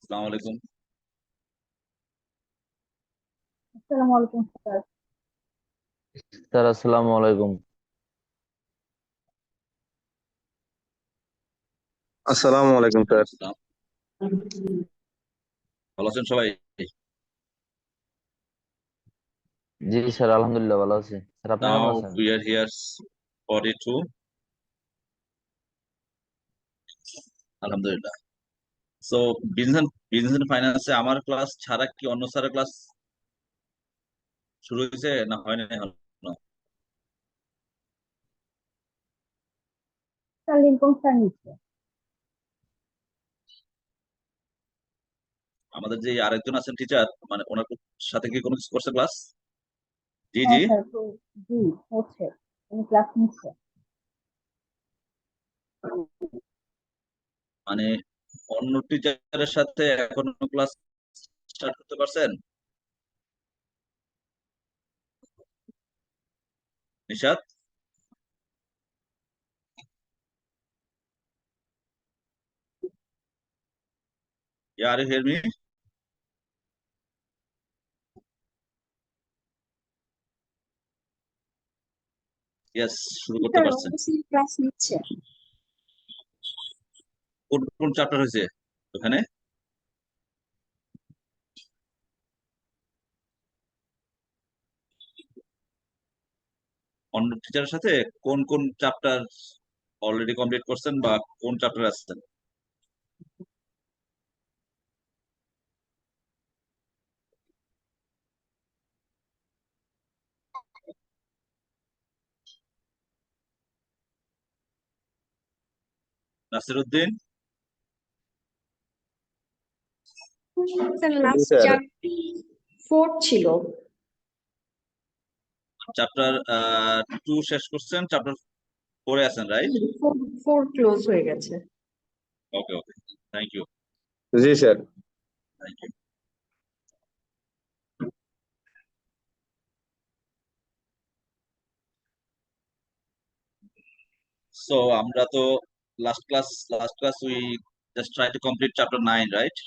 আসসালামু আলাইকুম। আসসালামু আলাইকুম স্যার। স্যার আসসালামু আলাইকুম। আসসালামু আলাইকুম স্যার। আসসালাম। ভালো আছেন সবাই? জি স্যার, আলহামদুলিল্লাহ ভালো আছি। স্যার আপনি কেমন নাও আছেন? We are here 42। আলহামদুলিল্লাহ। সো বিজনেস এন্ড ফাইন্যান্সে আমার ক্লাস ছাড়া কি অন্য স্যারের ক্লাস শুরু হয়েছে না হয় না এখনো? স্যার লিঙ্কন স্যার নিচ্ছে। আমাদের যে আরেকজন আছেন টিচার, মানে ওনার সাথে কি কোনো কিছু করছে ক্লাস? জি হ্যাঁ জি। স্যার, তো জি হচ্ছে, উনি ক্লাস নিচ্ছে। মানে অন্য টিচারের সাথে এখনো ক্লাস স্টার্ট করতে পারছেন? Nishat, are you hear me? Yes, শুরু করতে স্যার পারছেন। অবশ্যই ক্লাস নিচ্ছে। কোন কোন চ্যাপ্টার হয়েছে ওখানে? অন্য টিচারের সাথে কোন কোন চ্যাপ্টার অলরেডি কমপ্লিট করছেন বা কোন চ্যাপ্টার আসছেন? নাসির উদ্দিন, স্যার জি লাস্ট স্যার। চ্যাপ্টার 4 ছিল। চ্যাপ্টার 2 শেষ করছেন, চ্যাপ্টার 4 আছেন, রাইট? 4 ক্লোজ হয়ে গেছে। Okay okay, thank you. জি স্যার। Thank you. সো আমরা তো last class we just try to complete chapter 9, right?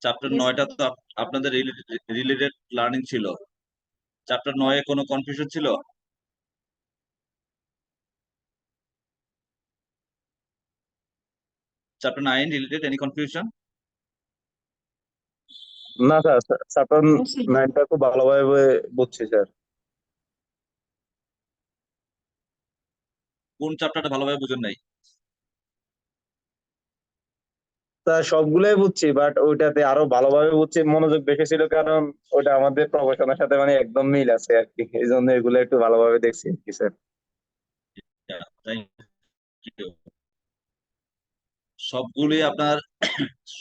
Chapter Yes, 9টা তো আপনাদের রিলেটেড লার্নিং ছিল। চ্যাপ্টার 9 এ কোনো কনফিউশন ছিল? Chapter 9 related any confusion? না স্যার, চ্যাপ্টার no, sir. 9টা খুব ভালোভাবে বুঝছি স্যার। কোন চ্যাপ্টারটা ভালোভাবে বুঝেন নাই? স্যার সবগুলোই বুঝছি, বাট ওইটাতে আরো ভালোভাবে বুঝছি, মনোযোগ বেশি ছিল, কারণ ওটা আমাদের প্রফেশনের সাথে মানে একদম মিল আছে আর কি, এই জন্য এগুলো একটু ভালোভাবে দেখছি আর কি স্যার। Thank you. সবগুলি আপনার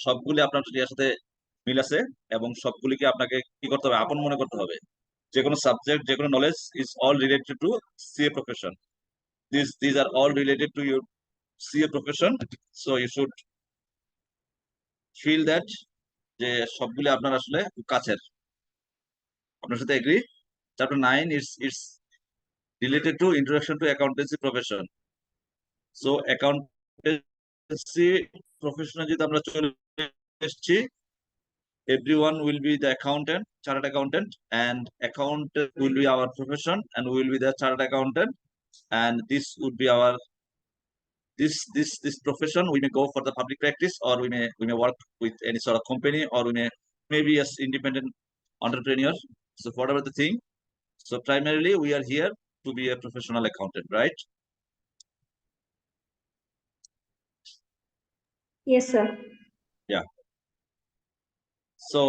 সবগুলি আপনার ইয়ার সাথে মিল আছে এবং সবগুলিকে আপনাকে কি করতে হবে, আপন মনে করতে হবে। যে কোনো সাবজেক্ট, যে কোনো knowledge is all related to CA profession. This are all related to your CA profession. So you should feel that যে সবগুলি আপনার আসলে খুব কাছের। আপনার সাথে agree? Chapter 9 it's related to introduction to accountancy profession. So accountancy প্রফেশনে যদি আমরা চলে এসেছি, everyone will be the accountant, chartered accountant, and accountant will be our profession, and we will be the chartered accountant. And this would be our this profession. We may go for the public practice, or we may work with any sort of company, or we may maybe as independent entrepreneur. So whatever the thing. So primarily we are here to be a professional accountant, right? Yes, sir. Yeah. So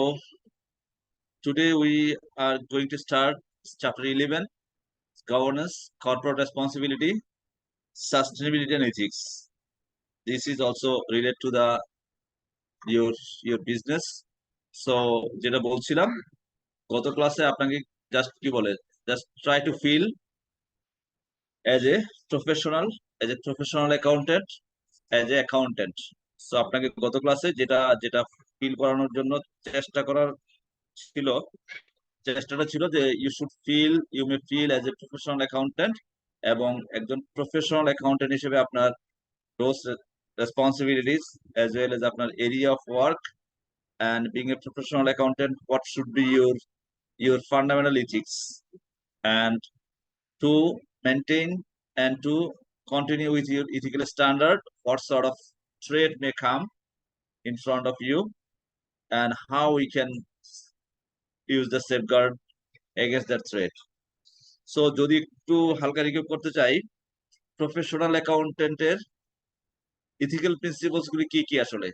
today we are going to start chapter 11, governance, corporate responsibility, sustainability and ethics. This is also related to the your your business. So যেটা বলছিলাম গত ক্লাসে আপনাকে, just কি বলে, just try to feel as a professional accountant, as a accountant. So আপনাকে গত ক্লাসে যেটা যেটা ফিল করানোর জন্য চেষ্টা করার ছিল, চেষ্টাটা ছিল যে you may feel as a professional accountant, এবং একজন প্রফেশনাল অ্যাকাউন্টেন্ট হিসেবে আপনার রোজ responsibilities as well as আপনার area of work, and being a professional accountant, what should be your fundamental ethics, and to maintain and to continue with your ethical standard, what sort of threat may come in front of you and how we can use the safeguard against that threat. So যদি একটু হালকা review করতে চাই, professional অ্যাকাউন্টেন্টের ethical principles গুলি কি কি আসলে,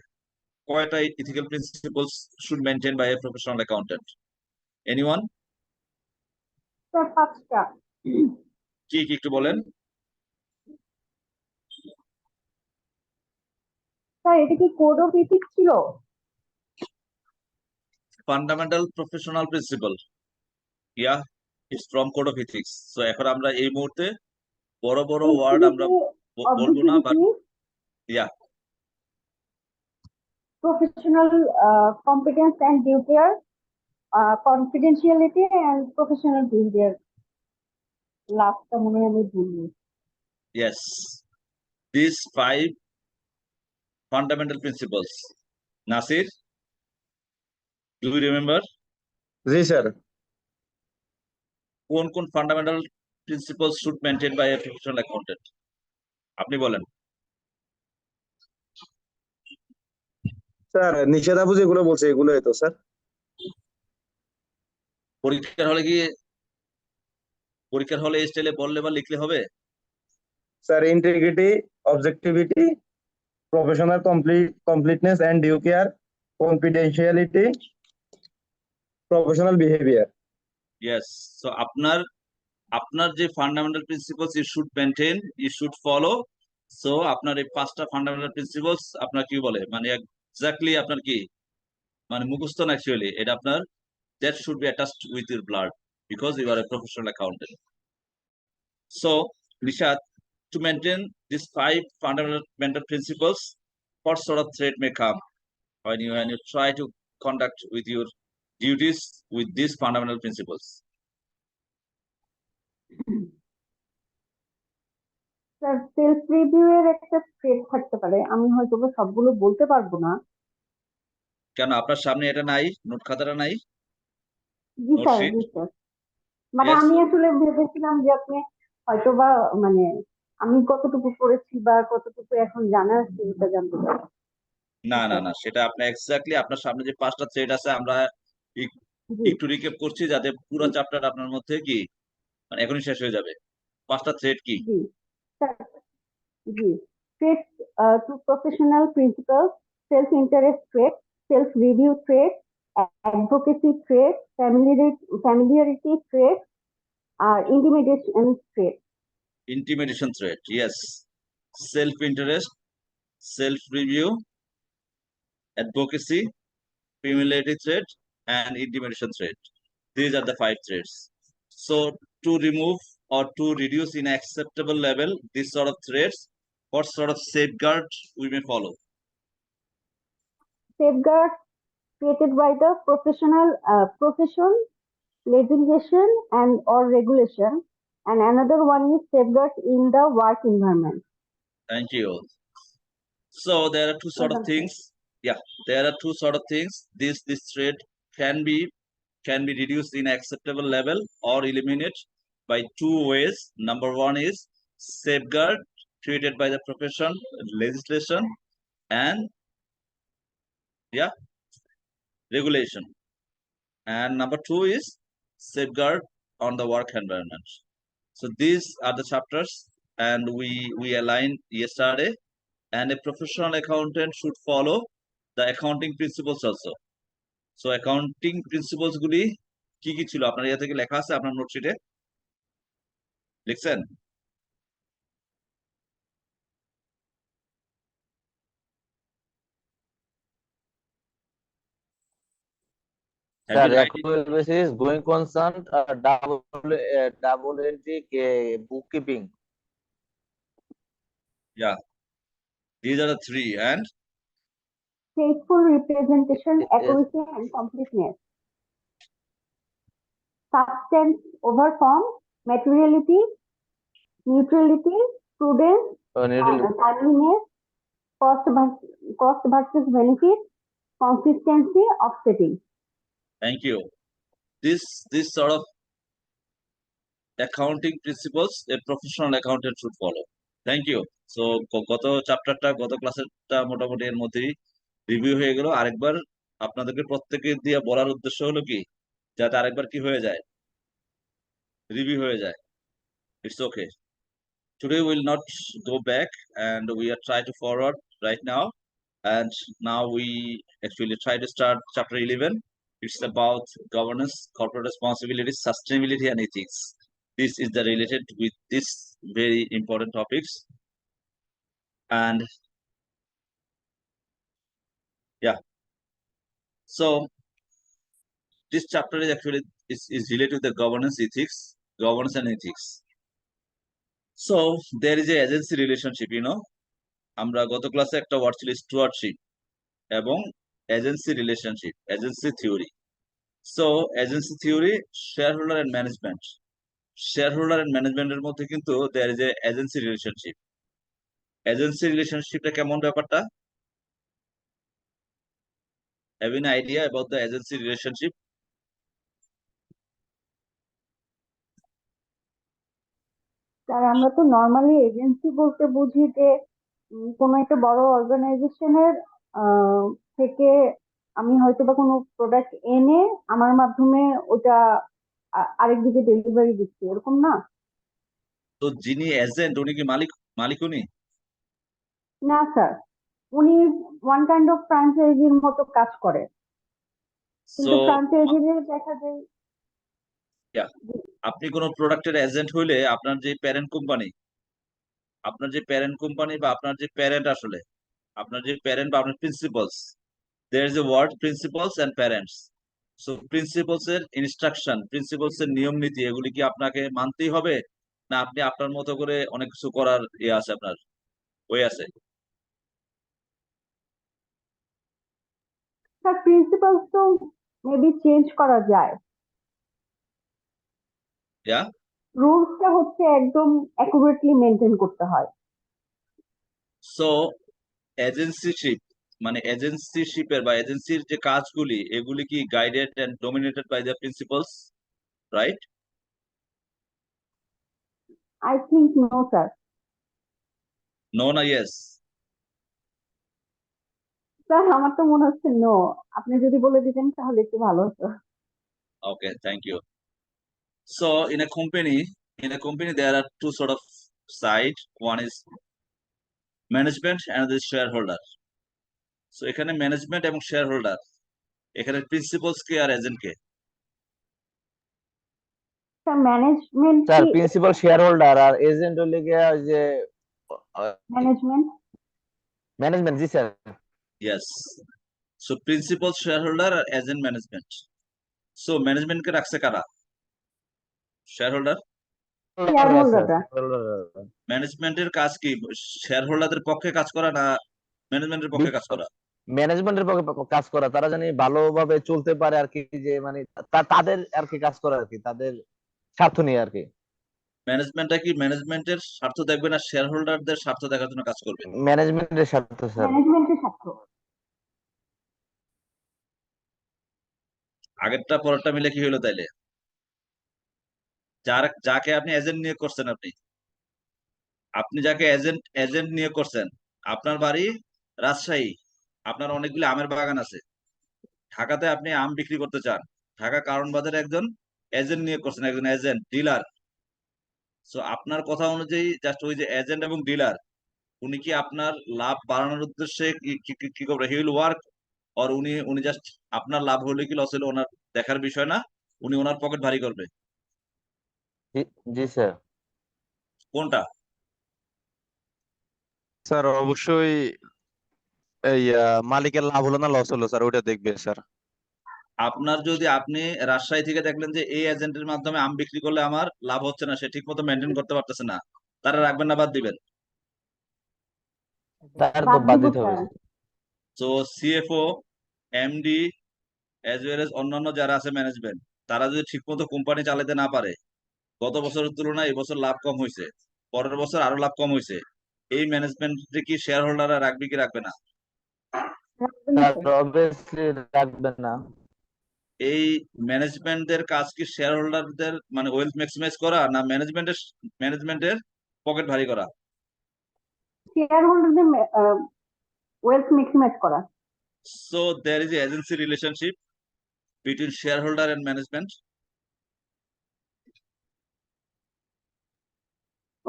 কয়টা ethical principles should maintain by a professional accountant? Anyone? Sir 5টা। কি কি একটু বলেন। স্যার এটা কি কোড অফ এথিক্স ছিল? Fundamental professional principle, yeah, it's from code of ethics. So এখন আমরা এই মুহূর্তে বড় বড় ওয়ার্ড আমরা বলবো না, but yeah, professional competence and duty, confidentiality and professional behaviour. লাস্টটা মনে হয় আমি ভুলনি। yes, these 5 fundamental principles. Nasir, do you remember জি স্যার। কোন কোন fundamental principles should maintain by a professional accountant? আপনি বলেন। স্যার নিষেধাজ্ঞা যেগুলো বলছে এগুলোই তো স্যার। পরীক্ষার হলে এই স্টাইলে বললে বা লিখলে হবে? Sir integrity, objectivity, professional completeness and due care, confidentiality, professional behaviour. Yes. So আপনার যে fundamental principles you should maintain, you should follow. So আপনার এই 5টা ফান্ডামেন্টাল প্রিন্সিপলস আপনার কি বলে, মানে এক্স্যাক্টলি আপনার কি মানে মুখস্থ না, অ্যাকচুয়ালি এটা আপনার that should be attached with your blood because you are a professional accountant. So, Nishad, to maintain these 5 fundamental principles, what sort of threat may come when you try to conduct with your duties with these fundamental principles? Sir self review এর একটা thread থাকতে পারে, আমি হয়তো বা সবগুলো বলতে পারবো না। কেন আপনার সামনে এটা নাই, নোট খাতাটা নাই? জি স্যার, Note sheet? জি স্যার। মানে Yes. আমি আসলে ভেবেছিলাম যে আপনি হয়তো বা মানে আমি কতটুকু পড়েছি বা কতটুকু এখন জানা আছে এটা জানতে চাই। না না না, সেটা আপনার এক্স্যাক্টলি আপনার সামনে যে 5টা থ্রেড আছে আমরা জি একটু রিক্যাপ করছি যাতে পুরো চ্যাপ্টার আপনার মধ্যে কি মানে এখনই শেষ হয়ে যাবে। 5টা থ্রেড কি? জি স্যার। জি, threats to professional principles, self-interest threat, self-review threat, advocacy threat, familiarity threat, intimidation threat. Intimidation threat, yes. Self-interest, self-review, advocacy, familiarity threat, and intimidation threat. These are the 5 threats. So to remove or to reduce in acceptable level this sort of threats, what sort of safeguard we may follow? Safeguards created by the profession, legislation and or regulation, and another one is safeguards in the work environment. Thank you. So there are 2 sort of things. Yeah, there are 2 sort of things. This threat can be reduced in acceptable level or eliminated by 2 ways. Number 1 is safeguard created by the profession, legislation, and regulation. And number 2 is safeguard on the work environment. So these are the chapters, and we aligned yesterday. And a professional accountant should follow the accounting principles also. So accounting principles গুলি কি কি ছিল আপনার ইয়া থেকে লেখা আছে আপনার নোটশিটে লিখছেন? Have Sir, you write it? accrual basis, going concern, double entry, bookkeeping. Yeah, these are the 3. And Faithful representation, Yes. accuracy and completeness. Substance over form, materiality, neutrality, prudence, Needle. timeliness, cost versus benefit, consistency, offsetting. Thank you. This sort of accounting principles a professional accountant should follow. Thank you. So গত চ্যাপ্টারটা গত ক্লাসেরটা মোটামুটি এর মধ্যেই review হয়ে গেল। আরেকবার আপনাদেরকে প্রত্যেকে দিয়ে বলার উদ্দেশ্য হলো কি, যাতে আরেকবার কি হয়ে যায়, রিভিউ হয়ে যায়। It's okay. Today we'll not go back and we are trying to forward right now. And now we actually try to start chapter 11. It's about governance, corporate responsibility, sustainability, and ethics. This is the related with this very important topics. And yeah, so this chapter is actually is related to the governance, governance and ethics. So there is a agency relationship, আমরা গত ক্লাসে একটা word ছিল stewardship এবং agency relationship, agency theory. So agency theory, shareholder and management, shareholder and ম্যানেজমেন্টের মধ্যে কিন্তু there is a agency relationship. Agency রিলেশনশিপটা কেমন ব্যাপারটা? Have an idea about the agency relationship? Sir আমরা তো নর্মালি এজেন্সি বলতে বুঝি যে কোনো একটা বড় অর্গানাইজেশনের থেকে আমি হয়তো বা কোনো প্রোডাক্ট এনে আমার মাধ্যমে ওটা আরেকদিকে ডেলিভারি দিচ্ছি, এরকম না? তো যিনি এজেন্ট উনি কি মালিক উনি? না স্যার, উনি ওয়ান কাইন্ড অফ ফ্র্যাঞ্চাইজির মতো কাজ করে, সো কিন্তু ফ্র্যাঞ্চাইজির দেখা যায় আপনি কোন প্রোডাক্টের এজেন্ট হইলে আপনার যে প্যারেন্ট কোম্পানি বা আপনার যে প্যারেন্ট, আসলে আপনার যে প্যারেন্ট বা আপনার principles, there is a word principals and parents. So principals এর ইনস্ট্রাকশন, প্রিন্সিপালস এর নিয়ম নীতি এগুলি কি আপনাকে মানতেই হবে, না আপনি আপনার মতো করে অনেক কিছু করার আছে, আপনার ওই আছে? স্যার প্রিন্সিপাল তো মেবি চেঞ্জ করা যায়, রুলসটা হচ্ছে একদম অ্যাকুরেটলি মেনটেন করতে হয়। সো এজেন্সিশিপ মানে এজেন্সিশিপের বা এজেন্সির যে কাজগুলি এগুলি কি guided and dominated by the principles, right? I think no sir. No না ইয়েস? স্যার আমার তো মনে হচ্ছে নো, আপনি যদি বলে দিতেন তাহলে একটু ভালো হতো। Okay, thank you. So in a company there are two sort of side. One is management and the shareholder. So এখানে ম্যানেজমেন্ট এবং শেয়ার হোল্ডার, এখানে প্রিন্সিপালস কে আর এজেন্ট কে? স্যার ম্যানেজমেন্ট স্যার কি? প্রিন্সিপাল শেয়ার হোল্ডার আর agent হলে গিয়া ওই যে ম্যানেজমেন্ট। ম্যানেজমেন্ট, জি sir. Yes. So principal shareholder আর এজেন্ট ম্যানেজমেন্ট। সো ম্যানেজমেন্ট কে রাখছে কারা? Share holder. শেয়ার হোল্ডাররা। ম্যানেজমেন্টের কাজ কি? শেয়ার হোল্ডারদের পক্ষে কাজ করা না ম্যানেজমেন্টের পক্ষে কাজ করা? ম্যানেজমেন্টের পক্ষে কাজ করা, তারা জানি ভালোভাবে চলতে পারে আর কি, যে মানে তাদের আর কি কাজ করা আর কি, তাদের স্বার্থ নিয়ে আর কি। ম্যানেজমেন্টটা কি ম্যানেজমেন্টের স্বার্থ দেখবে না শেয়ার হোল্ডারদের স্বার্থ দেখার জন্য কাজ করবে? ম্যানেজমেন্টের স্বার্থ স্যার। ম্যানেজমেন্টের স্বার্থ। আগেরটা পরেরটা মিলে কি হলো তাইলে? যাকে আপনি এজেন্ট নিয়ে করছেন, আপনি যাকে এজেন্ট নিয়ে করছেন, আপনার বাড়ি রাজশাহী, আপনার অনেকগুলি আমের বাগান আছে, ঢাকাতে আপনি আম বিক্রি করতে চান, ঢাকা কারণ বাজারে একজন এজেন্ট নিয়ে করছেন, একজন এজেন্ট ডিলার। সো আপনার কথা অনুযায়ী জাস্ট ওই যে এজেন্ট এবং ডিলার, উনি কি আপনার লাভ বাড়ানোর উদ্দেশ্যে কি করবে? হি উইল ওয়ার্ক, আর উনি জাস্ট আপনার লাভ হলে কি লস হলে ওনার দেখার বিষয় না, উনি ওনার পকেট ভারী করবে? জি স্যার। কোনটা? স্যার অবশ্যই এই মালিকের লাভ হলো না লস হলো স্যার, ওইটা দেখবে স্যার। আপনার যদি আপনি রাজশাহী থেকে দেখলেন যে এই এজেন্টের মাধ্যমে আম বিক্রি করলে আমার লাভ হচ্ছে না, সে ঠিক মতো মেনটেন করতে পারতেছে না, তারা রাখবেন না বাদ দিবেন? তার তো বাদ বাদ দিব দিতে হবে। স্যার। তো CFO, MD as well as অন্যান্য যারা আছে ম্যানেজমেন্ট, তারা যদি ঠিক মতো কোম্পানি চালাতে না পারে, গত বছরের তুলনায় এবছর লাভ কম হয়েছে, পরের বছর আরো লাভ কম হয়েছে, এই ম্যানেজমেন্টে কি শেয়ার হোল্ডাররা রাখবে কি রাখবে না? রাখবে না স্যার স্যার। অবভিয়াসলি রাখবে না। এই ম্যানেজমেন্টদের কাজ কি শেয়ার হোল্ডারদের মানে ওয়েলথ ম্যাক্সিমাইজ করা, না ম্যানেজমেন্টের পকেট ভারী করা? শেয়ার হোল্ডারদের ওয়েলথ ম্যাক্সিমাইজ করা। So there is agency relationship between shareholder and management.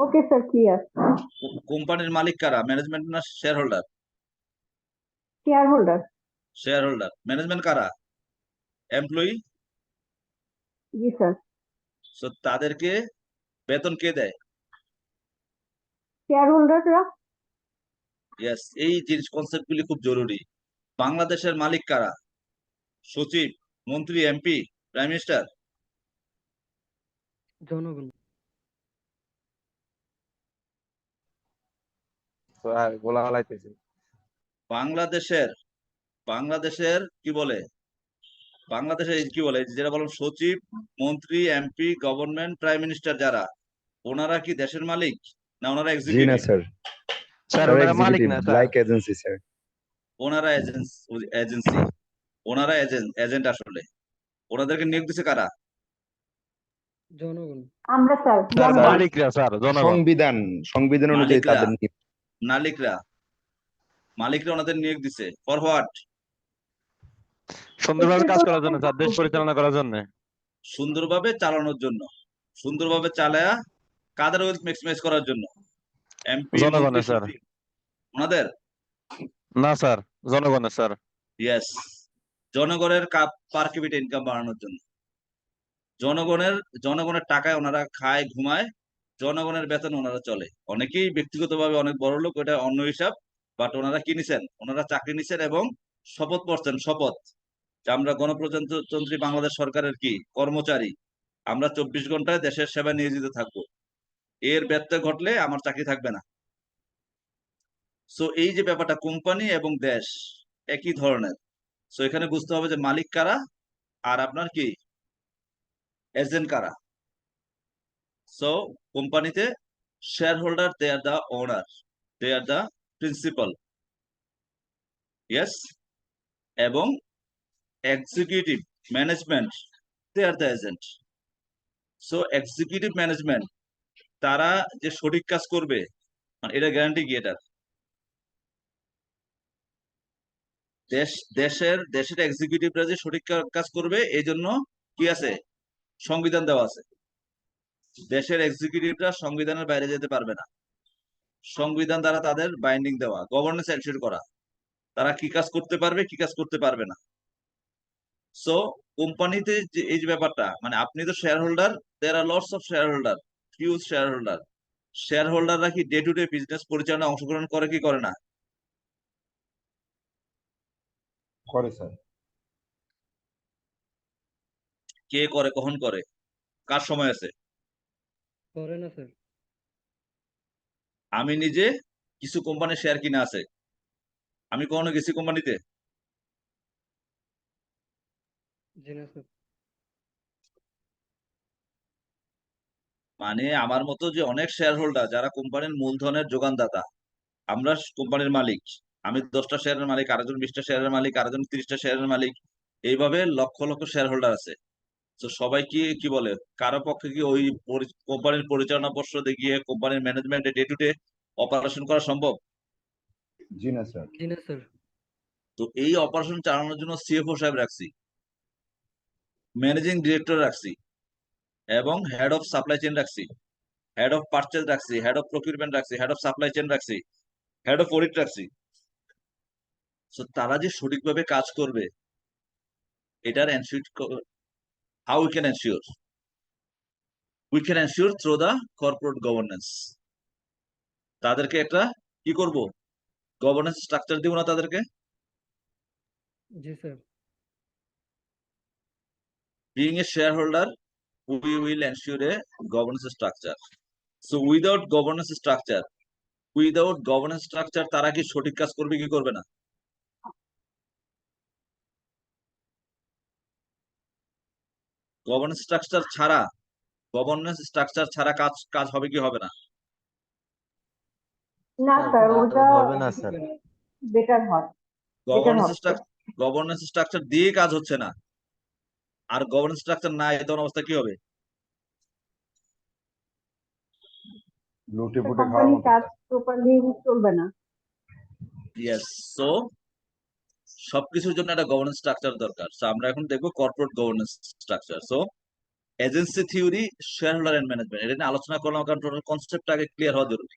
Okay sir, clear. কোম্পানির মালিক কারা, ম্যানেজমেন্ট না shareholder? Shareholder. Shareholder. Management কারা? এমপ্লয়ি। জি স্যার। সো তাদেরকে বেতন কে দেয়? শেয়ার হোল্ডাররা। ইয়েস, এই জিনিস কনসেপ্ট গুলি খুব জরুরি। বাংলাদেশের মালিক কারা? সচিব, মন্ত্রী, এমপি, প্রাইম মিনিস্টার? জনগণ। গোলা হালাইতেছে। বাংলাদেশের বাংলাদেশের কি বলে, বাংলাদেশের কি বলে যেটা বললাম, সচিব, মন্ত্রী, এমপি, গভর্নমেন্ট, প্রাইম মিনিস্টার যারা, ওনারা কি দেশের মালিক, না ওনারা জি না এক্সিকিউটিভ? স্যার, স্যার তারা ওনারা মালিক এক্সিকিউটিভ না স্যার। Like agency sir. ওনারা এজেন্সি, ওনারা এজেন্ট আসলে। ওনাদেরকে নিয়োগ দিছে কারা? জনগণ। আমরা স্যার, স্যার জনগণ। মালিকরা স্যার, জনগণ। সংবিধান অনুযায়ী মালিকরা। তাদের মালিকরা মালিকরা ওনাদের নিয়োগ দিছে ফর হোয়াট? সুন্দরভাবে দেশের কাজ করার জন্য প্রশাসনিক স্যার, দেশ কাজ। পরিচালনা করার জন্য। সুন্দরভাবে চালানোর জন্য, সুন্দরভাবে চালায়া কাদের ওয়েলথ ম্যাক্সিমাইজ করার জন্য? এমপি, মন্ত্রী, জনগণের স্যার। সচিব ওনাদের? না স্যার, জনগণের স্যার। ইয়েস, জনগণের পার ক্যাপিটা ইনকাম বাড়ানোর জন্য। জনগণের জনগণের টাকায় ওনারা খায় ঘুমায়, জনগণের বেতন ওনারা চলে। অনেকেই ব্যক্তিগতভাবে অনেক বড় লোক, ওটা অন্য হিসাব। বাট ওনারা কি নিছেন, ওনারা চাকরি নিছেন এবং শপথ করছেন, শপথ যে আমরা গণপ্রজাতন্ত্রী বাংলাদেশ সরকারের কি কর্মচারী, আমরা 24 ঘন্টায় দেশের সেবায় নিয়োজিত থাকবো, এর ব্যত্যয় ঘটলে আমার চাকরি থাকবে না। সো এই যে ব্যাপারটা, কোম্পানি এবং দেশ একই ধরনের। সো এখানে বুঝতে হবে যে মালিক কারা আর আপনার কি এজেন্ট কারা। সো কোম্পানিতে shareholder, they are the owner, they are the principal, yes. এবং executive management, they are the agent. So executive management তারা যে সঠিক কাজ করবে, মানে এটা গ্যারান্টি কি এটার? দেশের এক্সিকিউটিভরা যে সঠিক কাজ করবে এই জন্য কি আছে, সংবিধান দেওয়া আছে। দেশের এক্সিকিউটিভরা সংবিধানের বাইরে যেতে পারবে না। সংবিধান দ্বারা তাদের বাইন্ডিং দেওয়া, গভর্নেন্স এনশিওর করা, তারা কি কাজ করতে পারবে কি কাজ করতে পারবে না। সো কোম্পানিতে যে এই যে ব্যাপারটা, মানে আপনি তো shareholder, there are lots of shareholder, huge shareholder. শেয়ার হোল্ডাররা কি ডে টু ডে বিজনেস পরিচালনায় অংশগ্রহণ করে কি করে না? করে স্যার। কে করে, কখন করে, কার সময় আছে? করে না স্যার। আমি নিজে কিছু কোম্পানির শেয়ার কিনা আছে, আমি কখনো গেছি কোম্পানিতে? জি না স্যার। মানে আমার মতো যে অনেক শেয়ার হোল্ডার যারা কোম্পানির মূলধনের যোগানদাতা, আমরা কোম্পানির মালিক, আমি 10টা শেয়ারের মালিক, আরেকজন 20টা শেয়ারের মালিক, আরেকজন 30টা শেয়ারের মালিক, এইভাবে লক্ষ লক্ষ শেয়ার হোল্ডার আছে। তো সবাই কি কি বলে, কারো পক্ষে কি ওই কোম্পানির পরিচালনা পর্ষদে গিয়ে কোম্পানির ম্যানেজমেন্টে ডে টু ডে অপারেশন করা সম্ভব? জি না স্যার। জি না স্যার। তো এই অপারেশন চালানোর জন্য সিএফও সাহেব রাখছি, ম্যানেজিং ডিরেক্টর রাখছি, এবং হেড অফ সাপ্লাই চেইন রাখছি, হেড অফ পারচেজ রাখছি, হেড অফ প্রকিউরমেন্ট রাখছি, হেড অফ সাপ্লাই চেইন রাখছি, হেড অফ অডিট রাখছি। তো তারা যে সঠিকভাবে কাজ করবে এটার ensure, how we can ensure through the corporate governance. তাদেরকে একটা কি করব, গভর্নেন্স স্ট্রাকচার দিব না তাদেরকে? জি sir. Being a shareholder, we will ensure a governance structure. So without governance structure তারা কি সঠিক কাজ করবে কি করবে না? গভর্নেন্স স্ট্রাকচার ছাড়া কাজ কাজ হবে কি হবে না? না স্যার স্যার, তা ওটা হবে না স্যার। বেটার হয়, বেটার হবে স্যার। গভর্নেন্স স্ট্রাকচার দিয়ে কাজ হচ্ছে না, আর গভর্নেন্স স্ট্রাকচার নাই, তখন অবস্থা কি হবে? লুটে পুটে খাওয়ার কোম্পানির মতো কাজ স্যার। প্রপারলি চলবে না। ইয়েস। সো সবকিছুর জন্য একটা গভর্নেন্স স্ট্রাকচার দরকার। সো আমরা এখন দেখবো corporate governance structure. So agency theory, shareholder and management, এটা নিয়ে আলোচনা করলাম, কারণ টোটাল কনসেপ্ট আগে ক্লিয়ার হওয়া জরুরি।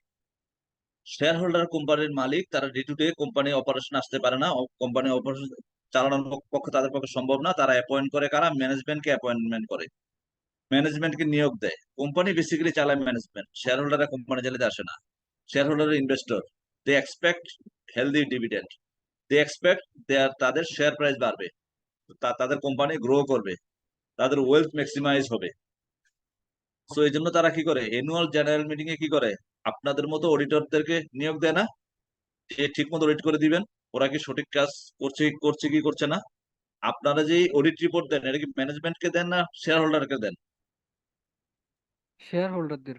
শেয়ার হোল্ডার কোম্পানির মালিক, তারা day to day company operation আসতে পারে না, কোম্পানি অপারেশন চালানোর পক্ষে তাদের পক্ষে সম্ভব না। তারা অ্যাপয়েন্ট করে কারা? ম্যানেজমেন্টকে অ্যাপয়েন্টমেন্ট করে, ম্যানেজমেন্টকে নিয়োগ দেয়। কোম্পানি বেসিক্যালি চালায় ম্যানেজমেন্ট, শেয়ার হোল্ডাররা কোম্পানি চালাতে আসে না। Shareholder investor, they expect healthy dividend, they expect তাদের শেয়ার প্রাইস বাড়বে, তাদের কোম্পানি গ্রো করবে, তাদের ওয়েলথ ম্যাক্সিমাইজ হবে। সো এই জন্য তারা কি করে? অ্যানুয়াল জেনারেল মিটিং এ কি করে? আপনাদের মতো অডিটরদেরকে নিয়োগ দেয় না, সে ঠিক মতো অডিট করে দিবেন ওরা কি সঠিক কাজ করছে করছে কি করছে না। আপনারা যে অডিট রিপোর্ট দেন, এটা কি ম্যানেজমেন্টকে দেন না শেয়ার হোল্ডারকে দেন? শেয়ার হোল্ডারদের।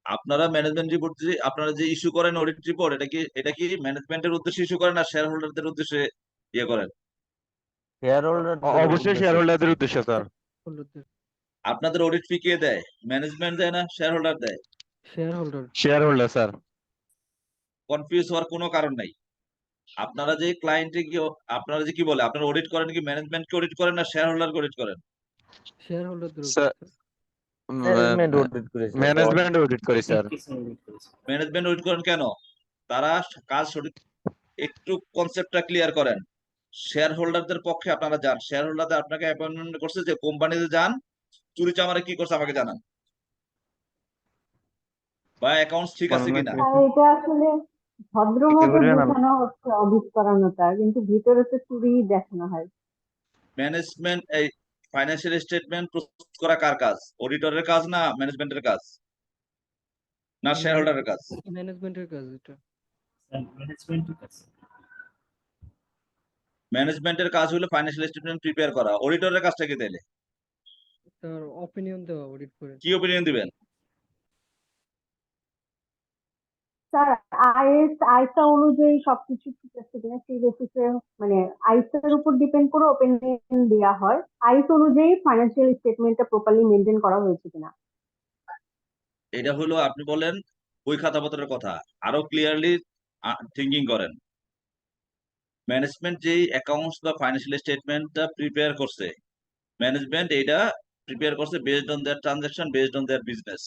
আপনারা ম্যানেজমেন্ট রিপোর্ট যে আপনারা যে ইস্যু করেন অডিট রিপোর্ট, এটা কি ম্যানেজমেন্টের উদ্দেশ্যে ইস্যু করেন না শেয়ার হোল্ডারদের উদ্দেশ্যে ইয়ে করেন? শেয়ার হোল্ডারদের অবশ্যই শেয়ার হোল্ডারদের উদ্দেশ্যে স্যার। হোল্ডারদের। আপনাদের অডিট ফি কে দেয়? ম্যানেজমেন্ট দেয় না শেয়ার হোল্ডার দেয়? Share holder. Share holder sir. Confuse হওয়ার কোনো কারণ নাই। আপনারা যে ক্লায়েন্টে কি, আপনারা যে কি বলে, আপনারা অডিট করেন কি ম্যানেজমেন্টকে অডিট করেন না শেয়ার হোল্ডারকে অডিট করেন? শেয়ার হোল্ডারদের স্যার উপর। ম্যানেজমেন্ট অডিট করে স্যার। ম্যানেজমেন্ট অডিট করি স্যার। ম্যানেজমেন্ট অডিট করেন কেন? তারা কাজ সঠিক, একটু কনসেপ্টটা ক্লিয়ার করেন। শেয়ার হোল্ডারদের পক্ষে আপনারা যান, শেয়ার হোল্ডারদের আপনাকে অ্যাপয়েন্টমেন্ট করছে যে কোম্পানিতে যান, চুরি চামারে কি করছে আমাকে জানান, বা অ্যাকাউন্টস ঠিক আছে কিনা। আর এটা আসলে ভদ্রভাবে বোঝানো হচ্ছে অডিট করানোটা, কিন্তু ভিতরে তো চুরি দেখানো হয়। ম্যানেজমেন্ট এই ফাইন্যান্সিয়াল স্টেটমেন্ট প্রস্তুত করা কার কাজ? অডিটরের কাজ না ম্যানেজমেন্টের কাজ না শেয়ার হোল্ডারের কাজ? ম্যানেজমেন্টের কাজ এটা। ম্যানেজমেন্টের কাজ হলো ফাইন্যান্সিয়াল স্টেটমেন্ট প্রিপেয়ার করা, অডিটরের কাজটা কি তাইলে? তার অপিনিয়ন দেওয়া অডিট করে। কি অপিনিয়ন দিবেন? স্যার, আইসা অনুযায়ী সবকিছু ঠিক আছে কিনা সেই বেসিসে, মানে আইসের উপর ডিপেন্ড করে ওপিনিয়ন দেওয়া হয়। আইস অনুযায়ী ফাইন্যান্সিয়াল স্টেটমেন্টটা প্রপারলি মেনটেন করা হয়েছে কিনা। এটা হলো আপনি বলেন বই খাতাপত্রের কথা, আরো ক্লিয়ারলি থিঙ্কিং করেন। ম্যানেজমেন্ট যেই অ্যাকাউন্টস বা ফাইন্যান্সিয়াল স্টেটমেন্টটা প্রিপেয়ার করছে, ম্যানেজমেন্ট এটা প্রিপেয়ার করছে based on their transaction, based on their business.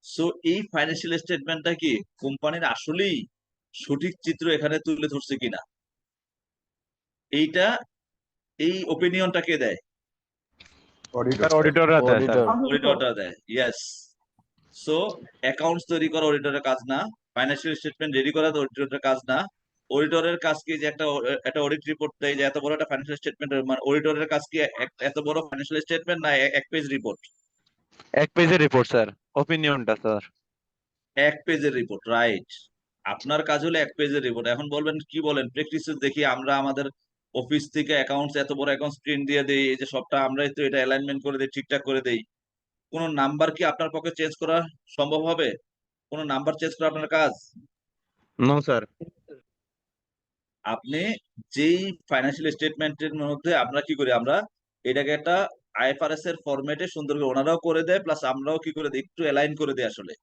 So এই ফাইন্যান্সিয়াল স্টেটমেন্টটা কি কোম্পানির আসলেই সঠিক চিত্র এখানে তুলে ধরছে কিনা, এইটা, এই ওপিনিয়নটা কে দেয়? অডিটর অডিটররা দেয় স্যার। অডিটর। অডিটরটা দেয়, ইয়েস। সো অ্যাকাউন্টস তৈরি করা অডিটরের কাজ না, ফাইন্যান্সিয়াল স্টেটমেন্ট রেডি করা অডিটরের কাজ না। অডিটরের কাজ কি যে একটা অডিট রিপোর্ট দেয় যে এত বড় একটা ফাইন্যান্সিয়াল স্টেটমেন্ট, মানে অডিটরের কাজ কি এত বড় ফাইন্যান্সিয়াল স্টেটমেন্ট না এক পেজ রিপোর্ট? এক পেজের রিপোর্ট স্যার, অপিনিয়নটা স্যার। এক পেজের রিপোর্ট, রাইট। আপনার কাজ হলো এক পেজের রিপোর্ট। এখন বলবেন কি বলেন, প্র্যাকটিসে দেখি আমরা আমাদের অফিস থেকে অ্যাকাউন্টস এত বড় অ্যাকাউন্টস প্রিন্ট দিয়ে দেই, এই যে সবটা আমরাই তো এটা অ্যালাইনমেন্ট করে দিই, ঠিকঠাক করে দেই, কোনো নাম্বার কি আপনার পক্ষে চেঞ্জ করা সম্ভব হবে? কোনো নাম্বার চেঞ্জ করা আপনার কাজ? No sir. আপনি যেই ফাইন্যান্সিয়াল স্টেটমেন্টের মধ্যে আমরা কি করি, আমরা এটাকে একটা আইএফআরএস এর ফরম্যাটে সুন্দর করে ওনারাও করে দেয়, প্লাস আমরাও কি করে দিই, একটু অ্যালাইন করে দিই, আসলে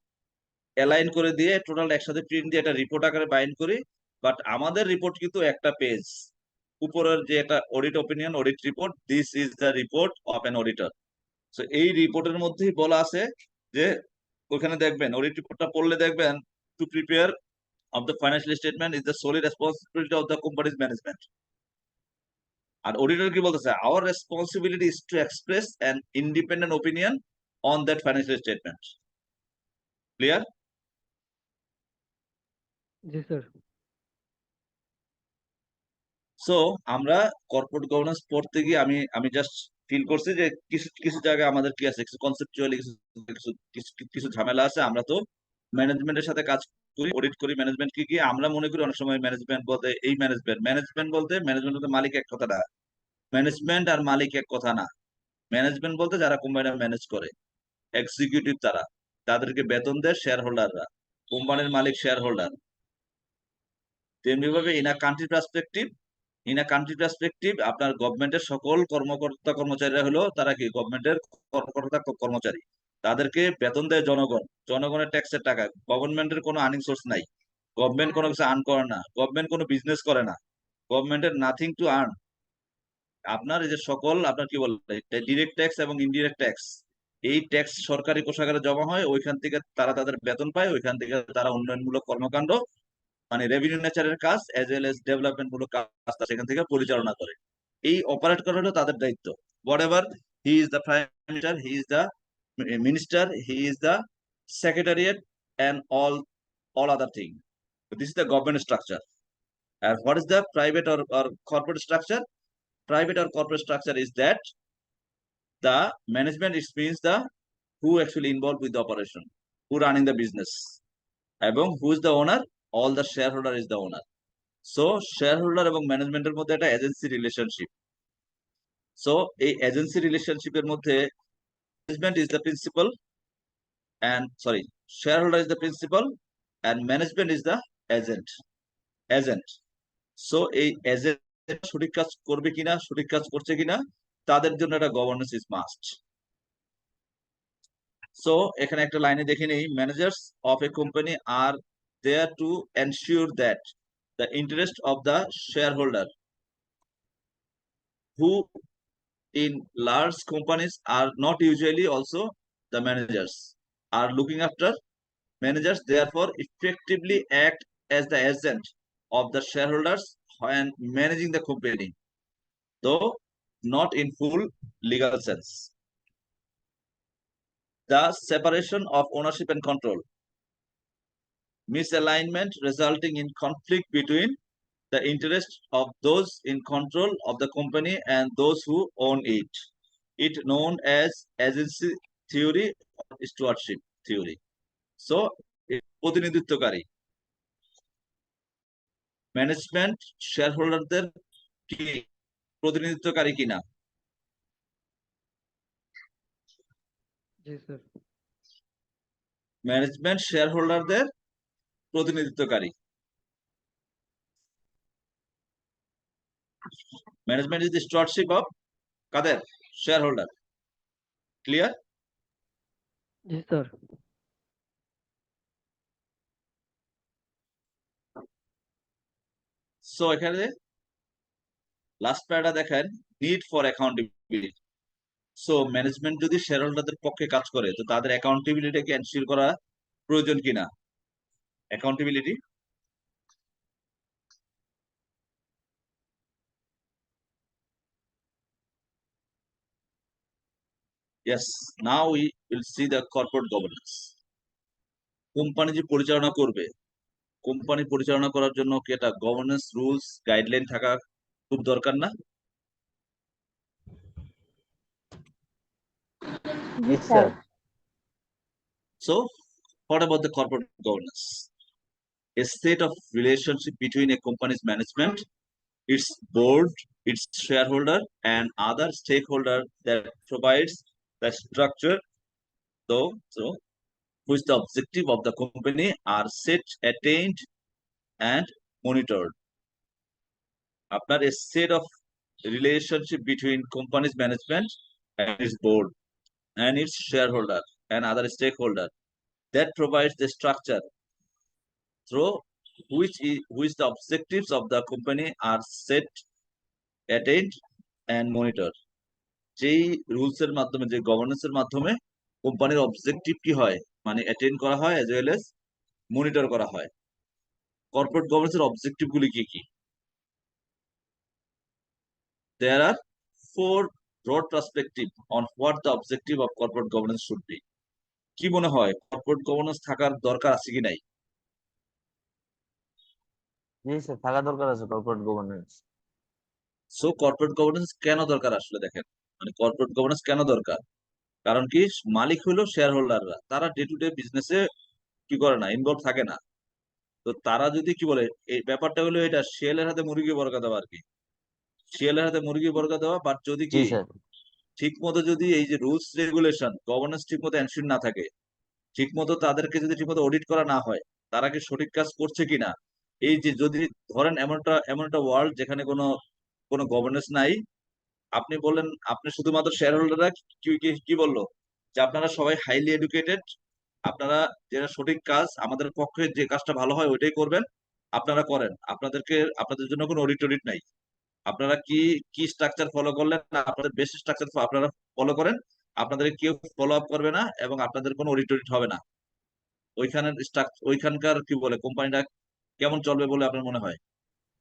অ্যালাইন করে দিয়ে টোটাল একসাথে প্রিন্ট দিয়ে একটা রিপোর্ট আকারে বাইন্ড করি। বাট আমাদের রিপোর্ট কিন্তু একটা পেজ, উপরের যে একটা audit opinion audit report, this is the report of an auditor. So এই রিপোর্টের মধ্যেই বলা আছে যে, ওখানে দেখবেন অডিট রিপোর্টটা পড়লে দেখবেন, to prepare of the financial statement is the solely responsibility of the company's management. আর অডিটর কি বলতেছে? our responsibility is to express an independent opinion on that financial statement. Clear? G sir. So আমরা corporate governance পড়তে গিয়ে আমি just feel করছি যে কিছু কিছু জায়গায় আমাদের কি আছে, কিছু কনসেপচুয়ালি কিছু ঝামেলা আছে। আমরা তো ম্যানেজমেন্টের সাথে কাজ করি, অডিট করি ম্যানেজমেন্ট কি কি, আমরা মনে করি অনেক সময় ম্যানেজমেন্ট বলতে এই ম্যানেজমেন্ট বলতে মালিক এক কথা না, ম্যানেজমেন্ট আর মালিক এক কথা না। ম্যানেজমেন্ট বলতে যারা কোম্পানিটা ম্যানেজ করে, এক্সিকিউটিভ তারা, তাদেরকে বেতন দেয় শেয়ার হোল্ডাররা। কোম্পানির মালিক শেয়ার হোল্ডার। তেমনি ভাবে ইন আ কান্ট্রি পার্সপেক্টিভ আপনার গভর্নমেন্টের সকল কর্মকর্তা কর্মচারীরা হলো তারা কি গভর্নমেন্টের কর্মকর্তা কর্মচারী। তাদেরকে বেতন দেয় জনগণ, জনগণের ট্যাক্সের টাকা। গভর্নমেন্টের কোনো আর্নিং সোর্স নাই, গভর্নমেন্ট কোনো কিছু আর্ন করে না, গভর্নমেন্ট কোনো বিজনেস করে না, গভর্নমেন্টের নাথিং টু আর্ন। আপনার এই যে সকল আপনার কি বলে ডিরেক্ট ট্যাক্স এবং ইনডিরেক্ট ট্যাক্স, এই ট্যাক্স সরকারি কোষাগারে জমা হয়, ওইখান থেকে তারা তাদের বেতন পায়, ওইখান থেকে তারা উন্নয়নমূলক কর্মকাণ্ড মানে রেভিনিউ নেচারের কাজ এজ ওয়েল এজ ডেভেলপমেন্ট মূলক কাজ সেখান থেকে পরিচালনা করে। এই অপারেট করা হলো তাদের দায়িত্ব। What ever he is the prime minister, he is the minister, he is the secretariat and all other thing. This is the government structure. And what is the private or corporate structure? Private or corporate structure is that the management, it means the who actually involved with the operation, who running the business, এবং who is the owner? All the shareholder is the owner. So shareholder এবং ম্যানেজমেন্টের মধ্যে একটা agency relationship. So এই agency রিলেশনশিপের মধ্যে management is the principal and sorry, shareholder is the principal and management is the agent. So এই agent সঠিক কাজ করবে কিনা, সঠিক কাজ করছে কিনা, তাদের জন্য একটা গভর্নেন্স ইজ মাস্ট। সো এখানে একটা লাইনে দেখে নেই, managers of a company are there to ensure that the interest of the shareholder who in large companies are not usually also the managers are looking after. Managers therefore effectively act as the agent of the shareholders when managing the company, though not in full legal sense. The separation of ownership and control, misalignment resulting in conflict between the interest of those in control of the company and those who own it. It known as agency theory or stewardship theory. So, প্রতিনিধিত্বকারী management শেয়ারহোল্ডারদের কি প্রতিনিধিত্বকারী কিনা? জি sir. Management শেয়ারহোল্ডারদের প্রতিনিধিত্বকারী। Management is the stewardship of কাদের? Shareholder. Clear? জি স্যার। সো এখানে লাস্ট প্যারাটা দেখেন, need for accountability. So management যদি শেয়ারহোল্ডারদের পক্ষে কাজ করে তো তাদের অ্যাকাউন্টেবিলিটিকে এনশিওর করা প্রয়োজন কিনা? Accountability yes, now we will see the corporate governance. Company যে পরিচালনা করবে, কোম্পানি পরিচালনা করার জন্য কি একটা গভর্নেন্স রুলস গাইডলাইন থাকা খুব দরকার না? জি sir. So what about the corporate governance? A state of relationship between a company's management, its board, its shareholder and other stakeholder that provides the structure though so which the objective of the company are set, attained and monitored. আপনার a set of relationship between company's management and its board and its shareholder and other stakeholder that provides the structure through which the objectives of the company are set, attained and monitored. যেই rules এর মাধ্যমে, যে governance এর মাধ্যমে কোম্পানির objective কি হয় মানে অ্যাটেইন করা হয় এজ ওয়েল এজ মনিটর করা হয়। কর্পোরেট গভর্নেন্স এর অবজেক্টিভ গুলি কি কি? There are 4 broad perspective on what the objective of corporate governance should be. কি মনে হয় কর্পোরেট গভর্নেন্স থাকার দরকার আছে কি নাই? জি স্যার, থাকা দরকার আছে corporate governance. So corporate governance কেন দরকার আসলে দেখেন, মানে কর্পোরেট গভর্নেন্স কেন দরকার? কারণ কি মালিক হলো শেয়ার হোল্ডাররা, তারা ডে টু ডে বিজনেসে কি করে না, ইনভলভ থাকে না। তো তারা যদি কি বলে, এই ব্যাপারটা হলো এটা শিয়ালের হাতে মুরগি বর্গা দেওয়া আর কি, শিয়ালের হাতে মুরগি বর্গা দেওয়া। বাট যদি জি কি স্যার। ঠিক মতো যদি এই যে রুলস রেগুলেশন গভর্নেন্স ঠিক মতো এনশিওর না থাকে, ঠিক মতো তাদেরকে যদি ঠিক মতো অডিট করা না হয়, তারা কি সঠিক কাজ করছে কিনা। এই যে যদি ধরেন এমন একটা ওয়ার্ল্ড যেখানে কোনো কোনো গভর্নেন্স নাই, আপনি বললেন আপনি শুধুমাত্র শেয়ার হোল্ডাররা কি কি কি বললো যে আপনারা সবাই হাইলি এডুকেটেড, আপনারা যেটা সঠিক কাজ আমাদের পক্ষে যে কাজটা ভালো হয় ওইটাই করবেন, আপনারা করেন, আপনাদের জন্য কোনো অডিট টডিট নাই। আপনারা কি কি স্ট্রাকচার ফলো করলেন, আপনাদের বেস্ট স্ট্রাকচার আপনারা ফলো করেন, আপনাদের কেউ ফলো আপ করবে না এবং আপনাদের কোনো অডিট টডিট হবে না। ওইখানকার কি বলে কোম্পানিটা কেমন চলবে বলে আপনার মনে হয়?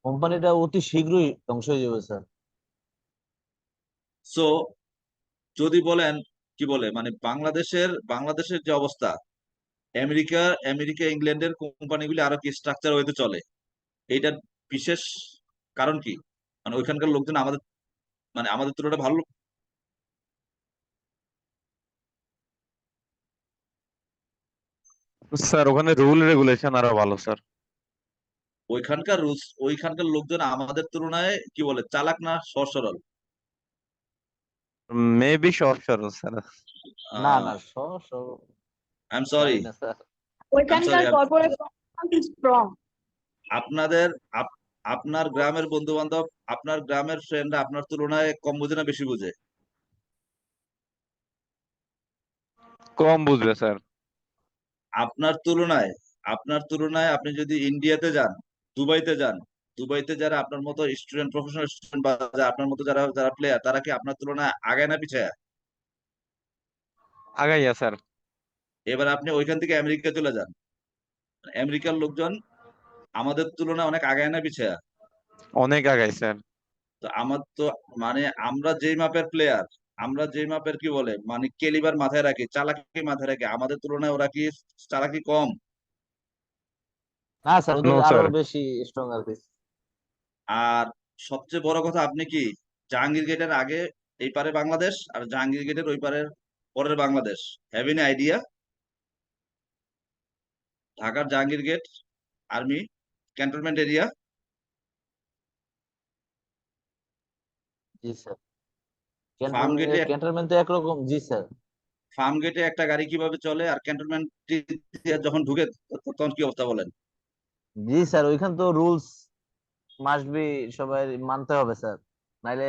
কোম্পানিটা অতি শীঘ্রই ধ্বংস হয়ে যাবে স্যার। সো যদি বলেন কি বলে মানে বাংলাদেশের যে অবস্থা, আমেরিকা আমেরিকা ইংল্যান্ডের কোম্পানিগুলি আরো কি স্ট্রাকচার হইতে চলে, এইটার বিশেষ কারণ কি? মানে ওইখানকার লোকজন আমাদের তুলনায় ভালো। স্যার ওখানে রুল রেগুলেশন আরো ভালো স্যার। ওইখানকার লোকজন আমাদের তুলনায় কি বলে চালাক না সহজ সরল? মেবি সব সরল স্যার। না আহ না আই এম সরি, জানি না স্যার। ওইখানকার কর্পোরেট স্ট্রং। আপনাদের আপনার গ্রামের বন্ধু বান্ধব, আপনার গ্রামের ফ্রেন্ড আপনার তুলনায় কম বুঝে না বেশি বুঝে? কম বুঝবে স্যার। আপনার তুলনায় আপনার তুলনায় আপনি যদি ইন্ডিয়াতে যান, দুবাইতে যান, দুবাইতে যারা আপনার মতো স্টুডেন্ট, প্রফেশনাল স্টুডেন্ট বা আপনার মতো যারা যারা প্লেয়ার, তারা কি আপনার তুলনায় আগায় না পিছায়? আগাইয়া স্যার। এবার আপনি ওইখান থেকে আমেরিকা চলে যান, আমেরিকার লোকজন আমাদের তুলনায় অনেক আগায় না পিছায়? অনেক আগাই স্যার। তো আমার তো মানে আমরা যেই মাপের প্লেয়ার, আমরা যেই মাপের কি বলে মানে কেলিবার মাথায় রাখি, চালাকি মাথায় রাখি, আমাদের তুলনায় ওরা কি চালাকি কম? না স্যার, নো ওদের আরো স্যার। বেশি স্ট্রং আর কি। আর সবচেয়ে বড় কথা, আপনি কি জাহাঙ্গীর গেটের আগে এই পারে বাংলাদেশ আর জাহাঙ্গীর গেটের ওই পারের পরের বাংলাদেশ, হ্যাভ এনি আইডিয়া? ঢাকার Jahangir gate army cantonment area, জি স্যার। ফার্ম গেটে ক্যান্টনমেন্ট তো একরকম, জি স্যার। ফার্ম গেটে একটা গাড়ি কিভাবে চলে আর ক্যান্টনমেন্ট যখন ঢুকে তখন কি অবস্থা বলেন? জি স্যার, ওইখান তো রুলস মাস্ট বি সবাই মানতে হবে স্যার, নাইলে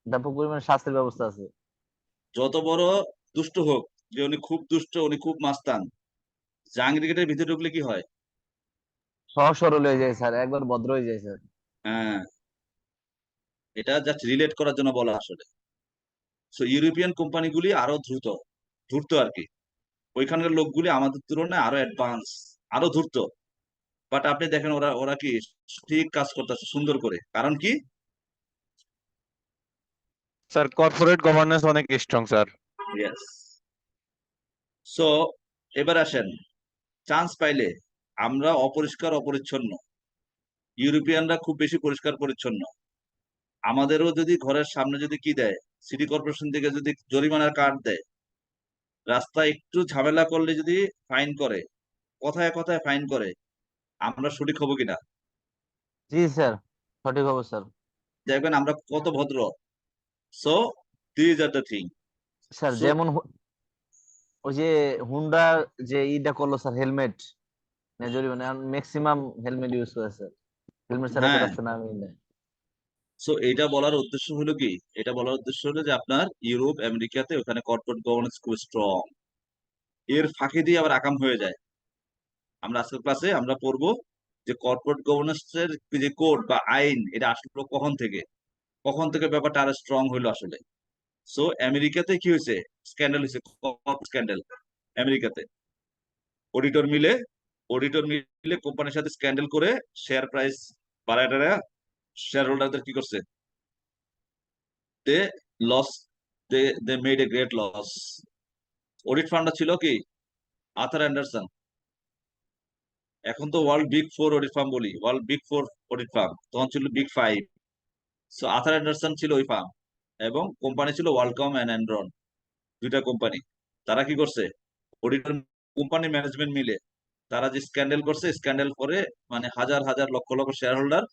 ব্যাপক পরিমাণে শাস্তির ব্যবস্থা আছে। যত বড় দুষ্ট হোক, যে উনি খুব দুষ্ট, উনি খুব মাস্তান, জাহাঙ্গীর গেটের ভিতরে ঢুকলে কি হয়? সহজ সরল হয়ে যায় স্যার, একবার ভদ্র হয়ে যায় স্যার। হ্যাঁ, এটা জাস্ট রিলেট করার জন্য বলা আসলে। সো ইউরোপিয়ান কোম্পানিগুলি আরো ধূর্ত আর কি, ওইখানকার লোকগুলি আমাদের তুলনায় আরো অ্যাডভান্স, আরো ধূর্ত। বাট আপনি দেখেন ওরা ওরা কি ঠিক কাজ করতেছে সুন্দর করে, কারণ কি? স্যার কর্পোরেট গভর্নেন্স অনেক স্ট্রং স্যার। ইয়েস। সো এবার আসেন, চান্স পাইলে আমরা অপরিষ্কার অপরিচ্ছন্ন, ইউরোপিয়ানরা খুব বেশি পরিষ্কার পরিচ্ছন্ন, আমাদেরও যদি ঘরের সামনে যদি কি দেয়, সিটি কর্পোরেশন থেকে যদি জরিমানার কার্ড দেয়, রাস্তায় একটু ঝামেলা করলে যদি ফাইন করে, কথায় কথায় ফাইন করে, আমরা সঠিক হবো কিনা? জি স্যার, সঠিক হবে স্যার। দেখবেন আমরা কত ভদ্র। So these are the thing. Sir so যেমন ওই যে হুন্ডা যে ইটা করলো স্যার, হেলমেট জরিমানা, ম্যাক্সিমাম হেলমেট ইউজ করে স্যার, হেলমেট ছাড়া কেউ হ্যাঁ, রাস্তা নামেই না। সো এটা বলার উদ্দেশ্য হলো কি, এটা বলার উদ্দেশ্য হলো যে আপনার ইউরোপ আমেরিকাতে ওখানে কর্পোরেট গভর্নেন্স খুব স্ট্রং, এর ফাঁকে দিয়ে আবার আকাম হয়ে যায়। আমরা আজকের ক্লাসে আমরা পড়বো যে কর্পোরেট গভর্নেন্স এর যে কোড বা আইন, এটা আসলো কখন থেকে ব্যাপারটা আরো স্ট্রং হইলো আসলে। সো আমেরিকাতে কি হয়েছে, স্ক্যান্ডাল হয়েছে, স্ক্যান্ডাল আমেরিকাতে। অডিটর মিলে অডিটর মিলে কোম্পানির সাথে স্ক্যান্ডাল করে শেয়ার প্রাইস বাড়ায় টাড়ায় শেয়ার হোল্ডারদের কি করছে, they loss, they made a great loss. Audit ফান্ডটা ছিল কি আর্থার অ্যান্ডারসন, এখন তো world big four audit firm বলি, world big four audit firm, তখন ছিল big five. So Arthur Andersen ছিল ওই ফার্ম, এবং কোম্পানি ছিল ওয়ালকম অ্যান্ড এনরন, দুইটা কোম্পানি। তারা কি করছে, অডিটর কোম্পানি ম্যানেজমেন্ট মিলে তারা যে স্ক্যান্ডাল করছে, স্ক্যান্ডাল করে মানে হাজার হাজার লক্ষ লক্ষ শেয়ার হোল্ডার,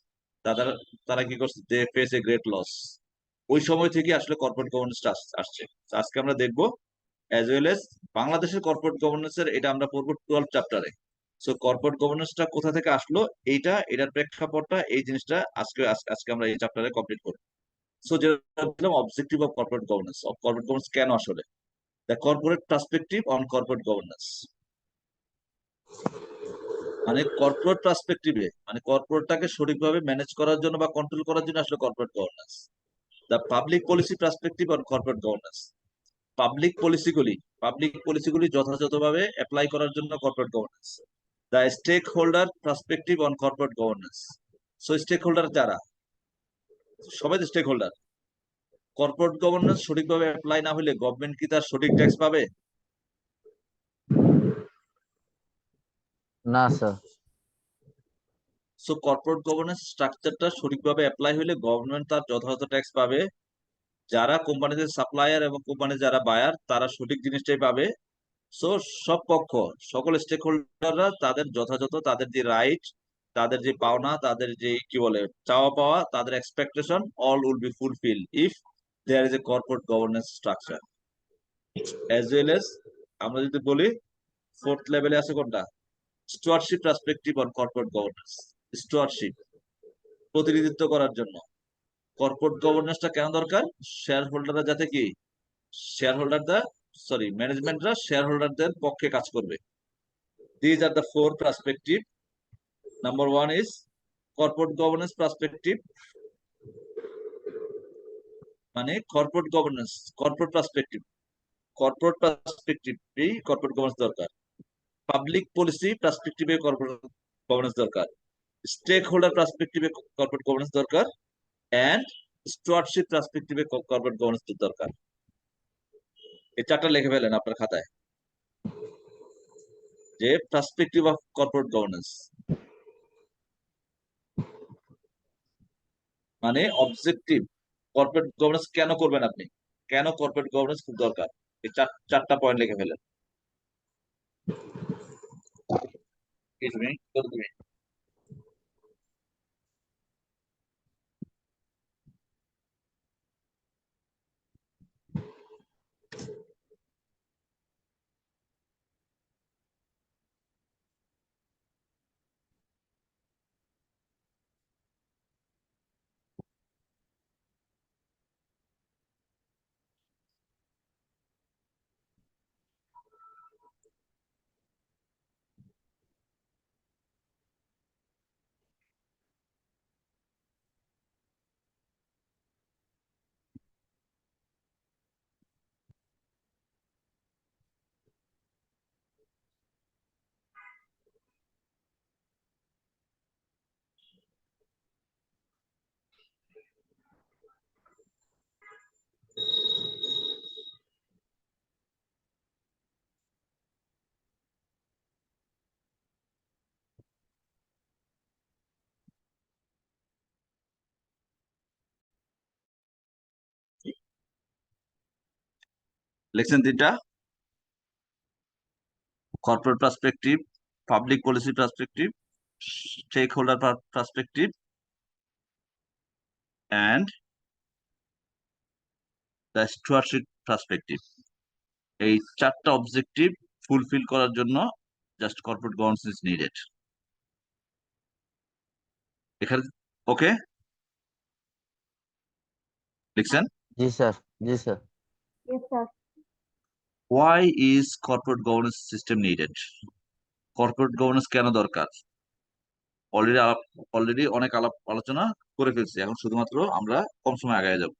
তারা তারা কি করছে, they face a great loss. ওই সময় থেকে আসলে কর্পোরেট গভর্নেন্স আসছে। তো আজকে আমরা দেখবো অ্যাজ ওয়েল এজ বাংলাদেশের কর্পোরেট গভর্নেন্স এর, এটা আমরা পড়বো 12 চ্যাপ্টারে। সো কর্পোরেট গভর্নেন্সটা কোথা থেকে আসলো, এটার প্রেক্ষাপটটা এই জিনিসটা আজকে আমরা এই চ্যাপ্টারে কমপ্লিট করব। সো যেটা বললাম অবজেক্টিভ অফ কর্পোরেট গভর্নেন্স কেন আসলে, the corporate perspective on corporate governance. মানে কর্পোরেট পার্সপেক্টিভে, মানে কর্পোরেটটাকে সঠিকভাবে ম্যানেজ করার জন্য বা কন্ট্রোল করার জন্য আসলে corporate governance. The public policy perspective on corporate governance, public পলিসিগুলি যথাযথভাবে অ্যাপ্লাই করার জন্য corporate governance. The stakeholder perspective on corporate governance. So stakeholder যারা, সবাই তো স্টেক হোল্ডার। কর্পোরেট গভর্নেন্স সঠিকভাবে অ্যাপ্লাই না হলে গভর্নমেন্ট কি তার সঠিক ট্যাক্স পাবে? না স্যার। সো কর্পোরেট গভর্নেন্স স্ট্রাকচারটা সঠিকভাবে অ্যাপ্লাই হলে গভর্নমেন্ট তার যথাযথ ট্যাক্স পাবে। যারা কোম্পানিদের সাপ্লায়ার এবং কোম্পানি যারা বায়ার তারা সঠিক জিনিসটাই পাবে। সো সব পক্ষ, সকল স্টেক হোল্ডাররা তাদের যথাযথ তাদের যে রাইট, তাদের যে পাওনা, তাদের যে কি বলে চাওয়া পাওয়া, তাদের expectation all will be fulfil if there is a corporate governance structure. As well as আমরা যদি বলি ফোর্থ লেভেলে আছে কোনটা, stewardship perspective on corporate governance. Stewardship, প্রতিনিধিত্ব করার জন্য কর্পোরেট গভর্নেন্সটা কেন দরকার? শেয়ার হোল্ডাররা যাতে কি, শেয়ার হোল্ডাররা ম্যানেজমেন্টরা শেয়ার হোল্ডারদের পক্ষে কাজ করবে। These are the four perspective. Number one is corporate governance perspective, মানে corporate governance, corporate perspective, corporate governance দরকার। পাবলিক পলিসি পার্সপেক্টিভে কর্পোরেট গভর্নেন্স দরকার, স্টেক হোল্ডার পার্সপেক্টিভে কর্পোরেট গভর্নেন্স দরকার, এন্ড স্টুয়ার্ডশিপ পার্সপেক্টিভে কর্পোরেট গভর্নেন্স দরকার। এই চারটা লিখে ফেলেন আপনার খাতায়, যে পার্সপেক্টিভ অফ কর্পোরেট গভর্নেন্স মানে অবজেক্টিভ। কর্পোরেট গভর্নেন্স কেন করবেন আপনি, কেন কর্পোরেট গভর্নেন্স খুব দরকার, এই চারটা পয়েন্ট লিখে ফেলেন। লিখছেন তিনটা, corporate perspective, public policy perspective, stakeholder perspective, and the stewardship perspective. এই চারটা অবজেক্টিভ ফুলফিল করার জন্য just corporate governance is needed. এখানে ওকে লিখছেন? জি স্যার। জি sir. Yes, sir. Why is corporate governance system needed? Corporate governance কেন দরকার? অলরেডি অনেক আলোচনা করে ফেলছি, এখন শুধুমাত্র আমরা কম সময় আগায় যাব।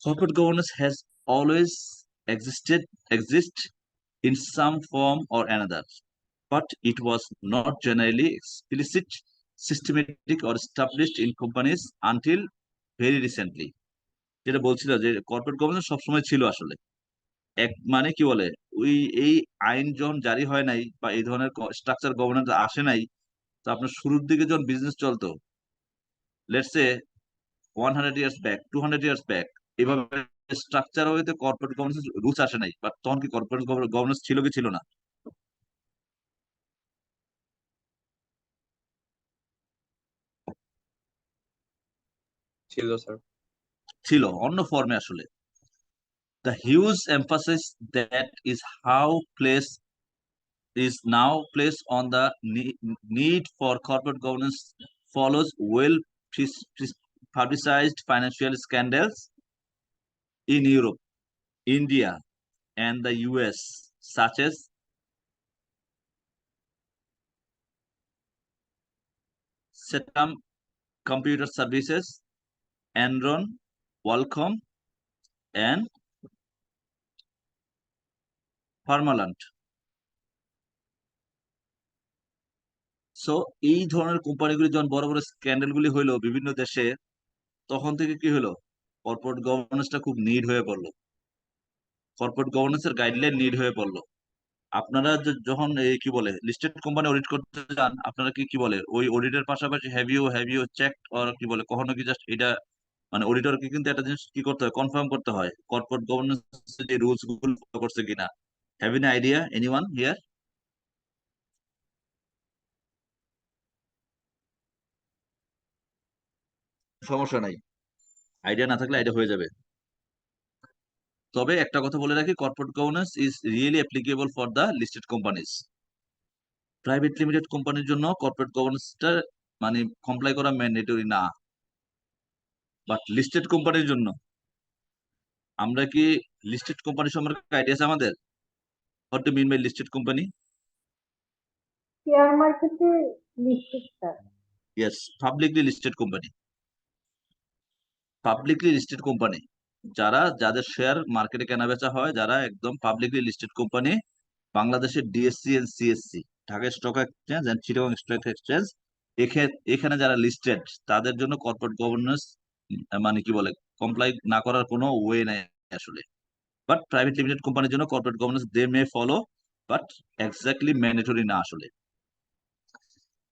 Corporate governance has always exist in some form or another, but it was not generally explicit, systematic or established in companies until very recently. যেটা বলছিল যে কর্পোরেট গভর্নেন্স সবসময় ছিল আসলে, এক মানে কি বলে ওই এই আইন যখন জারি হয় নাই বা এই ধরনের স্ট্রাকচার গভর্নেন্স আসে নাই, তো আপনার শুরুর দিকে যখন বিজনেস চলতো, let's say 100 years back, 200 years back, এভাবে স্ট্রাকচার হইতে কর্পোরেট গভর্নেন্স রুলস আসে নাই, বাট তখন কি কর্পোরেট গভর্নেন্স ছিল কি ছিল না? ছিল স্যার। ছিল অন্য ফর্মে আসলে। The huge emphasis that is how place is now placed on the need for corporate governance follows well publicized financial scandals in Europe, India, and the US, such as Setam Computer Services, Enron, Qualcomm, and Parmalat. So এই ধরনের কোম্পানিগুলি যখন বড় বড় scandal গুলি হইলো বিভিন্ন দেশে, তখন থেকে কি হলো, কর্পোরেট গভর্নেন্সটা খুব নিড হয়ে পড়লো, কর্পোরেট গভর্নেন্সের গাইডলাইন নিড হয়ে পড়লো। আপনারা যখন এই কি বলে লিস্টেড কোম্পানি অডিট করতে যান, আপনারা কি কি বলে ওই অডিটের পাশাপাশি হ্যাভ ইউ চেক অর কি বলে কখনো কি জাস্ট এটা মানে অডিটরকে কিন্তু একটা জিনিস কি করতে হয়, কনফার্ম করতে হয় কর্পোরেট গভর্নেন্স যে রুলস গুলো ফলো করছে কিনা। Have an idea anyone here? সমস্যা নাই, আইডিয়া না থাকলে আইডিয়া হয়ে যাবে। তবে একটা কথা বলে রাখি, corporate governance is really applicable for the listed companies. Private limited কোম্পানির জন্য কর্পোরেট গভর্নেন্সটা মানে কমপ্লাই করা ম্যান্ডেটরি না, বাট লিস্টেড কোম্পানির জন্য আমরা কি লিস্টেড কোম্পানি সম্পর্কে আইডিয়া আছে আমাদের? What do mean by listed company? Share মার্কেটে listed sir. Yes, publicly listed company. Publicly listed company যাদের শেয়ার মার্কেটে কেনা বেচা হয়, যারা একদম পাবলিকলি লিস্টেড কোম্পানি, বাংলাদেশের DSE and CSE, Dhaka stock exchange and Chittagong stock exchange, এখানে যারা লিস্টেড তাদের জন্য কর্পোরেট গভর্নেন্স মানে কি বলে কমপ্লাই না করার কোনো ওয়ে নাই আসলে। বাট প্রাইভেট লিমিটেড কোম্পানির জন্য corporate governance they may follow, but exactly mandatory না আসলে।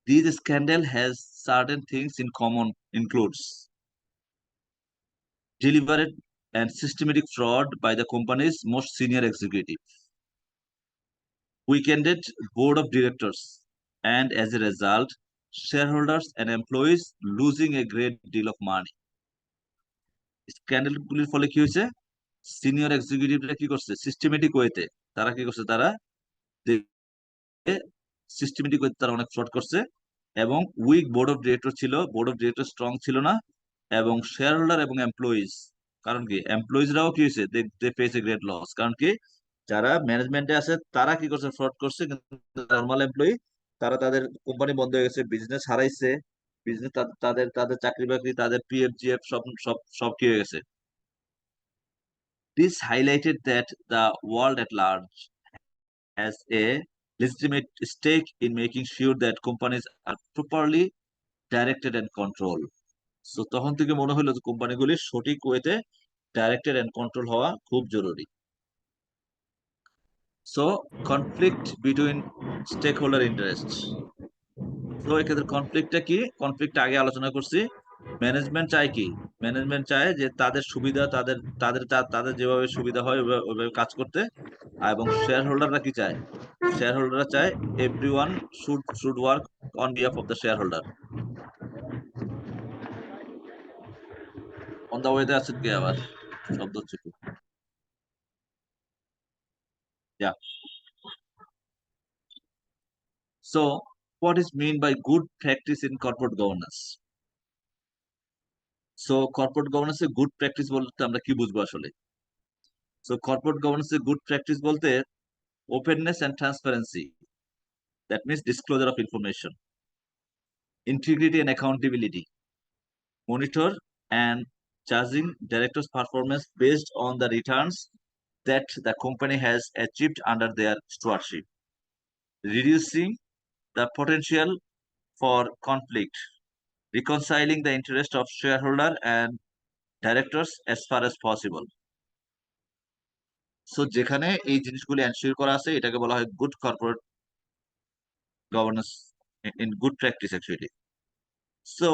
This scandal has certain things in common, includes deliberate and systematic fraud by the company's most senior executive, weakened board of directors, and as a result, shareholders and employees losing a great deal of money. স্ক্যান্ডালগুলির ফলে কি হয়েছে, senior এক্সিকিউটিভরা কি করছে, systematic ওয়েতে তারা কি করছে, তারা সিস্টেমেটিক ওয়েতে তারা অনেক ফ্রড করছে, এবং উইক বোর্ড অফ ডিরেক্টর ছিল, বোর্ড অফ ডিরেক্টর স্ট্রং ছিল না, এবং শেয়ার হোল্ডার এবং এমপ্লয়িজ, কারণ কি এমপ্লয়িজরাও কি হয়েছে, they face a great loss, কারণ কি যারা ম্যানেজমেন্টে আছে তারা কি করছে, ফ্রড করছে, কিন্তু নর্মাল এমপ্লয়ি তারা তাদের কোম্পানি বন্ধ হয়ে গেছে, বিজনেস হারাইছে, বিজনেস তাদের তাদের চাকরি বাকরি, তাদের পিএফ জিএফ সব সব সব কি হয়ে গেছে। This highlighted that the world at large has a legitimate stake in making sure that companies are properly directed and controlled. So তখন থেকে মনে হলো যে কোম্পানিগুলি সঠিক ওয়েতে ডাইরেক্টেড এন্ড কন্ট্রোল হওয়া খুব জরুরি। So conflict between stakeholder interest. তো এক্ষেত্রে কনফ্লিক্টটা কি, কনফ্লিক্ট আগে আলোচনা করছি। ম্যানেজমেন্ট চায় কি, ম্যানেজমেন্ট চায় যে তাদের সুবিধা, তাদের তাদের তাদের যেভাবে সুবিধা হয় ওইভাবে কাজ করতে, এবং শেয়ার হোল্ডাররা কি চায়, শেয়ার হোল্ডাররা চায় everyone should work on behalf of the shareholder. On the ওয়েতে আছেন কে আবার, শব্দ হচ্ছে খুব। Yeah. So, what is mean by good practice in corporate governance? So, corporate governance A good practice বলতে আমরা কি বুঝবো আসলে? So, corporate governance এ good practice বলতে openness and transparency. That means disclosure of information, integrity and accountability, monitor and judging directors' performance based on the returns that the company has achieved under their stewardship, reducing the potential for conflict, reconciling the interest of shareholder and directors as far as possible. So যেখানে এই জিনিসগুলি ensure করা আছে এটাকে বলা হয় good corporate governance in good practice actually. So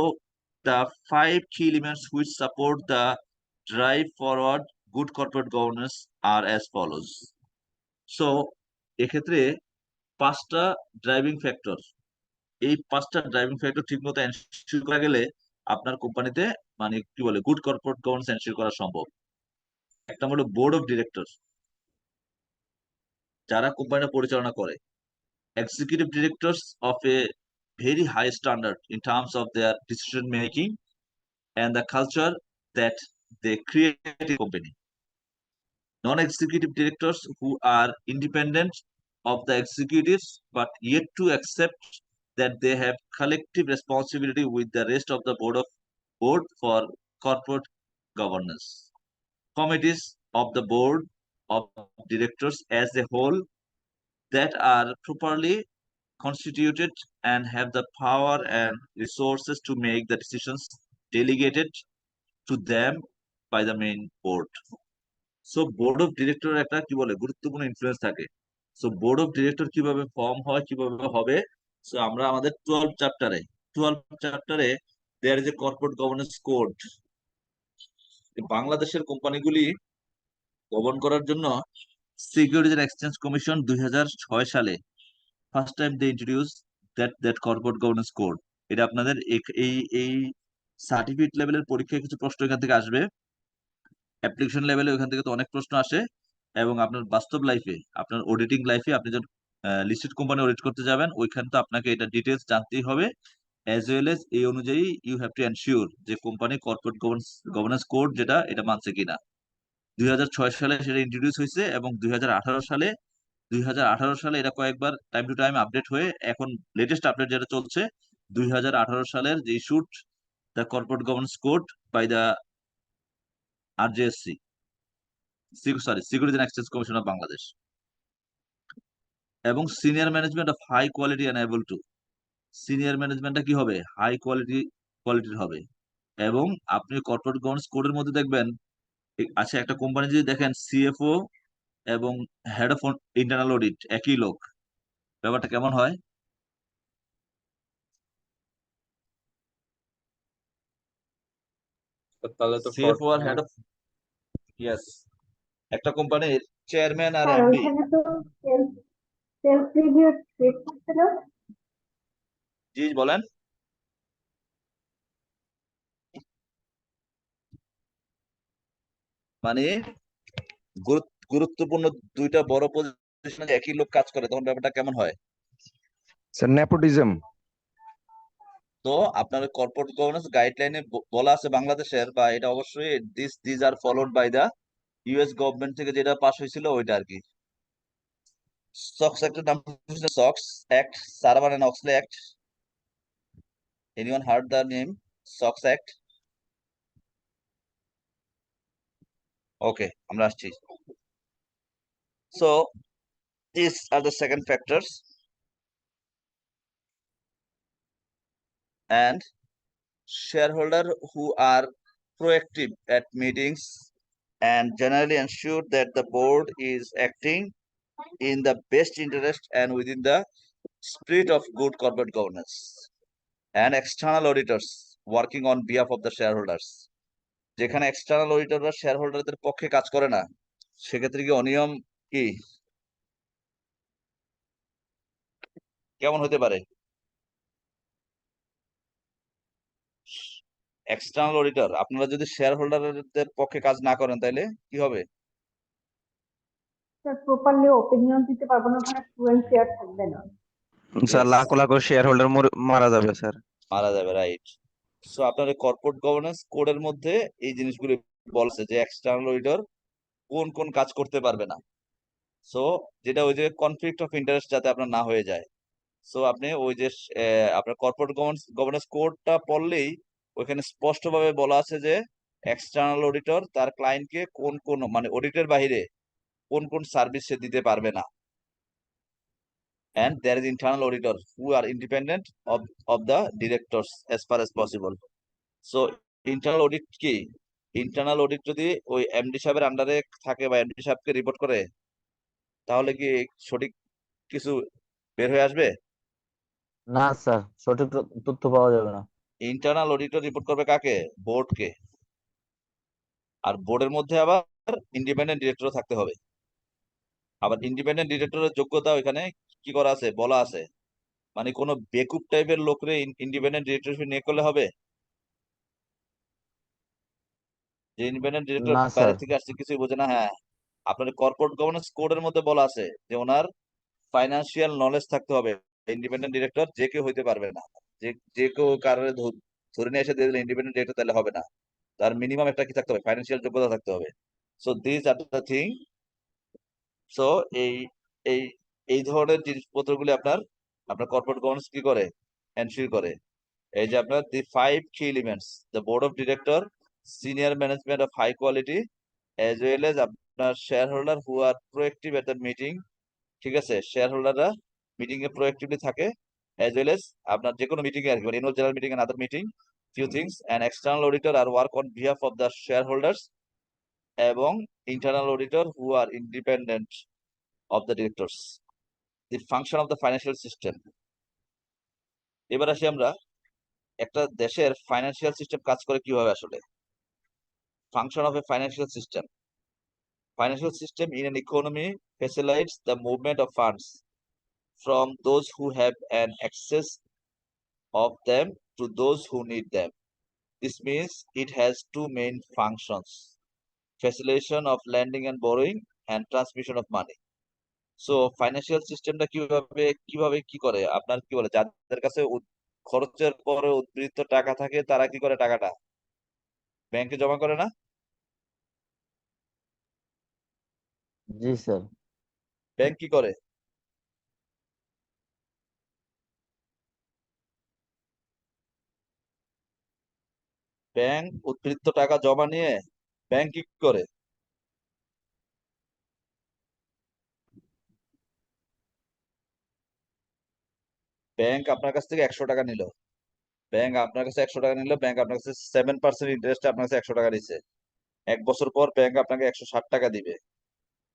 the 5 key elements which support the drive forward good corporate governance are as follows. So এক্ষেত্রে 5টা ড্রাইভিং ফ্যাক্টর, এই 5টা ড্রাইভিং ফ্যাক্টর ঠিকমতো এনশিওর করা গেলে আপনার কোম্পানিতে মানে কি বলে গুড কর্পোরেট গভর্নেন্স এনশিওর করা সম্ভব। একটা হলো বোর্ড অফ ডিরেক্টর, যারা কোম্পানিটা পরিচালনা করে, executive directors of a very high standard in terms of their decision making and the culture that they create in the company. Non-executive directors who are independent of the executives but yet to accept that they have collective responsibility with the rest of the board for corporate governance. Committees of the board of directors as a whole that are properly constituted and have the power and resources to make the decisions delegated to them by the main board. So board of director একটা কি বলে গুরুত্বপূর্ণ influence থাকে। So board of director কিভাবে form হয়, কিভাবে হবে, so আমরা আমাদের 12 চ্যাপ্টারে there is a corporate governance code. বাংলাদেশের কোম্পানিগুলি গভর্ন করার জন্য সিকিউরিটিজ এন্ড এক্সচেঞ্জ কমিশন 2006 সালে first time they introduce that corporate governance code. এটা আপনাদের এই সার্টিফিকেট লেভেলের পরীক্ষায় কিছু প্রশ্ন এখান থেকে আসবে, অ্যাপ্লিকেশন লেভেলে ওখান থেকে তো অনেক প্রশ্ন আসে, এবং আপনার বাস্তব লাইফে, আপনার অডিটিং লাইফে আপনি যখন লিস্টেড কোম্পানি অডিট করতে যাবেন ওইখানে তো আপনাকে এটা ডিটেলস জানতেই হবে। অ্যাজ ওয়েল এজ এই অনুযায়ী ইউ হ্যাভ টু এনশিওর যে কোম্পানি কর্পোরেট গভর্নেন্স কোড যেটা এটা মানছে কিনা। 2006 সালে সেটা ইন্ট্রোডিউস হয়েছে এবং 2018 সালে এটা কয়েকবার টাইম টু টাইম আপডেট হয়ে এখন লেটেস্ট আপডেট যেটা চলছে 2018 সালের যে issued the corporate governance code by the RJSC, security and exchange commission of Bangladesh. এবং senior management of high quality and able to, senior ম্যানেজমেন্টটা কি হবে, হাই কোয়ালিটির হবে। এবং আপনি কর্পোরেট গভর্নেন্স কোডের মধ্যে দেখবেন আচ্ছা একটা কোম্পানি যদি দেখেন CFO এবং হেড অফ ইন্টারনাল অডিট একই লোক, ব্যাপারটা কেমন হয়? তাহলে তো ফ্রড। CFO আর হেড অফ, ইয়েস, একটা কোম্পানির চেয়ারম্যান আর স্যার MD। ওইখানে তো সেলস রিভিউ চেক করতে না? জি বলেন। মানে গুরুত্বপূর্ণ দুইটা বড় পজিশনে একই লোক কাজ করে তখন ব্যাপারটা কেমন হয়? Sir nepotism. তো আপনার কর্পোরেট গভর্নেন্স গাইডলাইনে বলা আছে বাংলাদেশের, বা এটা অবশ্যই this are followed by the US government থেকে যেটা পাস হয়েছিল ওইটা আর কি। সক্স অ্যাক্টের নাম সক্স অ্যাক্ট, সারভার and Oxley act. Anyone heard the name SOX act? Okay, আমরা আসছি। So this are the second factors, and shareholder who are proactive at meetings and generally ensure that the board is acting in the best interest and within the spirit of good corporate governance, and external auditors working on behalf of the shareholders। যেখানে external অডিটররা share হোল্ডারদের পক্ষে কাজ করে না সেক্ষেত্রে কি অনিয়ম কি কেমন হতে পারে? এক্সটার্নাল অডিটর আপনারা যদি শেয়ার হোল্ডারদের পক্ষে কাজ না করেন তাহলে কি হবে? স্যার প্রপারলি ওপিনিয়ন দিতে পারবো না, ওখানে ফ্লুয়েন্ট শেয়ার থাকবে না। Sir Yes, lakh lakh share holder মারা যাবে স্যার। মারা যাবে, রাইট। সো আপনার কর্পোরেট গভর্নেন্স কোডের মধ্যে এই জিনিসগুলি বলছে যে এক্সটার্নাল অডিটর কোন কোন কাজ করতে পারবে না। সো যেটা ওই যে কনফ্লিক্ট অফ ইন্টারেস্ট যাতে আপনার না হয়ে যায়। সো আপনি ওই যে আপনার কর্পোরেট গভর্নেন্স কোডটা পড়লেই ওইখানে স্পষ্টভাবে বলা আছে যে এক্সটার্নাল অডিটর তার ক্লায়েন্টকে কোন কোন মানে অডিটের বাইরে কোন কোন সার্ভিস সে দিতে পারবে না। And there is internal auditor who are independent of the directors as far as possible. So internal audit কি, ইন্টারনাল অডিট যদি ওই MD সাহেবের আন্ডারে থাকে বা MD সাহেবকে রিপোর্ট করে তাহলে কি সঠিক কিছু বের হয়ে আসবে? না স্যার, সঠিক তথ্য পাওয়া যাবে না। ইন্টারনাল অডিটর রিপোর্ট করবে কাকে? বোর্ডকে। আর বোর্ডের মধ্যে আবার ইন্ডিপেন্ডেন্ট ডিরেক্টরও থাকতে হবে। আবার ইন্ডিপেন্ডেন্ট ডিরেক্টরের যোগ্যতা ওইখানে কি করা আছে, বলা আছে। মানে কোনো বেকুব টাইপের লোকরে ইন্ডিপেন্ডেন্ট ডিরেক্টরশিপ নিয়ে করলে হবে? যে ইন্ডিপেন্ডেন্ট ডিরেক্টর না বাইরে স্যার। থেকে আসছে কিছুই বোঝে না। হ্যাঁ, আপনার কর্পোরেট গভর্নেন্স কোডের মধ্যে বলা আছে যে ওনার ফাইন্যান্সিয়াল নলেজ থাকতে হবে। ইন্ডিপেন্ডেন্ট ডিরেক্টর যে কেউ হইতে পারবে না, যে যে কেউ কারণে ধরে নিয়ে এসে দিয়ে দিলে ইন্ডিপেন্ডেন্ট ডিরেক্টর তাহলে হবে না। তার মিনিমাম একটা কি থাকতে হবে, ফাইন্যান্সিয়াল যোগ্যতা থাকতে হবে। So this are the thing. So এই এই এই ধরনের জিনিসপত্রগুলি আপনার আপনার কর্পোরেট গভর্নেন্স কি করে, এনশিওর করে। এই যে আপনার the 5 key elements, the board of director, senior management of high quality, as well as আপনার shareholder who are proactive at the meeting. ঠিক আছে, শেয়ার হোল্ডাররা মিটিং এ প্রোয়েক্টিভলি থাকে, অ্যাজ ওয়েল এজ আপনার যে কোনো মিটিং এ আর কি, মানে annual general meeting and other meeting, few things, and external auditor are work on behalf of the shareholders, এবং internal auditor who are independent of the directors. The function of the financial system. এবার আসি আমরা একটা দেশের financial system কাজ করে কিভাবে আসলে। Function of A financial system. Financial system in an economy facilitates the movement of funds from those who have an excess of them to those who need them. This means it has two main functions: facilitation of lending and borrowing, and transmission of money. So financial systemটা কিভাবে কিভাবে কি করে, আপনার কি বলে, যাদের কাছে খরচের পরে উদ্বৃত্ত টাকা থাকে তারা কি করে, টাকাটা ব্যাংকে জমা করে না? জি স্যার। ব্যাংক কি করে? ব্যাংক উদ্বৃত্ত টাকা জমা নিয়ে ব্যাংক কি করে, ব্যাংক আপনার কাছ থেকে 100 টাকা নিল, ব্যাংক আপনার কাছে 100 টাকা নিল, ব্যাংক আপনার কাছে 7% ইন্টারেস্টে আপনার কাছে 100 টাকা দিচ্ছে। 1 বছর পর ব্যাংক আপনাকে 160 টাকা দিবে।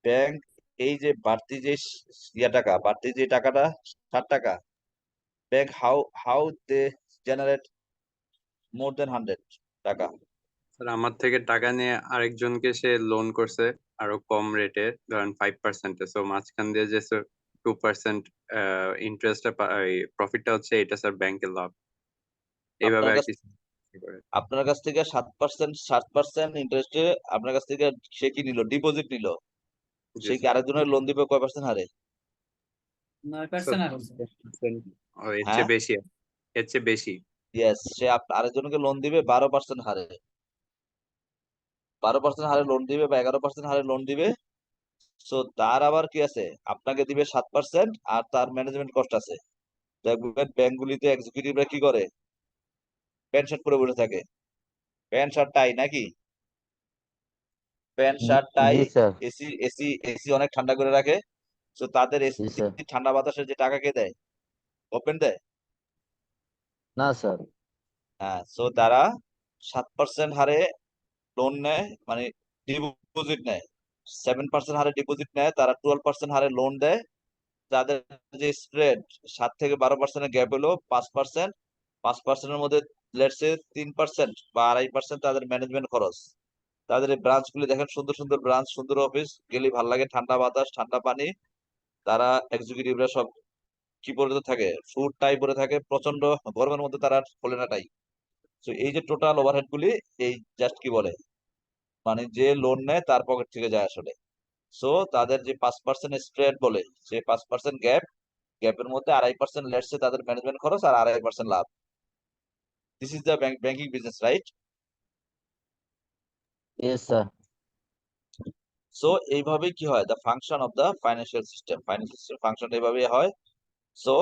ব্যাংক এই যে বাড়তি যে টাকা, বাড়তি যে টাকাটা 60 টাকা, bank how how they generate more than 100 টাকা। স্যার আমার থেকে টাকা নিয়ে আরেকজনকে সে লোন করছে আরো কম রেটে, ধরেন 5%, সো মাঝখান দিয়ে যে 2% ইন্টারেস্টটা প্রফিটটা হচ্ছে, এটা স্যার ব্যাংকের লাভ। এইভাবে আপনার আর কাছ কি করে। আপনার কাছ থেকে 7% ইন্টারেস্টে আপনার কাছ থেকে সে কি নিল, ডিপোজিট নিল। জি সে কি স্যার। আরেকজনের লোন দিবে কয় পার্সেন্ট হারে? 9% আর আছে। ও এর হ্যাঁ, চেয়ে বেশি, এর চেয়ে বেশি। ইয়েস, সে আরেকজনকে লোন দিবে 12% হারে, 12% হারে লোন দিবে বা 11% হারে লোন দিবে। সো তার আবার কি আছে, আপনাকে দিবে 7% আর তার ম্যানেজমেন্ট কস্ট আছে। দেখবেন ব্যাংকগুলিতে এক্সিকিউটিভরা কি করে, প্যান্ট শার্ট পরে বসে থাকে, প্যান্ট শার্ট টাই নাকি, প্যান্ট শার্ট টাই, জি স্যার। এসি এসি এসি অনেক ঠান্ডা করে রাখে। তো তাদের এসি জি স্যার। ঠান্ডা বাতাসের যে টাকা কে দেয়, গভর্নমেন্ট দেয়। না স্যার। হ্যাঁ, সো তারা 7% হারে লোন নেয়, মানে ডিপোজিট নেয়, 7% হারে ডিপোজিট নেয়, তারা 12% হারে লোন দেয়। তাদের যে স্প্রেড 7 থেকে 12%-এর গ্যাপ হলো 5%। 5%-এর মধ্যে লেটসে 3% বা 2.5% তাদের ম্যানেজমেন্ট খরচ। তাদের এই ব্রাঞ্চ গুলি দেখেন, সুন্দর সুন্দর ব্রাঞ্চ, সুন্দর অফিস, গেলে ভাল লাগে, ঠান্ডা বাতাস, ঠান্ডা পানি। তারা এক্সিকিউটিভরা সব কি পরে থাকে, স্যুট টাই পরে থাকে, প্রচন্ড গরমের মধ্যে তারা খোলে না টাই। তো এই যে টোটাল ওভারহেড গুলি, এই জাস্ট কি বলে, মানে যে লোন নেয় তার পকেট থেকে যায় আসলে। সো তাদের যে 5% স্প্রেড বলে, যে 5% গ্যাপ, গ্যাপের মধ্যে 2.5% লেটসে তাদের ম্যানেজমেন্ট খরচ আর 2.5% লাভ। This is the banking business, right? Yes sir. So এইভাবেই কি হয়, the function of the financial system, financial function এইভাবেই হয়। সো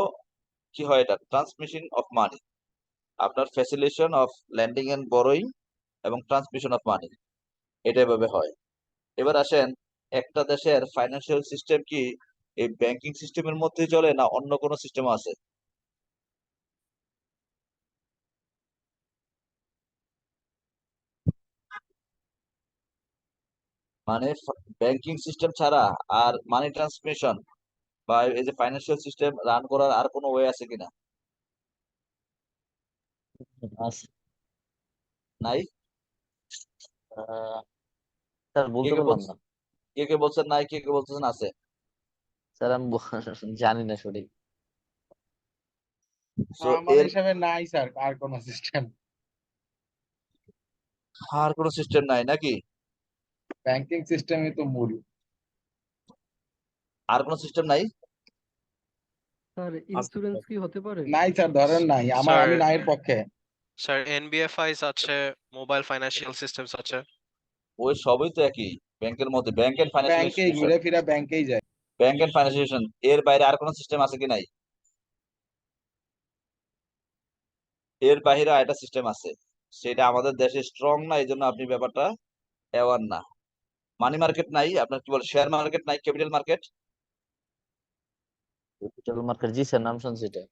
কি হয়, এটা ট্রান্সমিশন অফ মানি, আপনার facilitation of lending and borrowing এবং ট্রান্সমিশন অফ মানি, এটা এভাবে হয়। এবার আসেন, একটা দেশের ফাইন্যান্সিয়াল সিস্টেম কি এই ব্যাংকিং সিস্টেমের মধ্যে চলে না অন্য কোনো সিস্টেম আছে? মানে ব্যাংকিং সিস্টেম ছাড়া আর মানি ট্রান্সমিশন বা এই যে ফাইন্যান্সিয়াল সিস্টেম রান করার আর কোনো ওয়ে আছে কিনা? নাই? স্যার কে বলতে কে পারলাম বলছে, না। কে কে বলছেন নাই, কে কে বলতেছেন আছে? স্যার আমি জানি না সঠিক। সো আমার এর হিসাবে নাই স্যার আর কোন সিস্টেম। আর কোনো সিস্টেম নাই নাকি? ব্যাংকিং সিস্টেমই তো মূল। আর কোনো সিস্টেম নাই? স্যার ইন্স্যুরেন্স কি হতে পারে? নাই স্যার, ধরেন নাই, স্যার আমি নাইয়ের পক্ষে। স্যার এনবিএফআইস আছে, মোবাইল ফাইন্যান্সিয়াল সিস্টেমস আছে। ওই সবই তো একই, ব্যাংকের মধ্যে ব্যাংক এন্ড ফাইন্যান্সিয়াল ব্যাংকেই ইনস্টিটিউশন। ঘুরে ফিরে ব্যাংকেই যায়। ব্যাংক এন্ড ফাইন্যান্সিয়াল ইনস্টিটিউশন এর বাইরে আর কোনো সিস্টেম আছে কি নাই? এর বাইরে একটা সিস্টেম আছে, সেটা আমাদের দেশে স্ট্রং না, এই জন্য আপনি ব্যাপারটা অ্যাওয়ার না। মানি মার্কেট নাই, আপনার কি বলে শেয়ার মার্কেট নাই, ক্যাপিটাল মার্কেট। ক্যাপিটাল মার্কেট, জি স্যার, নাম শুনছি এটা।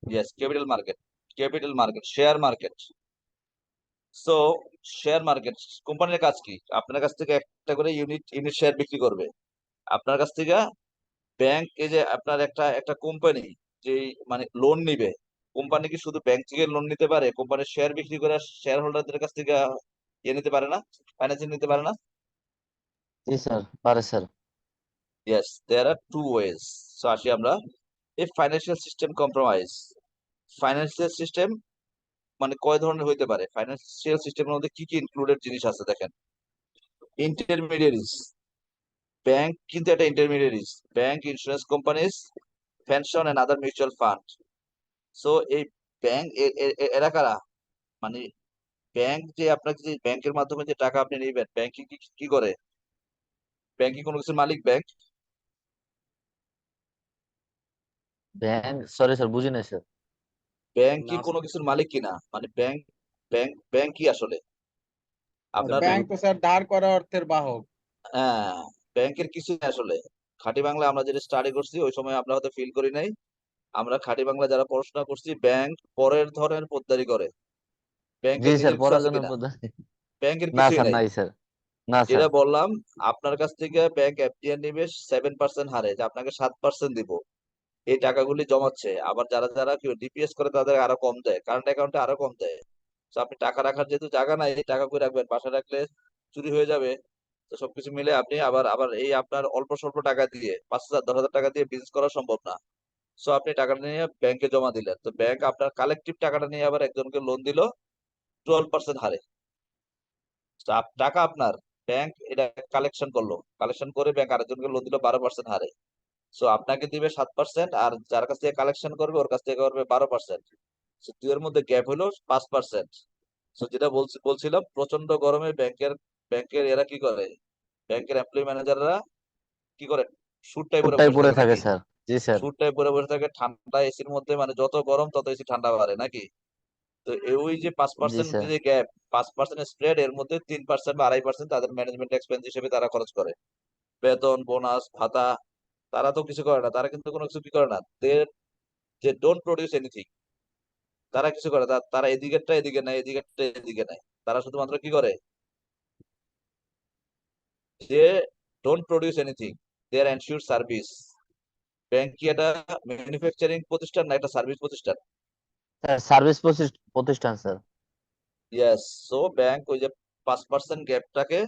Yes, capital market, capital market, share market. So share market কোম্পানির কাজ কি? আপনার কাছ থেকে একটা করে ইউনিট ইউনিট শেয়ার বিক্রি করবে। আপনার কাছ থেকে ব্যাংক, এই যে আপনার একটা একটা কোম্পানি যে মানে লোন নিবে, কোম্পানি কি শুধু ব্যাংক থেকে লোন নিতে পারে? কোম্পানির শেয়ার বিক্রি করে শেয়ার হোল্ডারদের কাছ থেকে নিতে পারে না, ফাইন্যান্সিং নিতে পারে না? জি স্যার, পারে sir. Yes, there are two wedge. So আসি আমরা এই financial system compromise. Financial system মানে কয় ধরনের হইতে পারে? ফাইন্যান্সিয়াল সিস্টেমের মধ্যে কি কি ইনক্লুডেড জিনিস আছে দেখেন। ইন্টারমিডিয়ারিজ, ব্যাংক কিন্তু একটা intermediaries. Bank, insurance companies, pension and other mutual fund. So এই ব্যাংক এরা কারা? মানে ব্যাংক যে আপনাকে যে ব্যাংকের মাধ্যমে যে টাকা আপনি নেবেন, ব্যাংক কি কি করে? ব্যাংক কি কোনো কিছুর মালিক? ব্যাংক ব্যাংক, সরি স্যার, বুঝি নাই স্যার। ব্যাংক কি না কোনো কিছুর মালিক কিনা? মানে ব্যাংক ব্যাংক ব্যাংক কি আসলে আপনার? ব্যাংক তো স্যার ধার করা অর্থের বাহক। হ্যাঁ, ব্যাংকের কিছু নেই আসলে। খাঁটি বাংলা আমরা যেটা স্টাডি করছি ওই সময় আমরা হয়তো ফিল করি নাই। আমরা খাঁটি বাংলা যারা পড়াশোনা করছি, ব্যাংক পরের ধরনের পোদ্দারি করে, জি ব্যাংকের স্যার, নিজের কিছু আছে পড়াশোনার কিনা? পদ্ধতি। ব্যাংকের না কিছুই স্যার, নাই। নাই স্যার। না স্যার। যেটা বললাম, আপনার কাছ থেকে ব্যাংক এফডিআর নিবে 7% হারে, যে আপনাকে 7% দিব। এই টাকাগুলি জমাচ্ছে, আবার যারা যারা কেউ ডিপিএস করে তাদের আরো কম দেয়, কারেন্ট অ্যাকাউন্টে আরো কম দেয়। তো আপনি টাকা রাখার যেহেতু জায়গা নাই, এই টাকা করে রাখবেন, বাসা রাখলে চুরি হয়ে যাবে। তো সবকিছু মিলে আপনি আবার আবার এই আপনার অল্প স্বল্প টাকা দিয়ে 5,000 10,000 টাকা দিয়ে বিজনেস করা সম্ভব না। সো আপনি টাকাটা নিয়ে ব্যাংকে জমা দিলেন, তো ব্যাংক আপনার কালেকটিভ টাকাটা নিয়ে আবার একজনকে লোন দিল 12% হারে। তো টাকা আপনার, ব্যাংক এটা কালেকশন করলো, কালেকশন করে ব্যাংক আরেকজনকে লোন দিল 12% হারে। সো আপনাকে দিবে 7%, আর যার কাছ থেকে কালেকশন করবে ওর কাছ থেকে করবে 12%। দুইয়ের মধ্যে গ্যাপ হলো 5%। সো যেটা বলছিলাম, প্রচন্ড গরমে ব্যাংকের এরা কি করে, ব্যাংকের এমপ্লয়ি ম্যানেজাররা কি করে? স্যুটটাই পরে ওটাই বসে পড়ে থাকে থাকে নাকি? স্যার। জি স্যার। স্যুটটাই পরে বসে থাকে, ঠান্ডা এসির মধ্যে, মানে যত গরম তত এসি ঠান্ডা বাড়ে নাকি? তো ওই যে পাঁচ জি পার্সেন্ট স্যার। যে গ্যাপ, 5% স্প্রেড, এর মধ্যে 3% বা 2.5% তাদের ম্যানেজমেন্ট এক্সপেন্স হিসেবে তারা খরচ করে। বেতন, বোনাস, ভাতা, তারা তো কিছু করে না, তারা কিন্তু কোনো কিছু কি করে না, যে ডোন্ট প্রডিউস এনিথিং। তারা কিছু করে তারা এদিকেরটা এদিকে নেয়, এদিকেরটা এদিকে নেয়। তারা শুধুমাত্র কি করে, যে don't produce anything, they are ensure service. Bank কি একটা ম্যানুফ্যাকচারিং প্রতিষ্ঠান না একটা সার্ভিস প্রতিষ্ঠান? স্যার, সার্ভিস প্রতিষ্ঠান স্যার। ইয়েস। সো ব্যাংক ওই যে 5% গ্যাপটাকে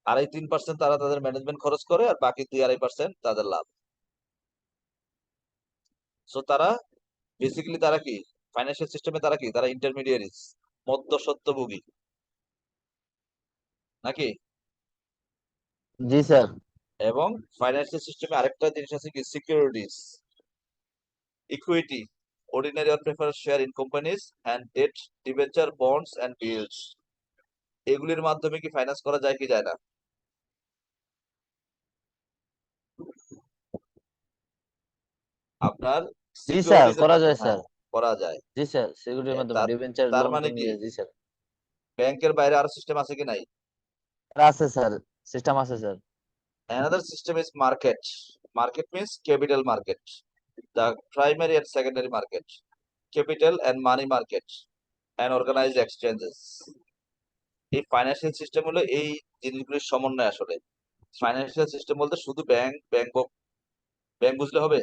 2.5-3% তারা তাদের ম্যানেজমেন্ট খরচ করে, আর বাকি 2.5% তাদের লাভ। সো তারা বেসিক্যালি তারা কি, ফাইন্যান্সিয়াল সিস্টেমে তারা কি, তারা ইন্টারমিডিয়ারিজ, মধ্যস্বত্বভোগী নাকি? জি স্যার। এবং ফাইন্যান্সিয়াল সিস্টেমে আরেকটা জিনিস আছে কি, securities, equity, ordinary or preferred share in companies, and debt, debenture, bonds and bills। এগুলির মাধ্যমে কি ফাইন্যান্স করা যায় কি যায় না? আপনার জি স্যার, সিকিউরিটিজ এর করা যায় মাধ্যমে, স্যার। হ্যাঁ, করা যায়। জি স্যার, সিকিউরিটির মাধ্যমে তার ডিবেঞ্চার তার লোন মানে টোন কি, নিয়ে। জি স্যার। ব্যাংকের বাইরে আরো সিস্টেম আছে কি নাই? আছে স্যার, সিস্টেম আছে sir. Another system is market. Market means capital market, the primary and secondary market, capital and money market, and organized exchanges। এই ফাইন্যান্সিয়াল সিস্টেম হলো এই জিনিসগুলির সমন্বয় আসলে। ফাইন্যান্সিয়াল সিস্টেম বলতে শুধু ব্যাংক, ব্যাংক বুঝলে হবে?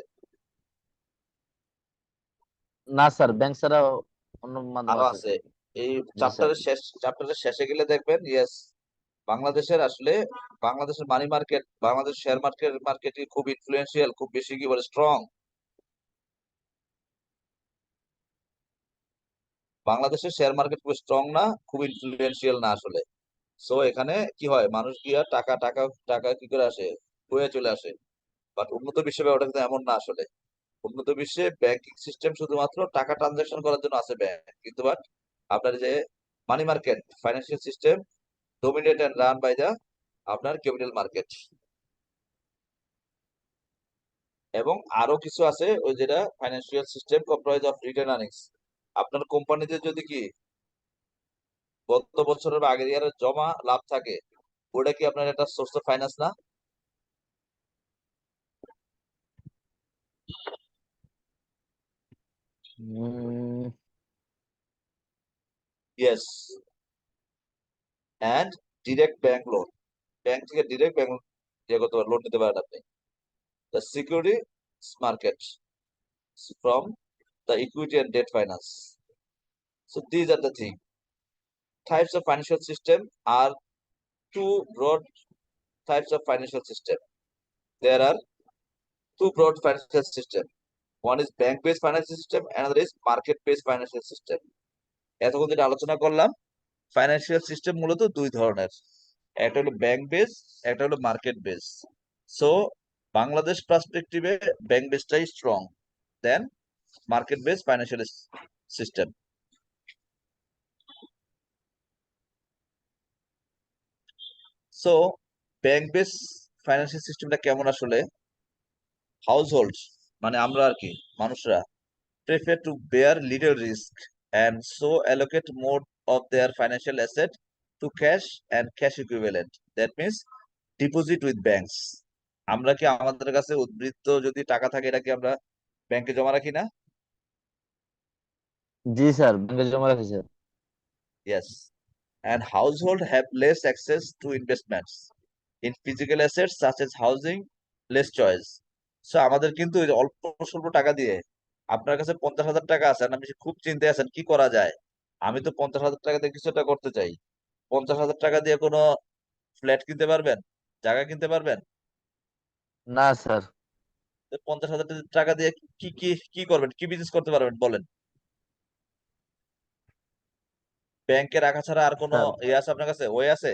না স্যার, ব্যাংক ছাড়া অন্য মাধ্যম আরো আছে আছে। স্যার। এই জি স্যার। চ্যাপ্টারের শেষে গেলে দেখবেন, ইয়েস, বাংলাদেশের আসলে বাংলাদেশের money market, Bangladesh share market খুব ইনফ্লুয়েন্সিয়াল, খুব বেশি কি বলে স্ট্রং। বাংলাদেশের শেয়ার মার্কেট খুব স্ট্রং না, খুব ইনফ্লুয়েন্সিয়াল না আসলে। সো এখানে কি হয়, মানুষ গিয়া টাকা টাকা টাকা কি করে আসে, বয়ে চলে আসে। বাট উন্নত বিশ্বে ওটা কিন্তু এমন না আসলে। উন্নত বিশ্বে ব্যাংকিং সিস্টেম শুধুমাত্র টাকা ট্রানজাকশন করার জন্য আছে ব্যাংক, কিন্তু বাট আপনার যে money market financial system dominate and run by the আপনার ক্যাপিটাল মার্কেট। এবং আরো কিছু আছে ওই যেটা financial system comprise of retained earnings. আপনার কোম্পানিতে যদি কি গত বছরের বা আগের ইয়ারের জমা লাভ থাকে, ওটা কি আপনার একটা সোর্স অফ ফাইন্যান্স না? Yes. And direct bank loan, bank থেকে ডিরেক্ট ব্যাংক লোন নিতে পারেন আপনি। The security market from the equity and debt finance. So these are the things. Types of financial system are two broad types of financial system. There are two broad financial system. One is bank-based financial system, another is market-based financial system. এতক্ষণ যেটা আলোচনা করলাম, financial system মূলত দুই ধরনের, একটা হলো bank base, একটা হলো মার্কেট বেস। সো বাংলাদেশ পার্সপেক্টিভে ব্যাংক বেসটাই strong than market base financial system. So bank base financial সিস্টেমটা কেমন আসলে? হাউসহোল্ড মানে আমরা আর কি মানুষরা prefer to bear little risk and so allocate more of their financial asset to cash and cash equivalent. That means deposit with banks. আমরা কি আমাদের কাছে উদ্বৃত্ত যদি টাকা থাকে এটা কি আমরা ব্যাংকে জমা রাখি না? জি স্যার, ব্যাংকে জমা রাখি sir. Yes. And household have less access to investments in physical assets such as housing, less choice. So আমাদের কিন্তু এই যে অল্প স্বল্প টাকা দিয়ে, আপনার কাছে 50,000 টাকা আছে আর আপনি খুব চিন্তায় আছেন কি করা যায়, আমি তো 50,000 টাকা দিয়ে কিছু একটা করতে চাই। 50,000 টাকা দিয়ে কোনো ফ্ল্যাট কিনতে পারবেন, জায়গা কিনতে পারবেন? না স্যার। 50,000 টাকা দিয়ে কি কি কি করবেন, কি বিজনেস করতে পারবেন বলেন? ব্যাংকে রাখা ছাড়া আর কোনো স্যার ইয়ে আছে আপনার কাছে, ওয়ে আছে?